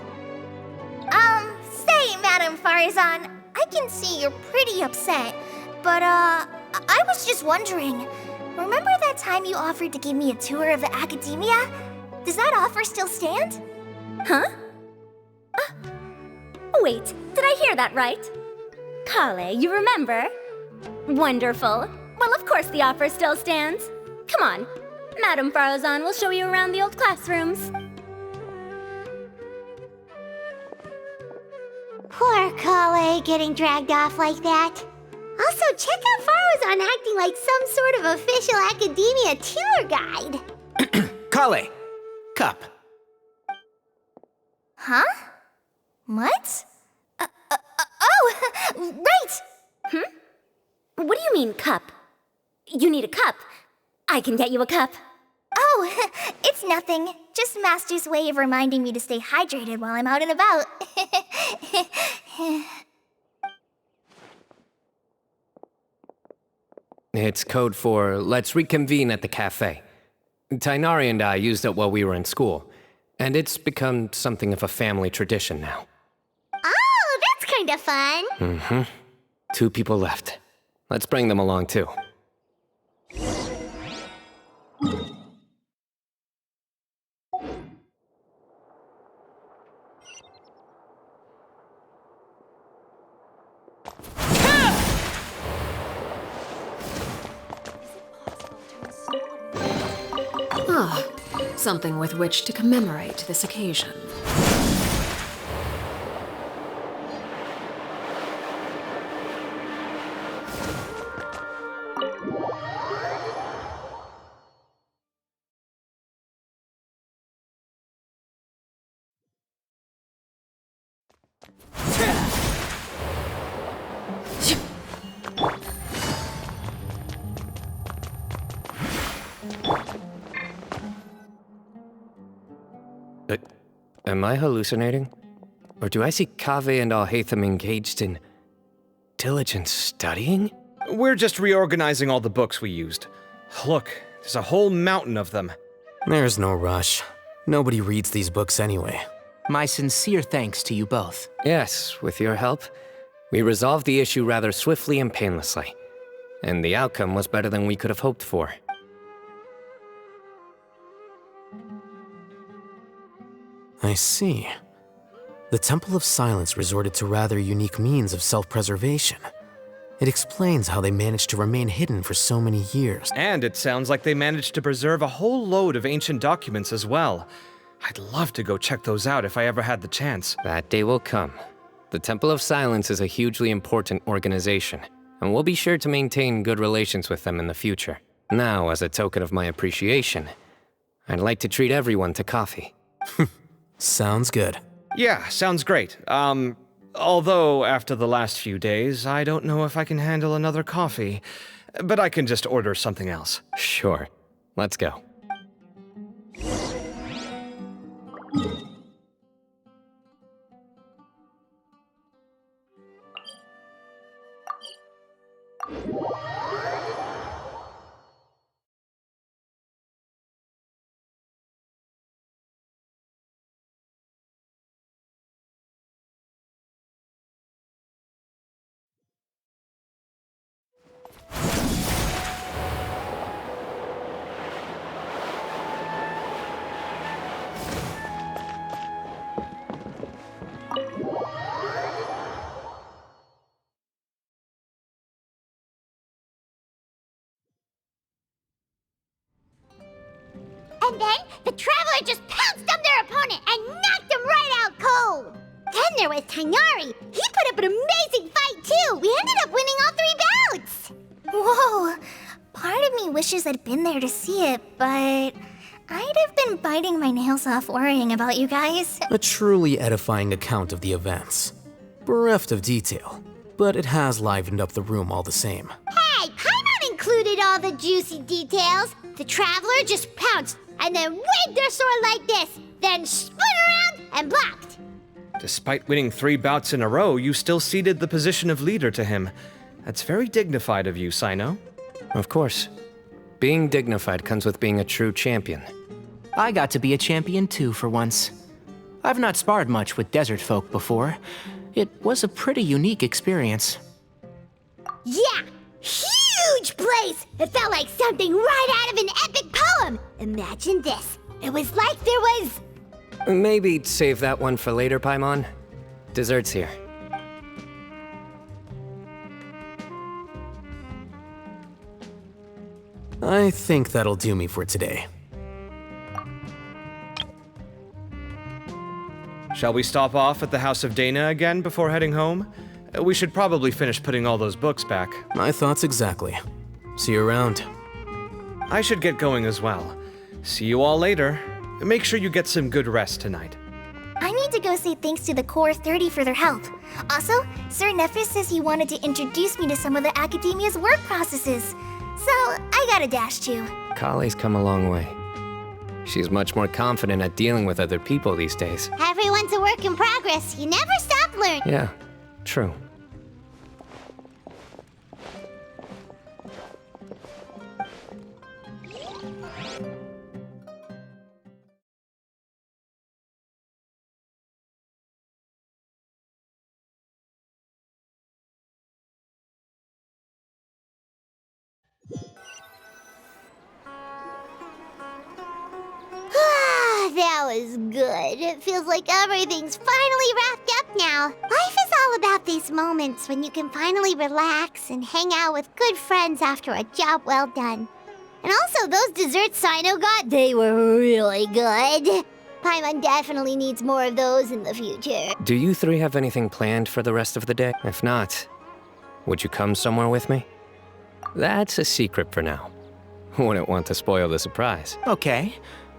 Say, Madam Farazan, I can see you're pretty upset, but, I was just wondering, remember that time you offered to give me a tour of the academia? Does that offer still stand? Huh? Wait, did I hear that right? Kale, you remember? Wonderful. Well, of course the offer still stands. Come on, Madam Farazan will show you around the old classrooms. Poor Kale getting dragged off like that. Also, check out Farazan acting like some sort of official academia tour guide. Kale! Cup. Huh? What? Oh, right! What do you mean, cup? You need a cup. I can get you a cup. Oh, it's nothing. Just Master's way of reminding me to stay hydrated while I'm out and about. It's code for let's reconvene at the cafe. Tighnari and I used it while we were in school, and it's become something of a family tradition now. Oh, that's kind of fun. Mm-hmm. 2 people left. Let's bring them along too. Ah, something with which to commemorate this occasion. Am I hallucinating? Or do I see Kaveh and Alhaitham engaged in diligent studying? We're just reorganizing all the books we used. Look, there's a whole mountain of them. There's no rush. Nobody reads these books anyway. My sincere thanks to you both. Yes, with your help, we resolved the issue rather swiftly and painlessly. And the outcome was better than we could have hoped for. I see. The Temple of Silence resorted to rather unique means of self-preservation. It explains how they managed to remain hidden for so many years. And it sounds like they managed to preserve a whole load of ancient documents as well. I'd love to go check those out if I ever had the chance. That day will come. The Temple of Silence is a hugely important organization, and we'll be sure to maintain good relations with them in the future. Now, as a token of my appreciation, I'd like to treat everyone to coffee. Sounds good. Yeah, sounds great. Although after the last few days, I don't know if I can handle another coffee. But I can just order something else. Sure. Let's go. And then the Traveler just pounced on their opponent and knocked him right out cold. Then there was Tighnari. He put up an amazing fight too. We ended up winning all 3 bouts. Whoa! Part of me wishes I'd been there to see it, but I'd have been biting my nails off worrying about you guys. A truly edifying account of the events. Bereft of detail, but it has livened up the room all the same. Hey, Paimon included all the juicy details. The Traveler just pounced and then waved their sword like this, then spun around and blocked. Despite winning 3 bouts in a row, you still ceded the position of leader to him. That's very dignified of you, Cyno. Of course. Being dignified comes with being a true champion. I got to be a champion too for once. I've not sparred much with desert folk before. It was a pretty unique experience. Yeah, huge place! It felt like something right out of an epic poem. Imagine this. It was like there was... Maybe save that one for later, Paimon. Dessert's here. I think that'll do me for today. Shall we stop off at the House of Dana again before heading home? We should probably finish putting all those books back. My thoughts exactly. See you around. I should get going as well. See you all later. Make sure you get some good rest tonight. I need to go say thanks to the Core 30 for their help. Also, Sir Nephis says he wanted to introduce me to some of the Academia's work processes. So, I gotta dash too. Kale's come a long way. She's much more confident at dealing with other people these days. Everyone's a work in progress. You never stop learning. Yeah, true. was good. It feels like everything's finally wrapped up now. Life is all about these moments when you can finally relax and hang out with good friends after a job well done. And also, those desserts Cyno got, they were really good. Paimon definitely needs more of those in the future. Do you three have anything planned for the rest of the day? If not, would you come somewhere with me? That's a secret for now. Wouldn't want to spoil the surprise. Okay.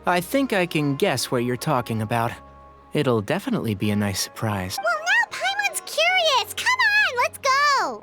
I think I can guess what you're talking about. It'll definitely be a nice surprise. Well, now Paimon's curious. Come on, let's go.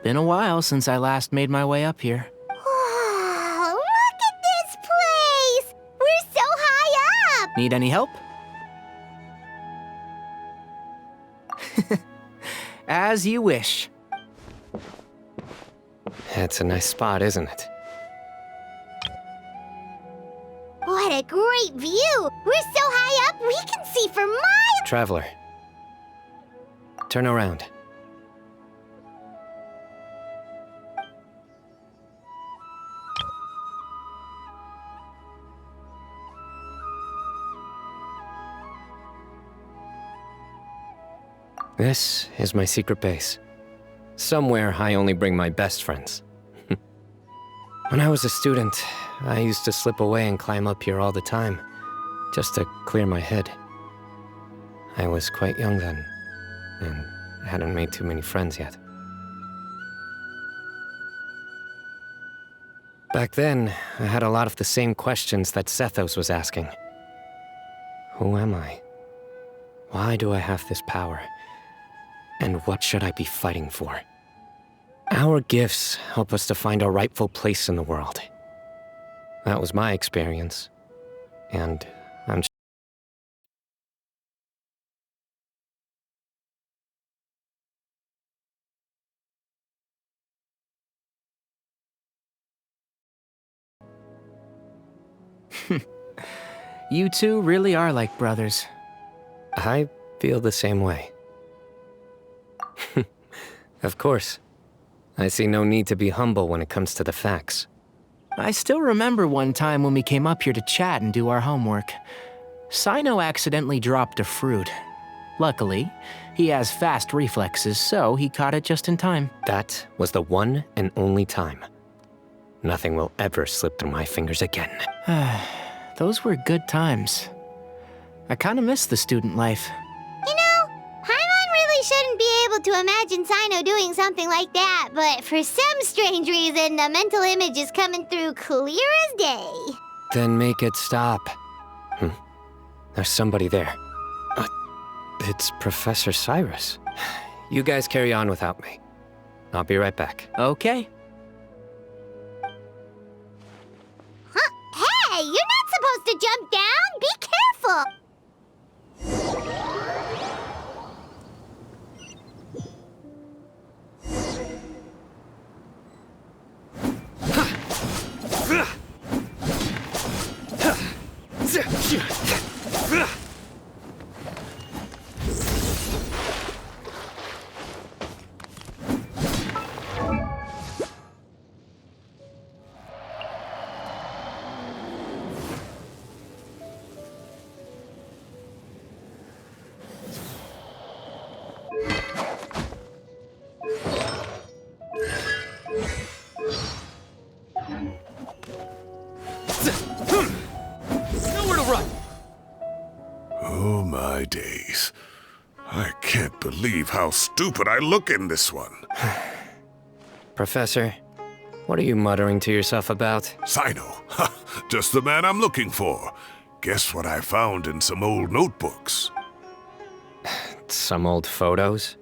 Been a while since I last made my way up here. Oh, look at this place! We're so high up! Need any help? As you wish. It's a nice spot, isn't it? What a great view! We're so high up, we can see for miles! Traveler, turn around. This is my secret base. Somewhere I only bring my best friends. When I was a student, I used to slip away and climb up here all the time, just to clear my head. I was quite young then, and hadn't made too many friends yet. Back then, I had a lot of the same questions that Sethos was asking. Who am I? Why do I have this power? And what should I be fighting for? Our gifts help us to find our rightful place in the world. That was my experience. And I'm You two really are like brothers. I feel the same way. Of course. I see no need to be humble when it comes to the facts. I still remember one time when we came up here to chat and do our homework. Cyno accidentally dropped a fruit. Luckily, he has fast reflexes, so he caught it just in time. That was the one and only time. Nothing will ever slip through my fingers again. Those were good times. I kinda miss the student life. You know, Paimon really shouldn't be able to imagine Cyno doing something like that, but for some strange reason, the mental image is coming through clear as day. Then make it stop. There's somebody there. It's Professor Cyrus. You guys carry on without me. I'll be right back. Okay. Hey, you're not supposed to jump down! Be careful! Nowhere to run! Oh my days. I can't believe how stupid I look in this one. Professor, what are you muttering to yourself about? Cyno. Just the man I'm looking for. Guess what I found in some old notebooks? Some old photos?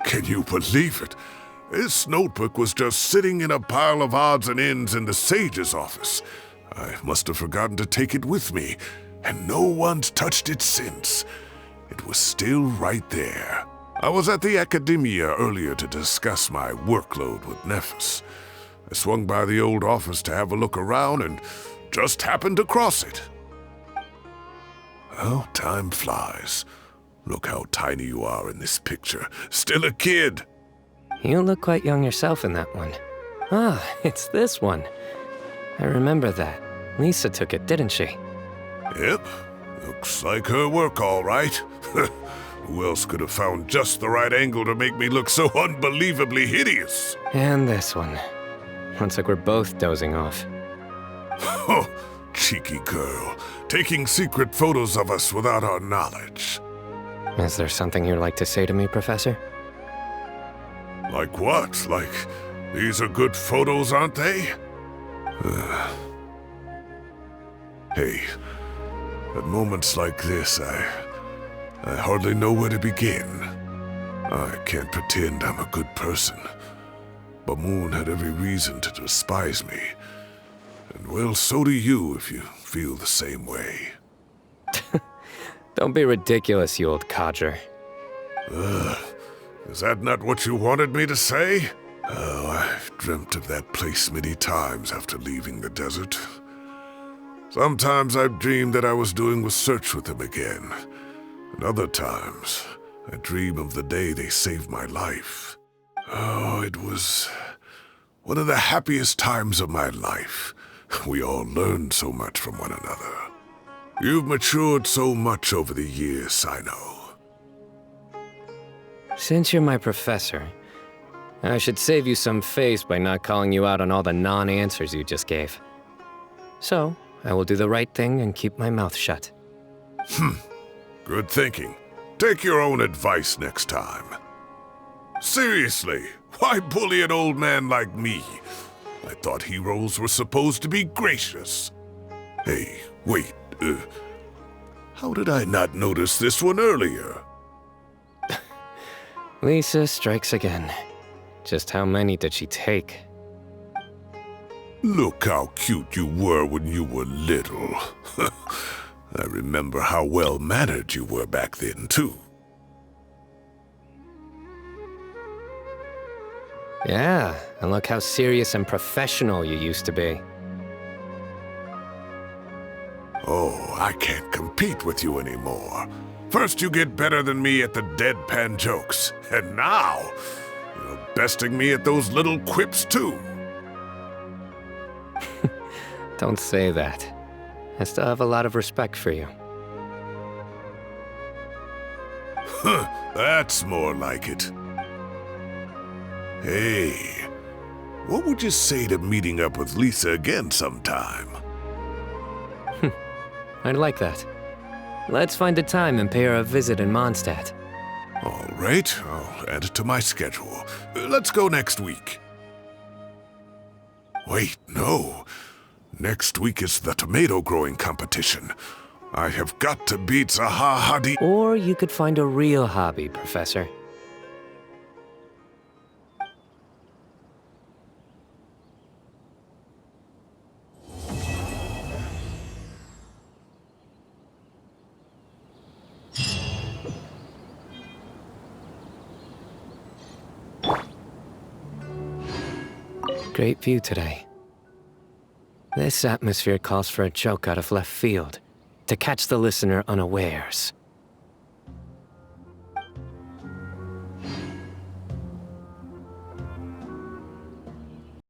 Can you believe it? This notebook was just sitting in a pile of odds and ends in the sage's office. I must have forgotten to take it with me. and no one's touched it since. It was still right there. I was at the Academia earlier to discuss my workload with Nephis. I swung by the old office to have a look around and just happened to cross it. Oh, time flies. Look how tiny you are in this picture. Still a kid. You look quite young yourself in that one. Ah, it's this one. I remember that. Lisa took it, didn't she? Yep. Looks like her work, all right. Who else could have found just the right angle to make me look so unbelievably hideous? And this one. Looks like we're both dozing off. Oh, cheeky girl. Taking secret photos of us without our knowledge. Is there something you'd like to say to me, Professor? Like what? Like, these are good photos, aren't they? Hey, at moments like this, I hardly know where to begin. I can't pretend I'm a good person. But Moon had every reason to despise me. And well, so do you if you feel the same way. Don't be ridiculous, you old codger. Is that not what you wanted me to say? Oh, I've dreamt of that place many times after leaving the desert. Sometimes I've dreamed that I was doing research with them again. And other times, I dream of the day they saved my life. Oh, it was one of the happiest times of my life. We all learned so much from one another. You've matured so much over the years, Cyno. Since you're my professor, I should save you some face by not calling you out on all the non-answers you just gave. So, I will do the right thing and keep my mouth shut. Good thinking. Take your own advice next time. Seriously, why bully an old man like me? I thought heroes were supposed to be gracious. Hey, wait, how did I not notice this one earlier? Lisa strikes again. Just how many did she take? Look how cute you were when you were little. I remember how well-mannered you were back then, too. Yeah, and look how serious and professional you used to be. Oh, I can't compete with you anymore. First you get better than me at the deadpan jokes, and now you're besting me at those little quips too. Don't say that. I still have a lot of respect for you. That's more like it. Hey, what would you say to meeting up with Lisa again sometime? I'd like that. Let's find a time and pay her a visit in Mondstadt. All right, I'll add it to my schedule. Let's go next week. Wait, no. Next week is the tomato growing competition. I have got to beat Zaha Hadi. Or you could find a real hobby, Professor. Great view today. This atmosphere calls for a joke out of left field, to catch the listener unawares.